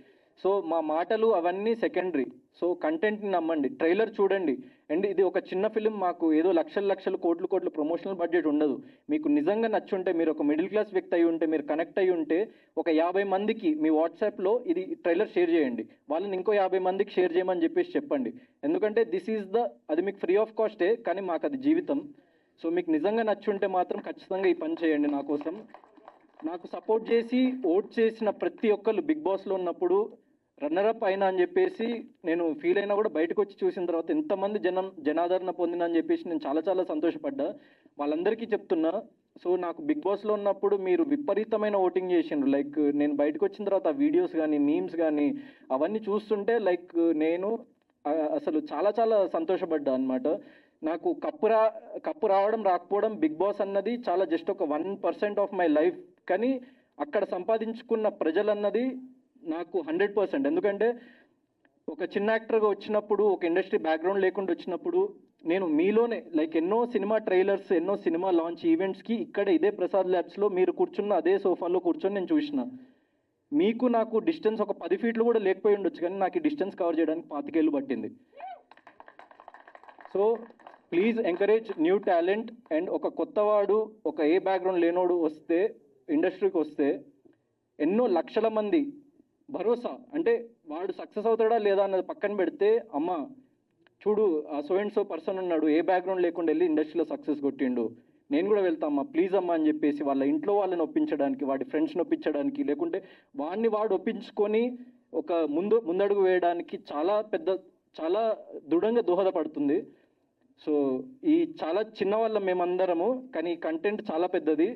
సో మా మాటలు అవన్నీ సెకండరీ. సో కంటెంట్ని నమ్మండి, ట్రైలర్ చూడండి. అండ్ ఇది ఒక చిన్న ఫిలిం, మాకు ఏదో లక్షలు కోట్లు ప్రమోషనల్ బడ్జెట్ ఉండదు. మీకు నిజంగా నచ్చుంటే, మీరు ఒక మిడిల్ క్లాస్ వ్యక్తి అయి ఉంటే, మీరు కనెక్ట్ అయ్యి ఉంటే, ఒక 50 మందికి మీ వాట్సాప్లో ఇది ట్రైలర్ షేర్ చేయండి, వాళ్ళని ఇంకో 50 మందికి షేర్ చేయమని చెప్పండి. ఎందుకంటే అది మీకు ఫ్రీ ఆఫ్ కాస్టే, కానీ మాకు అది జీవితం. సో మీకు నిజంగా నచ్చుంటే మాత్రం ఖచ్చితంగా ఈ పని చేయండి నా కోసం. నాకు సపోర్ట్ చేసి ఓట్ చేసిన ప్రతి ఒక్కళ్ళు బిగ్ బాస్లో ఉన్నప్పుడు రన్నరప్ అయినా అని చెప్పేసి నేను ఫీల్ అయినా కూడా బయటకు వచ్చి చూసిన తర్వాత ఎంతమంది జనాదరణ పొందినా అని చెప్పేసి నేను చాలా సంతోషపడ్డా. వాళ్ళందరికీ చెప్తున్నా, సో నాకు బిగ్ బాస్లో ఉన్నప్పుడు మీరు విపరీతమైన ఓటింగ్ చేసిండ్రు. లైక్ నేను బయటకు వచ్చిన తర్వాత ఆ వీడియోస్ కానీ మీమ్స్ కానీ అవన్నీ చూస్తుంటే లైక్ నేను అసలు చాలా సంతోషపడ్డా అనమాట. నాకు కప్పు రావడం రాకపోవడం బిగ్ బాస్ అన్నది చాలా జస్ట్ ఒక 1% ఆఫ్ మై లైఫ్, కానీ అక్కడ సంపాదించుకున్న ప్రజలన్నది నాకు 100%. ఎందుకంటే ఒక చిన్న యాక్టర్గా వచ్చినప్పుడు, ఒక ఇండస్ట్రీ బ్యాక్గ్రౌండ్ లేకుండా వచ్చినప్పుడు, నేను మీలోనే లైక్ ఎన్నో సినిమా ట్రైలర్స్, ఎన్నో సినిమా లాంచ్ ఈవెంట్స్కి ఇక్కడ ఇదే ప్రసాద్ ల్యాబ్స్లో మీరు కూర్చున్న అదే సోఫాలో కూర్చొని నేను చూసిన. మీకు నాకు డిస్టెన్స్ ఒక 10 ఫీట్లు కూడా లేకపోయి ఉండొచ్చు, కానీ నాకు ఈ డిస్టెన్స్ కవర్ చేయడానికి 25 ఏళ్ళు పట్టింది. So please encourage new talent. And ఒక కొత్తవాడు, ఒక ఏ బ్యాక్గ్రౌండ్ లేనోడు వస్తే, ఇండస్ట్రీకి వస్తే ఎన్నో లక్షల మంది భరోసా, అంటే వాడు సక్సెస్ అవుతాడా లేదా అన్నది పక్కన పెడితే, అమ్మ చూడు ఆ సో అండ్ సో పర్సన్ ఉన్నాడు, ఏ బ్యాక్గ్రౌండ్ లేకుండా వెళ్ళి ఇండస్ట్రీలో సక్సెస్ కొట్టిండు, నేను కూడా వెళ్తామ్మా ప్లీజ్ అమ్మా అని చెప్పేసి వాళ్ళ ఇంట్లో వాళ్ళని ఒప్పించడానికి, వాడి ఫ్రెండ్స్ని ఒప్పించడానికి, లేకుంటే వాడు ఒప్పించుకొని ఒక ముందడుగు వేయడానికి చాలా దృఢంగా దోహదపడుతుంది. సో ఈ చాలా చిన్న వాళ్ళ మేమందరము, కానీ ఈ కంటెంట్ చాలా పెద్దది,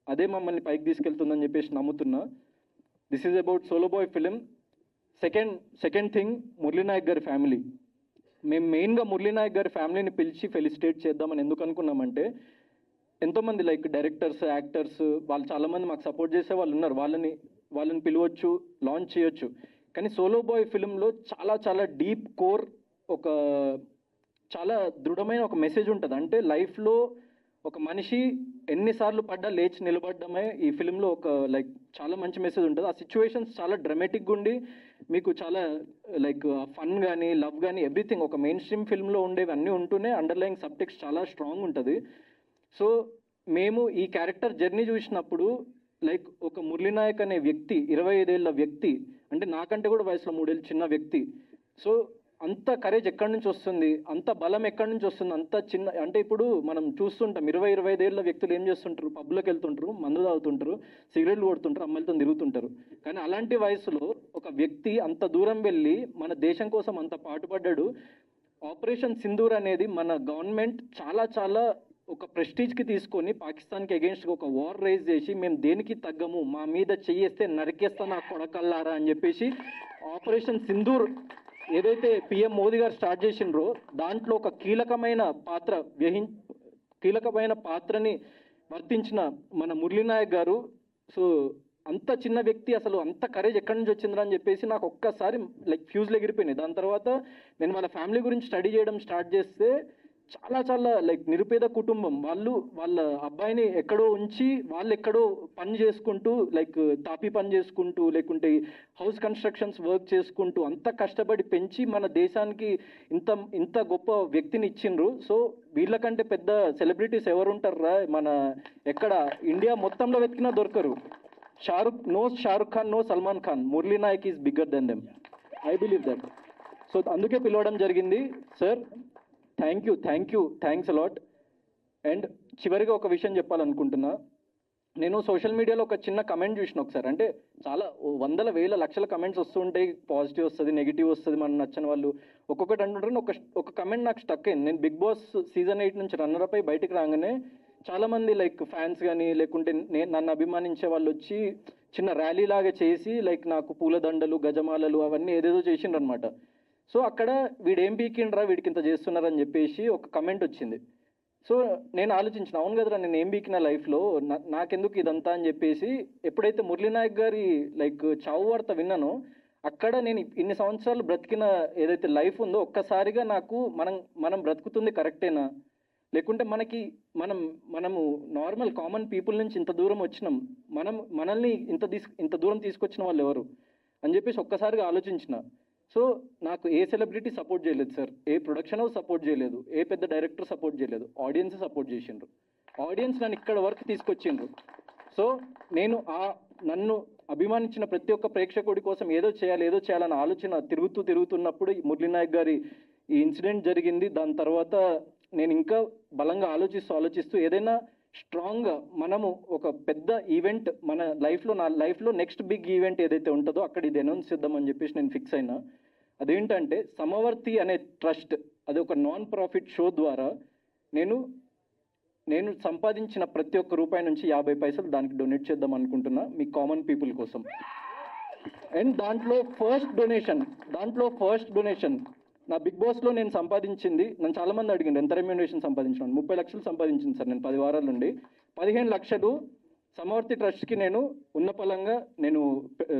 అదే మమ్మల్ని పైకి తీసుకెళ్తుందని చెప్పేసి నమ్ముతున్నా. This is about Solo Boy film. Second thing, Murali Nayak గారి ఫ్యామిలీ. మేము మెయిన్గా మురళీ నాయక్ గారి ఫ్యామిలీని పిలిచి ఫెలిసిటేట్ చేద్దామని ఎందుకు అనుకున్నామంటే, ఎంతోమంది లైక్ డైరెక్టర్స్, యాక్టర్స్, వాళ్ళు చాలామంది మాకు సపోర్ట్ చేసే వాళ్ళు ఉన్నారు, వాళ్ళని పిలవచ్చు, లాంచ్ చేయొచ్చు. కానీ సోలో బాయ్ ఫిలింలో చాలా డీప్ కోర్, ఒక చాలా దృఢమైన ఒక మెసేజ్ ఉంటుంది. అంటే లైఫ్లో ఒక మనిషి ఎన్నిసార్లు పడ్డా లేచి నిలబడడమే ఈ ఫిలింలో ఒక లైక్ చాలా మంచి మెసేజ్ ఉంటుంది. ఆ సిచ్యువేషన్స్ చాలా డ్రమాటిక్గా ఉండి మీకు చాలా లైక్ ఫన్ కానీ లవ్ కానీ ఎవ్రీథింగ్ ఒక మెయిన్ స్ట్రీమ్ ఫిల్మ్లో ఉండేవి అన్నీ ఉంటూనే అండర్లైన్ సబ్టెక్స్ట్ చాలా స్ట్రాంగ్ ఉంటుంది. సో మేము ఈ క్యారెక్టర్ జర్నీ చూసినప్పుడు లైక్ ఒక మురళీ నాయక్ అనే వ్యక్తి, 25 ఏళ్ళ వ్యక్తి, అంటే నాకంటే కూడా వయసులో 3 ఏళ్ళు చిన్న వ్యక్తి. సో అంత కరేజ్ ఎక్కడి నుంచి వస్తుంది, అంత బలం ఎక్కడి నుంచి వస్తుంది, అంత చిన్న, అంటే ఇప్పుడు మనం చూస్తుంటాం 25 ఏళ్ళ వ్యక్తులు ఏం చేస్తుంటారు, పబ్లోకి వెళ్తుంటారు, మందు తాగుతుంటారు, సిగరెట్లు కొడుతుంటారు, అమ్మాయిలతో తిరుగుతుంటారు. కానీ అలాంటి వయసులో ఒక వ్యక్తి అంత దూరం వెళ్ళి మన దేశం కోసం అంత పాటుపడ్డాడు. ఆపరేషన్ సింధూర్ అనేది మన గవర్నమెంట్ చాలా ఒక ప్రెస్టీజ్కి తీసుకొని పాకిస్తాన్కి అగేన్స్ట్గా ఒక వార్ రైజ్ చేసి మేము దేనికి తగ్గము, మా మీద చెయ్యేస్తే నరికేస్తా నా కొడకల్లారా అని చెప్పేసి ఆపరేషన్ సింధూర్ ఏదైతే పిఎం మోదీ గారు స్టార్ట్ చేసిండ్రో దాంట్లో ఒక కీలకమైన పాత్రని వర్తించిన మన మురళీ నాయక్ గారు. సో అంత చిన్న వ్యక్తి అసలు అంత కరేజ్ ఎక్కడి నుంచి వచ్చిందిరా అని చెప్పేసి నాకు ఒక్కసారి లైక్ ఫ్యూజ్లు ఎగిరిపోయినాయి. దాని తర్వాత నేను వాళ్ళ ఫ్యామిలీ గురించి స్టడీ చేయడం స్టార్ట్ చేస్తే చాలా లైక్ నిరుపేద కుటుంబం వాళ్ళు, వాళ్ళ అబ్బాయిని ఎక్కడో ఉంచి వాళ్ళు ఎక్కడో పని చేసుకుంటూ లైక్ తాపీ పని చేసుకుంటూ లేకుంటే హౌస్ కన్స్ట్రక్షన్స్ వర్క్ చేసుకుంటూ అంత కష్టపడి పెంచి మన దేశానికి ఇంత గొప్ప వ్యక్తిని ఇచ్చిండ్రు. సో వీళ్ళకంటే పెద్ద సెలబ్రిటీస్ ఎవరు ఉంటారా మన ఎక్కడ ఇండియా మొత్తంలో వెతికినా దొరకరు. Shahrukh Khan, no Salman Khan, Murali Nayak is bigger than them. I believe that. So అందుకే పిలవడం జరిగింది. Sir thanks a lot. అండ్ చివరిగా ఒక విషయం చెప్పాలనుకుంటున్నా. నేను సోషల్ మీడియాలో ఒక చిన్న కమెంట్ చూసిన ఒకసారి, అంటే చాలా వందల వేల లక్షల కమెంట్స్ వస్తుంటాయి, పాజిటివ్ వస్తుంది, నెగిటివ్ వస్తుంది, మన నచ్చని వాళ్ళు ఒక్కొక్కటి అంటుంటారు. ఒక కమెంట్ నాకు స్టక్ అయింది. నేను బిగ్ బాస్ సీజన్ 8 నుంచి రన్నర్ అయి బయటకు రాగానే చాలామంది లైక్ ఫ్యాన్స్ కానీ లేకుంటే నన్ను అభిమానించే వాళ్ళు వచ్చి చిన్న ర్యాలీ లాగా చేసి లైక్ నాకు పూలదండలు, గజమాలలు అవన్నీ ఏదేదో చేసిండ్రు అనమాట. సో అక్కడ వీడేం పీకిండ్రా, వీడికి ఇంత చేస్తున్నారని చెప్పేసి ఒక కమెంట్ వచ్చింది. సో నేను ఆలోచించిన, అవును కదరా నేను ఏం పీకిన లైఫ్లో, నాకెందుకు ఇదంతా అని చెప్పేసి ఎప్పుడైతే మురళీ నాయక్ గారి లైక్ చావు వార్త విన్నానో అక్కడ నేను ఇన్ని సంవత్సరాలు బ్రతికిన ఏదైతే లైఫ్ ఉందో ఒక్కసారిగా నాకు మనం బ్రతుకుతుంది కరెక్టేనా, లేకుంటే మనము నార్మల్ కామన్ పీపుల్ నుంచి ఇంత దూరం వచ్చినాం, మనల్ని ఇంత దూరం తీసుకొచ్చిన వాళ్ళు ఎవరు అని చెప్పేసి ఒక్కసారిగా ఆలోచించిన. సో నాకు ఏ సెలబ్రిటీ సపోర్ట్ చేయలేదు సార్, ఏ ప్రొడక్షన్ హౌస్ సపోర్ట్ చేయలేదు, ఏ పెద్ద డైరెక్టర్ సపోర్ట్ చేయలేదు, ఆడియన్స్ సపోర్ట్ చేసిండ్రు. ఆడియన్స్ నన్ను ఇక్కడ వరకు తీసుకొచ్చిండ్రు. సో నేను నన్ను అభిమానించిన ప్రతి ఒక్క ప్రేక్షకుడి కోసం ఏదో చేయాలన్న ఆలోచన తిరుగుతున్నప్పుడు మురళీ నాయక్ గారి ఈ ఇన్సిడెంట్ జరిగింది. దాని తర్వాత నేను ఇంకా బలంగా ఆలోచిస్తూ ఏదైనా స్ట్రాంగ్గా మనము ఒక పెద్ద ఈవెంట్ మన నా లైఫ్లో నెక్స్ట్ బిగ్ ఈవెంట్ ఏదైతే ఉంటుందో అక్కడ ఇది అనౌన్స్ చేద్దామని చెప్పేసి నేను ఫిక్స్ అయినా. అదేంటంటే సమవర్తి అనే ట్రస్ట్, అది ఒక నాన్ ప్రాఫిట్ షో ద్వారా నేను సంపాదించిన ప్రతి ఒక్క రూపాయి నుంచి 50 పైసలు దానికి డొనేట్ చేద్దాం అనుకుంటున్నా, మీ కామన్ పీపుల్ కోసం. అండ్ దాంట్లో ఫస్ట్ డొనేషన్ నా బిగ్ బాస్లో నేను సంపాదించింది, నన్ను చాలామంది అడిగింది ఎంత రెమ్యూనరేషన్ సంపాదించాను. 30 లక్షలు సంపాదించింది సార్ నేను 10 వారాల నుండి. 15 లక్షలు సమవర్తి ట్రస్ట్కి నేను ఉన్న పలంగా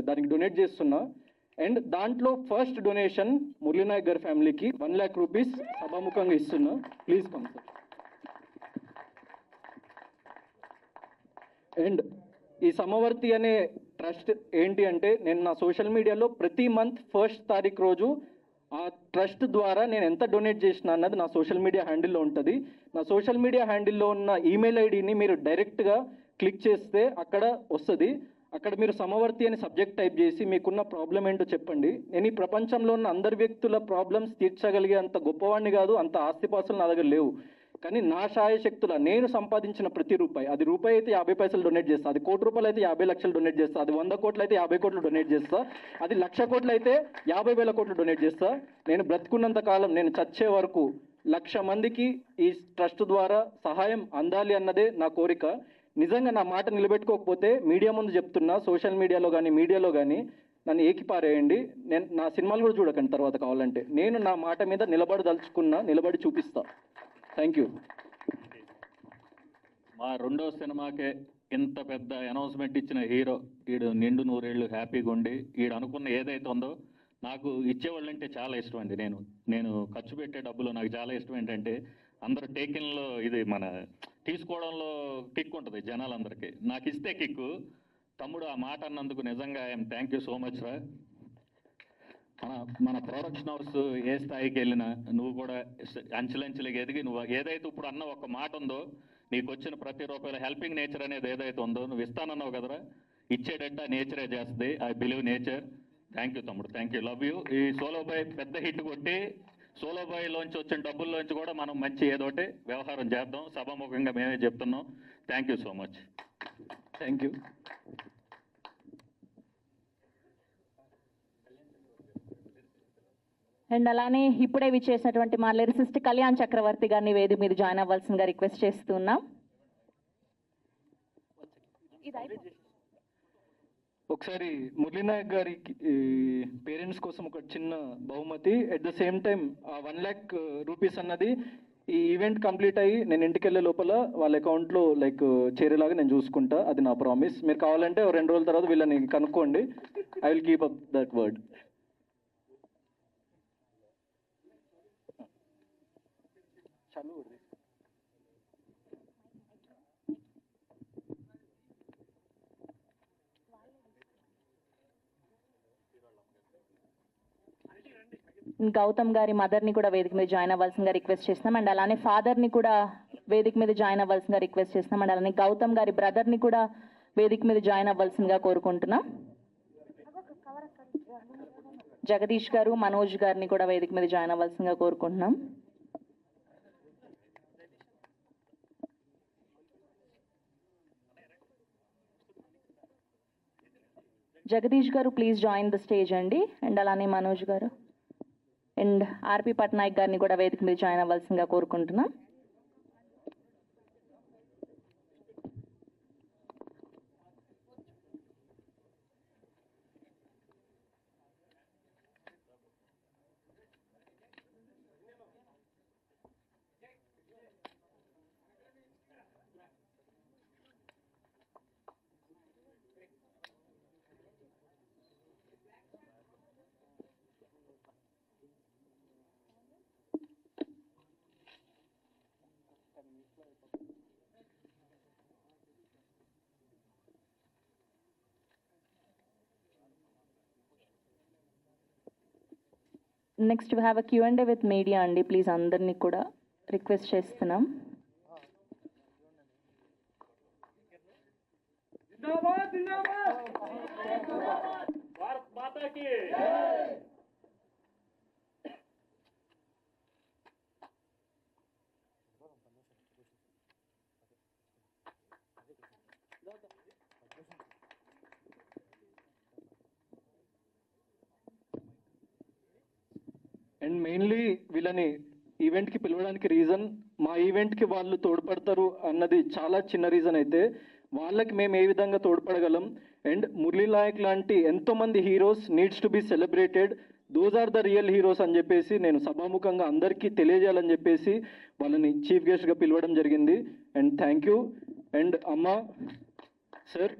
దానికి డొనేట్ చేస్తున్నా. అండ్ దాంట్లో ఫస్ట్ డొనేషన్ మురళీ నాయక్ గారి ఫ్యామిలీకి 1 lakh రూపీస్ సభాముఖంగా ఇస్తున్నా. Please come sir. అండ్ ఈ సమవర్తి అనే ట్రస్ట్ ఏంటి అంటే, నేను నా సోషల్ మీడియాలో ప్రతి మంత్ 1st తారీఖు రోజు ఆ ట్రస్ట్ ద్వారా నేను ఎంత డొనేట్ చేసిన అన్నది నా సోషల్ మీడియా హ్యాండిల్లో ఉంటుంది. నా సోషల్ మీడియా హ్యాండిల్లో ఉన్న ఈమెయిల్ ఐడిని మీరు డైరెక్ట్గా క్లిక్ చేస్తే అక్కడ వస్తుంది. అక్కడ మీరు సమవర్తి అని సబ్జెక్ట్ టైప్ చేసి మీకున్న ప్రాబ్లం ఏంటో చెప్పండి. నేను ఈ ప్రపంచంలో ఉన్న అందరి వ్యక్తుల ప్రాబ్లమ్స్ తీర్చగలిగే అంత గొప్పవాడిని కాదు, అంత ఆస్తిపాస్తులు నా దగ్గర లేవు. కానీ నా శాయశక్తుల నేను సంపాదించిన ప్రతి రూపాయి, అది రూపాయి అయితే 50 పైసలు డొనేట్ చేస్తా, అది 1 కోటి రూపాయలు అయితే 50 లక్షలు డొనేట్ చేస్తా, అది 100 కోట్లు అయితే 50 కోట్లు డొనేట్ చేస్తా, అది 1,00,000 కోట్లు అయితే 50,000 కోట్లు డొనేట్ చేస్తా. నేను బ్రతుకున్నంత కాలం, నేను చచ్చే వరకు 1,00,000 మందికి ఈ ట్రస్ట్ ద్వారా సహాయం అందాలి అన్నదే నా కోరిక. నిజంగా నా మాట నిలబెట్టుకోకపోతే మీడియా ముందు చెప్తున్నా, సోషల్ మీడియాలో కానీ మీడియాలో కానీ నన్ను ఏకిపారేయండి. నా సినిమాలు కూడా చూడకండి తర్వాత కావాలంటే. నేను నా మాట మీద నిలబడి చూపిస్తా. Thank you. మా రెండో సినిమాకే ఇంత పెద్ద అనౌన్స్మెంట్ ఇచ్చిన హీరో, ఈడు నిండు 100 ఏళ్ళు హ్యాపీగా ఉండి ఈడు అనుకున్న ఏదైతే ఉందో, నాకు ఇచ్చేవాళ్ళంటే చాలా ఇష్టం అండి. నేను ఖర్చు పెట్టే డబ్బులు నాకు చాలా ఇష్టం. ఏంటంటే అందరూ టేకిన్లో ఇది మన తీసుకోవడంలో కిక్ ఉంటుంది జనాలందరికీ, నాకు ఇస్తే కిక్కు. తమ్ముడు ఆ మాట అన్నందుకు నిజంగా I'm thank you so much రా. మన ప్రొడక్షన్ హౌస్ ఏ స్థాయికి వెళ్ళినా నువ్వు కూడా అంచెలంచెలుగా ఎదిగి నువ్వు ఏదైతే ఇప్పుడు అన్న ఒక మాట ఉందో, నీకు వచ్చిన ప్రతి రూపాయల హెల్పింగ్ నేచర్ అనేది ఏదైతే ఉందో, నువ్వు ఇస్తానన్నావు కదరా, ఇచ్చేటట్టు ఆ నేచరే చేస్తుంది. I believe nature. Thank you తమ్ముడు, థ్యాంక్ యూ, లవ్ యూ. ఈ సోలో బాయ్ పెద్ద హిట్ కొట్టి సోలో బాయ్లోంచి వచ్చిన డబ్బుల్లోంచి కూడా మనం మంచి ఏదోటి వ్యవహారం చేద్దాం. సభాముఖంగా మేమే చెప్తున్నాం. Thank you so much. Thank you. And అలానే ఇప్పుడే విచ్చేసినటువంటి మా లిరిసిస్ట్ కళ్యాణ్ చక్రవర్తి గారిని వేదిక మీద జాయిన్ అవ్వాల్సిందిగా రిక్వెస్ట్ చేస్తున్నాం. ఒకసారి మురళీనాయక్ గారికి పేరెంట్స్ కోసం ఒక చిన్న బహుమతి, at the same time 1 lakh rupees అన్నది ఈ ఈవెంట్ కంప్లీట్ అయ్యి నేను ఇంటికి వెళ్ళే లోపల వాళ్ళ అకౌంట్లో లైక్ చేరేలాగా నేను చూసుకుంటా, అది నా ప్రామిస్. మీరు కావాలంటే 2 రోజుల తర్వాత వీళ్ళని కనుక్కోండి, I will keep up that word. Gautham గారి మదర్ని కూడా వేదిక మీద జాయిన్ అవ్వాల్సిందిగా రిక్వెస్ట్ చేస్తున్నాం. అండ్ అలానే ఫాదర్ని కూడా వేదిక మీద జాయిన్ అవ్వాల్సిందిగా రిక్వెస్ట్ చేస్తున్నాం. అండ్ అలానే గౌతమ్ గారి బ్రదర్ని కూడా వేదిక మీద జాయిన్ అవ్వాల్సిందిగా కోరుకుంటున్నాం. జగదీష్ గారు, మనోజ్ గారిని కూడా వేదిక మీద జాయిన్ అవ్వాల్సిందిగా కోరుకుంటున్నాం. జగదీష్ గారు ప్లీజ్ జాయిన్ ద స్టేజ్ అండి. అండ్ అలానే మనోజ్ గారు అండ్ ఆర్పి పట్నాయక్ గారిని కూడా వేదిక మీద జాయిన్ అవ్వాల్సిందిగా కోరుకుంటున్నాం. Next we have a Q&A with media అండి. ప్లీజ్ అందరినీ కూడా రిక్వెస్ట్ చేస్తున్నాం. అండ్ మెయిన్లీ వీళ్ళని ఈవెంట్కి పిలవడానికి రీజన్, మా ఈవెంట్కి వాళ్ళు తోడ్పడతారు అన్నది చాలా చిన్న రీజన్ అయితే వాళ్ళకి మేము ఏ విధంగా తోడ్పడగలం. అండ్ మురళీ నాయక్ లాంటి ఎంతోమంది heroes needs to be celebrated, those are the real heroes అని చెప్పేసి నేను సభాముఖంగా అందరికీ తెలియజేయాలని చెప్పేసి వాళ్ళని చీఫ్ గెస్ట్గా పిలవడం జరిగింది. And thank you. అండ్ అమ్మ, సార్,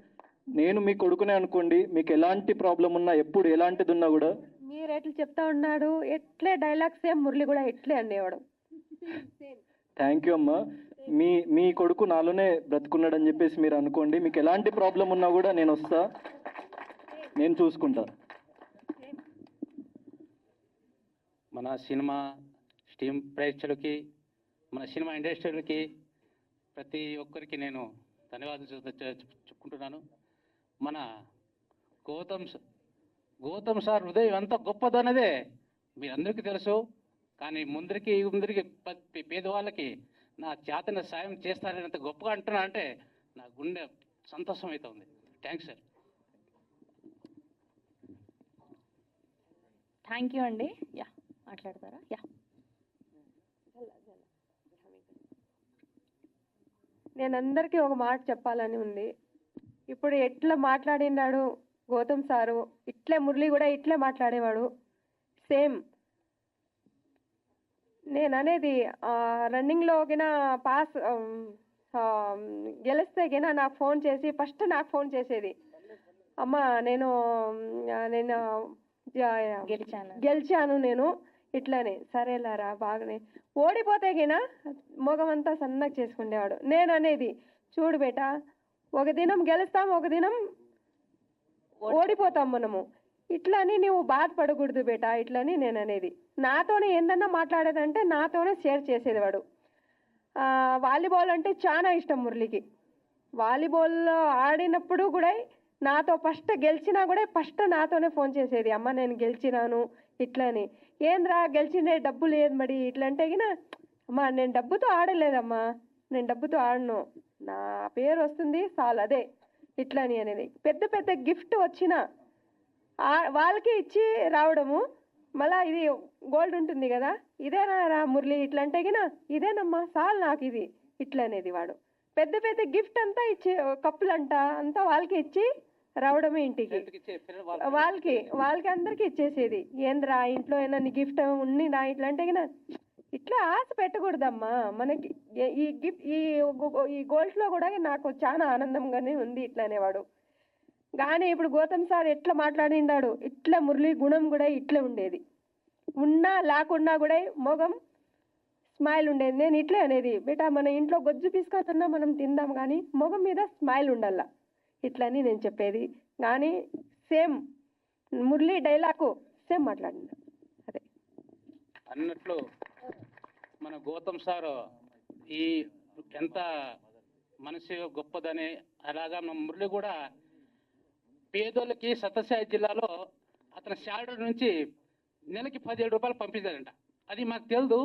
నేను మీ కొడుకునే అనుకోండి, మీకు ఎలాంటి ప్రాబ్లం ఉన్నా, ఎప్పుడు ఎలాంటిది ఉన్నా కూడా మీరు ఎట్లా చెప్తా ఉన్నాడు, ఎట్లే డైలాగ్ సేమ్ మురళి కూడా ఎట్లే అనేవాడు. థ్యాంక్ యూ అమ్మా. మీ కొడుకు నాలోనే బ్రతుకున్నాడని చెప్పేసి మీరు అనుకోండి, మీకు ఎలాంటి ప్రాబ్లం ఉన్నా కూడా నేను వస్తా, నేను చూసుకుంటా. మన సినిమా స్టీమ్ ప్రేక్షకులకి, మన సినిమా ఇండస్ట్రీలకి ప్రతి ఒక్కరికి నేను ధన్యవాదాలు చెప్పుకుంటున్నాను. మన గౌతమ్ సార్ హృదయం ఎంత గొప్పదన్నదే మీరందరికీ తెలుసు. కానీ ముందరికి పేదవాళ్ళకి నా చేతన సాయం చేస్తారని ఎంత గొప్పగా అంటున్నా అంటే నా గుండె సంతోషం అవుతుంది. Thanks sir. థ్యాంక్ యూ అండి. యా, మాట్లాడతారా? యా, నేను అందరికీ ఒక మాట చెప్పాలని ఉంది. ఇప్పుడు ఎట్లా మాట్లాడినాడు గౌతమ్ సారు, ఇట్లే మురళి కూడా ఇట్లే మాట్లాడేవాడు సేమ్. నేను అనేది రన్నింగ్లో గిన పాస్ గెలిస్తే గిన నాకు ఫోన్ చేసి ఫస్ట్ నాకు ఫోన్ చేసేది, అమ్మ నేను గెలిచాను నేను ఇట్లానే. సరేలారా బాగానే. ఓడిపోతే గిన మొగమంతా సన్నగా చేసుకునేవాడు. నేను అనేది, చూడు బేటా, ఒక దినం గెలుస్తాం, ఒక దినం ఓడిపోతాం మనము, ఇట్లని నువ్వు బాధపడకూడదు బేటా, ఇట్లని నేను అనేది. నాతోనే ఏందన్నా మాట్లాడేదంటే నాతోనే షేర్ చేసేది వాడు. వాలీబాల్ అంటే చాలా ఇష్టం మురళికి. వాలీబాల్లో ఆడినప్పుడు కూడా నాతో ఫస్ట్ గెలిచినా కూడా ఫస్ట్ నాతోనే ఫోన్ చేసేది, అమ్మ నేను గెలిచినాను ఇట్లని. ఏంద్రా గెలిచిండే, డబ్బు లేదు మరి ఇట్లంటే గిన, అమ్మా నేను డబ్బుతో ఆడలేదమ్మా, నేను డబ్బుతో ఆడను, నా పేరు వస్తుంది చాలు అదే ఇట్లని అనేది. పెద్ద పెద్ద గిఫ్ట్ వచ్చినా వాళ్ళకి ఇచ్చి రావడము, మళ్ళా ఇది గోల్డ్ ఉంటుంది కదా, ఇదేనా రా మురళి ఇట్లా అంటే గినా ఇదేనమ్మా చాలు నాకు ఇది ఇట్లా అనేది వాడు. పెద్ద పెద్ద గిఫ్ట్ అంతా ఇచ్చి కప్పులంట అంతా వాళ్ళకి ఇచ్చి రావడమే ఇంటికి, వాళ్ళకి అందరికి ఇచ్చేసేది. ఏంద్రా ఇంట్లో ఏమన్నా గిఫ్ట్ ఉన్నిరా ఇట్లా అంటే గినా ఇట్లా ఆశ పెట్టకూడదమ్మా మనకి. ఈ గిఫ్ట్ ఈ గోల్డ్లో కూడా నాకు చాలా ఆనందంగానే ఉంది ఇట్లా అనేవాడు. కానీ ఇప్పుడు గౌతమ్ సార్ ఎట్లా మాట్లాడిండాడు, ఇట్లా మురళి గుణం కూడా ఇట్లా ఉండేది. ఉన్నా లేకున్నా కూడా మొగం స్మైల్ ఉండేది. నేను ఇట్లే అనేది, బేటా మన ఇంట్లో గొజ్జు పీసుకొస్తున్నా మనం తిందాం కానీ మొగం మీద స్మైల్ ఉండాల ఇట్లని నేను చెప్పేది. కానీ సేమ్ మురళి డైలాగు సేమ్ మాట్లాడింది. అదే అన్నట్లు మన గౌతమ్ సార్ ఈ ఎంత మనసు గొప్పదని, అలాగా మన మురళి కూడా పేదోళ్ళకి సత్యసాయి జిల్లాలో అతని శాలరీ నుంచి నెలకి 17 రూపాయలు పంపించారంట. అది మాకు తెలియదు.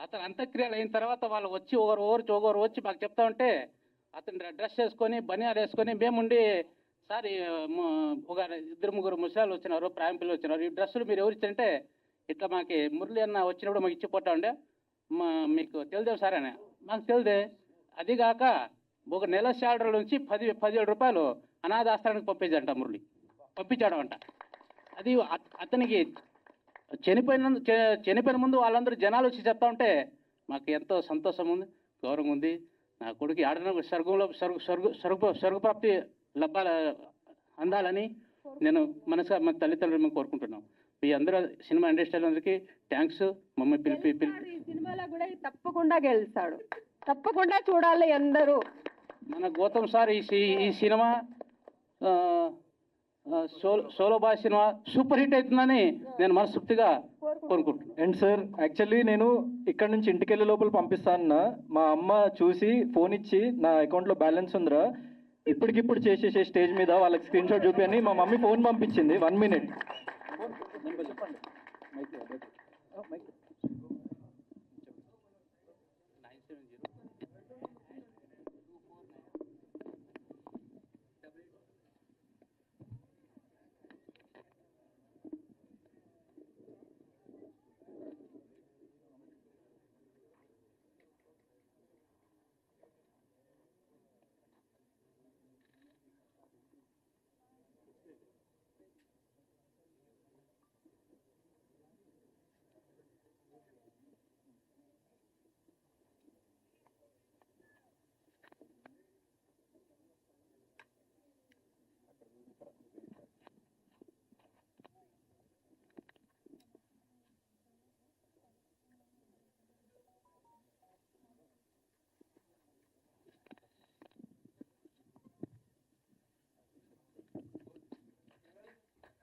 అతను అంత్యక్రియలు అయిన తర్వాత వాళ్ళు వచ్చి ఒకరు వచ్చి మాకు చెప్తా ఉంటే అతను డ్రెస్ వేసుకొని బనియాలు వేసుకొని మేముండి సార్ ఒక 2-3 ముసలాలు వచ్చినారు, ప్రాయం పిల్లలు వచ్చినారు, ఈ డ్రెస్సులు మీరు ఎవరు ఇచ్చారంటే ఇట్లా మాకు మురళి అన్న వచ్చినప్పుడు మాకు ఇచ్చిపోతా ఉండే, మీకు తెలిదే సార్ అని. మాకు తెలిదే. అదిగాక ఒక నెల శాలరీ నుంచి 17 రూపాయలు అనాథాశ్రమానికి పంపించాడంట మురళి, పంపించాడు అంట. అది అతనికి చనిపోయిన ముందు వాళ్ళందరూ జనాలు వచ్చి చెప్తా ఉంటే మాకు ఎంతో సంతోషం ఉంది, గౌరవం ఉంది. నా కొడుకు ఆడన స్వర్గ ప్రాప్తి అందాలని నేను మనసుగా మన తల్లిదండ్రులు మేము కోరుకుంటున్నాం. ఈ అందరూ సినిమా ఇండస్ట్రీలో అందరికీ థ్యాంక్స్. మమ్మల్ని పిలిపి ఈ సినిమాలో కూడా తప్పకుండా గెలుస్తాడు, తప్పకుండా చూడాలి అందరూ. మన గౌతమ్ సార్ ఈ సినిమా సోలో బాయ్ సినిమా సూపర్ హిట్ అవుతుందని నేను మనస్ఫూర్తిగా కోరుకుంటున్నాను. అండ్ సార్ యాక్చువల్లీ నేను ఇక్కడ నుంచి ఇంటికి వెళ్ళే లోపల పంపిస్తాను. మా అమ్మ చూసి ఫోన్ ఇచ్చి నా అకౌంట్లో బ్యాలెన్స్ ఉందిరా ఇప్పటికిప్పుడు చేసేసే స్టేజ్ మీద వాళ్ళకి స్క్రీన్ షాట్ చూపి అని మా మమ్మీ ఫోన్ పంపించింది. 1 minute.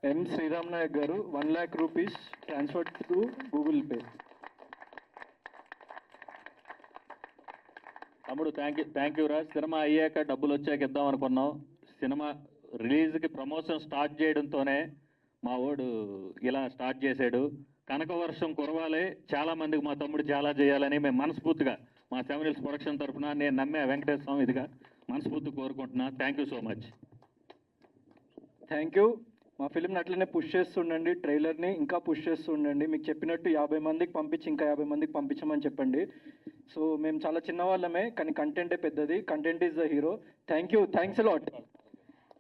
ఎం శ్రీరామ్ నాయక్ గారు 1 lakh rupees transfer to Google pay. తమ్ముడు థ్యాంక్ యూ రా. సినిమా అయ్యాక డబ్బులు వచ్చాక ఇద్దాం అనుకున్నాం. సినిమా రిలీజ్కి ప్రమోషన్ స్టార్ట్ చేయడంతోనే మా వాడు ఇలా స్టార్ట్ చేశాడు. కనక వర్షం కురవాలి, చాలా మందికి మా తమ్ముడు చాలా చేయాలని మేము మనస్ఫూర్తిగా మా సెవెన్ ప్రొడక్షన్ తరఫున నేను నమ్మే వెంకటేశ్వర స్వామి ఇదిగా మనస్ఫూర్తిగా కోరుకుంటున్నా. Thank you so much. Thank you. మా ఫిలింని అట్లనే పుష్ చేస్తుండండి, ట్రైలర్ని ఇంకా పుష్ చేస్తుండండి. మీకు చెప్పినట్టు 50 మందికి పంపించి ఇంకా 50 మందికి పంపించమని చెప్పండి. సో మేము చాలా చిన్నవాళ్ళమే కానీ కంటెంటే పెద్దది. Content is the hero. Thank you, thanks a lot.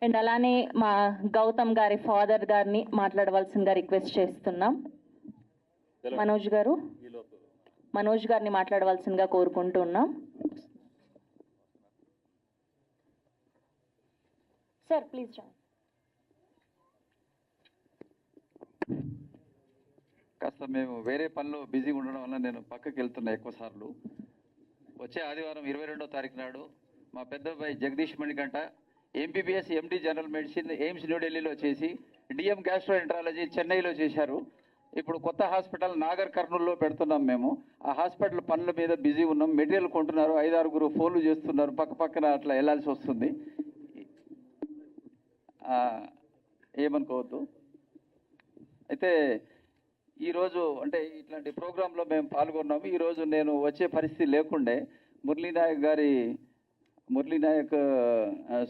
And అలానే మా గౌతమ్ గారి ఫాదర్ గారిని మాట్లాడవలసిందిగా రిక్వెస్ట్ చేస్తున్నాం. మనోజ్ గారిని మాట్లాడవలసిందిగా కోరుకుంటున్నాం. Sir please join. కాస్త మేము వేరే పనిలో బిజీగా ఉండడం వల్ల నేను పక్కకి వెళ్తున్నా ఎక్కువ సార్లు. వచ్చే ఆదివారం 22వ తారీఖు నాడు మా పెద్ద అబ్బాయి Jagadish Manikanta MBBS MD general medicine AIIMS న్యూఢిల్లీలో చేసి డిఎం గ్యాస్ట్రోఎంట్రాలజీ చెన్నైలో చేశారు. ఇప్పుడు కొత్త హాస్పిటల్ నాగర్ కర్నూలులో పెడుతున్నాం మేము. ఆ హాస్పిటల్ పనుల మీద బిజీ ఉన్నాం. మెటీరియల్ కొంటున్నారు, 5-6 ఫోన్లు చేస్తున్నారు, పక్కన అట్లా వెళ్ళాల్సి వస్తుంది. ఏమనుకోవద్దు. అయితే ఈరోజు అంటే ఇట్లాంటి ప్రోగ్రాంలో మేము పాల్గొన్నాము. ఈరోజు నేను వచ్చే పరిస్థితి లేకుండే మురళీ నాయక్ గారి మురళీ నాయక్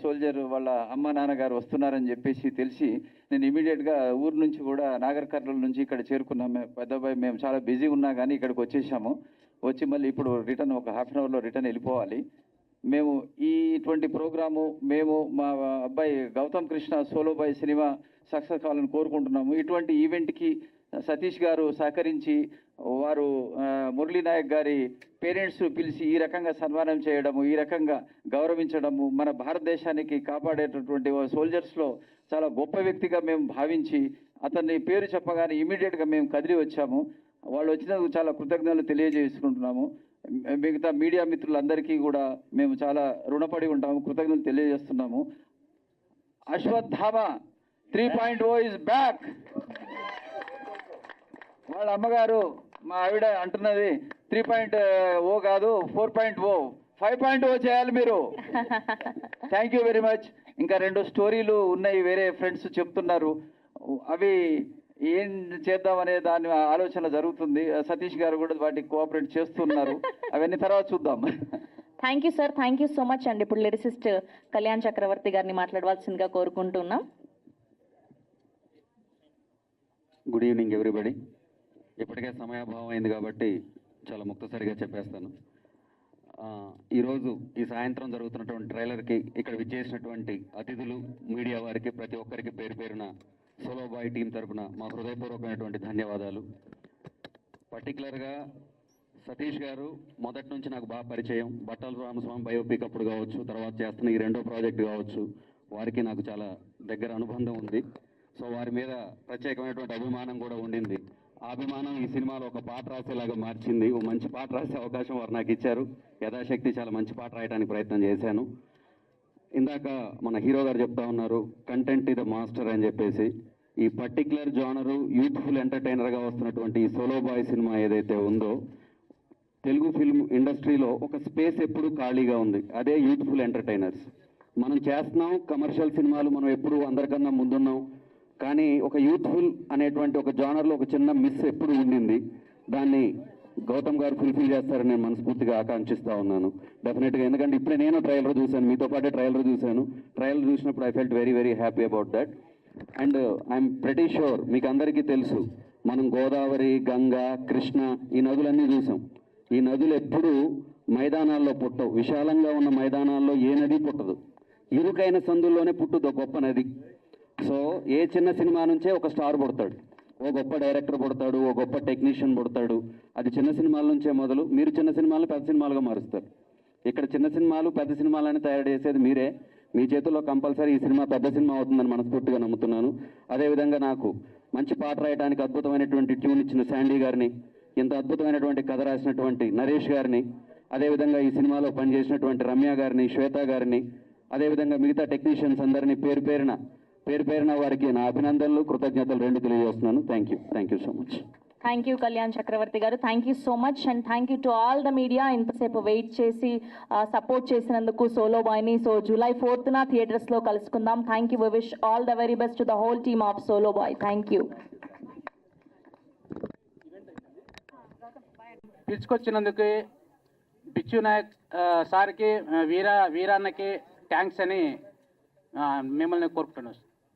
సోల్జర్ వాళ్ళ అమ్మ నాన్నగారు వస్తున్నారని చెప్పేసి తెలిసి నేను ఇమీడియట్గా ఊరు నుంచి కూడా నాగర్ కర్నూలు నుంచి ఇక్కడ చేరుకున్నాం. పెద్ద అబ్బాయి మేము చాలా బిజీ ఉన్నా కానీ ఇక్కడికి వచ్చేసాము. వచ్చి మళ్ళీ ఇప్పుడు రిటర్న్ ఒక హాఫ్ అన్ అవర్లో రిటర్న్ వెళ్ళిపోవాలి. మేము ఇటువంటి ప్రోగ్రాము మేము మా అబ్బాయి గౌతమ్ కృష్ణ సోలో బాయ్ సినిమా సక్సెస్ కావాలని కోరుకుంటున్నాము. ఇటువంటి ఈవెంట్కి సతీష్ గారు సహకరించి వారు మురళీ నాయక్ గారి పేరెంట్స్ పిలిచి ఈ రకంగా సన్మానం చేయడము, ఈ రకంగా గౌరవించడము మన భారతదేశానికి కాపాడేటటువంటి సోల్జర్స్లో చాలా గొప్ప వ్యక్తిగా మేము భావించి అతన్ని పేరు చెప్పగానే ఇమీడియట్గా మేము కదిలి వచ్చాము. వాళ్ళు వచ్చినందుకు చాలా కృతజ్ఞతలు తెలియజేసుకుంటున్నాము. మిగతా మీడియా మిత్రులందరికీ కూడా మేము చాలా రుణపడి ఉంటాము, కృతజ్ఞతలు తెలియజేస్తున్నాము. Ashwatthama 3.0 is back. వాళ్ళ అమ్మగారు మా ఆవిడ అంటున్నది 3.0 కాదు 4.0 5.0 చేయాలి మీరు. Thank you very much. ఇంకా 2 స్టోరీలు ఉన్నాయి, వేరే ఫ్రెండ్స్ చెప్తున్నారు, అవి ఏం చేద్దామనే దాని ఆలోచన జరుగుతుంది. సతీష్ గారు కూడా వాటికి కోఆపరేట్ చేస్తున్నారు. అవన్నీ తర్వాత చూద్దాం. Thank you sir, thank you so much అండి. ఇప్పుడు లిరిసిస్ట్ కళ్యాణ్ చక్రవర్తి గారిని మాట్లాడవలసిందిగా కోరుకుంటున్నాం. Good evening everybody. ఇప్పటికే సమయాభావం అయింది కాబట్టి చాలా ముక్తసరిగా చెప్పేస్తాను. ఈరోజు ఈ సాయంత్రం జరుగుతున్నటువంటి ట్రైలర్కి ఇక్కడ విచ్చేసినటువంటి అతిథులు, మీడియా వారికి ప్రతి ఒక్కరికి పేరు పేరున సోలో బాయ్ టీం తరపున మా హృదయపూర్వకమైనటువంటి ధన్యవాదాలు. పర్టికులర్గా సతీష్ గారు మొదటి నుంచి నాకు బాగా పరిచయం. బట్టల రామస్వామి బయోపిక్ అప్పుడు కావచ్చు, తర్వాత చేస్తున్న ఈ 2వ ప్రాజెక్ట్ కావచ్చు, వారికి నాకు చాలా దగ్గర అనుబంధం ఉంది. సో వారి మీద ప్రత్యేకమైనటువంటి అభిమానం కూడా ఉండింది. ఆ అభిమానం ఈ సినిమాలో ఒక పాట రాసేలాగా మార్చింది. ఓ మంచి పాట రాసే అవకాశం వారు నాకు ఇచ్చారు. యథాశక్తి చాలా మంచి పాట రాయడానికి ప్రయత్నం చేశాను. ఇందాక మన హీరో గారు చెప్తా ఉన్నారు కంటెంట్ ఇది మాస్టర్ అని చెప్పేసి. ఈ పర్టికులర్ జానరు యూత్ఫుల్ ఎంటర్టైనర్గా వస్తున్నటువంటి ఈ సోలో బాయ్ సినిమా ఏదైతే ఉందో, తెలుగు ఫిల్మ్ ఇండస్ట్రీలో ఒక స్పేస్ ఎప్పుడు ఖాళీగా ఉంది, అదే యూత్ఫుల్ ఎంటర్టైనర్స్. మనం చేస్తున్నాం కమర్షియల్ సినిమాలు, మనం ఎప్పుడు అందరికన్నా ముందున్నాం. కానీ ఒక యూత్ఫుల్ అనేటువంటి ఒక జానర్లో ఒక చిన్న మిస్ ఎప్పుడు ఉండింది. దాన్ని గౌతమ్ గారు ఫుల్ఫిల్ చేస్తారని నేను మనస్ఫూర్తిగా ఆకాంక్షిస్తూ ఉన్నాను డెఫినెట్గా. ఎందుకంటే ఇప్పుడే నేను ట్రైలర్ చూశాను, మీతో పాటే ట్రైలర్ చూశాను. ట్రైలర్ చూసినప్పుడు I felt very very happy about that. And I'm pretty sure మీకు అందరికీ తెలుసు, మనం గోదావరి, గంగా, కృష్ణ ఈ నదులన్నీ చూసాం. ఈ నదులు ఎప్పుడూ మైదానాల్లో పుట్టవు. విశాలంగా ఉన్న మైదానాల్లో ఏ నది పుట్టదు, ఇరుకైన సందుల్లోనే పుట్టుదు గొప్ప నది. సో ఏ చిన్న సినిమా నుంచే ఒక స్టార్ పుడతాడు, ఓ గొప్ప డైరెక్టర్ పుడతాడు, ఓ గొప్ప టెక్నీషియన్ పుడతాడు. అది చిన్న సినిమాల నుంచే మొదలు. మీరు చిన్న సినిమాలను పెద్ద సినిమాలుగా మారుస్తారు. ఇక్కడ చిన్న సినిమాలు పెద్ద సినిమాలని తయారు చేసేది మీరే. మీ చేతుల్లో కంపల్సరీ ఈ సినిమా పెద్ద సినిమా అవుతుందని మనస్ఫూర్తిగా నమ్ముతున్నాను. అదేవిధంగా నాకు మంచి పాట రాయడానికి అద్భుతమైనటువంటి ట్యూన్ ఇచ్చిన శాండీ గారిని, ఇంత అద్భుతమైనటువంటి కథ రాసినటువంటి నరేష్ గారిని, అదేవిధంగా ఈ సినిమాలో పనిచేసినటువంటి రమ్య గారిని, శ్వేత గారిని, అదేవిధంగా మిగతా టెక్నీషియన్స్ అందరినీ పేరు పేరున వారికి నా అభినందనలు, కృతజ్ఞతలు 2 తెలియజేస్తున్నాను. Thank you so much. Thank you Kalyan Chakravarthy గారు, thank you so much. And thank you to all the media ఇంతసేపు వెయిట్ చేసి సపోర్ట్ చేసినందుకు సోలో బాయ్ని. సో July 4th థియేటర్స్లో కలుసుకుందాం. Thank you. We wish all the very best to the whole team of solo bye. Thank you. పిలుచుకొచ్చినందుకు పిచ్చు నాయక్ సార్కి వీరన్నకి thanks అని మిమ్మల్ని కోరుకుంటున్నాను.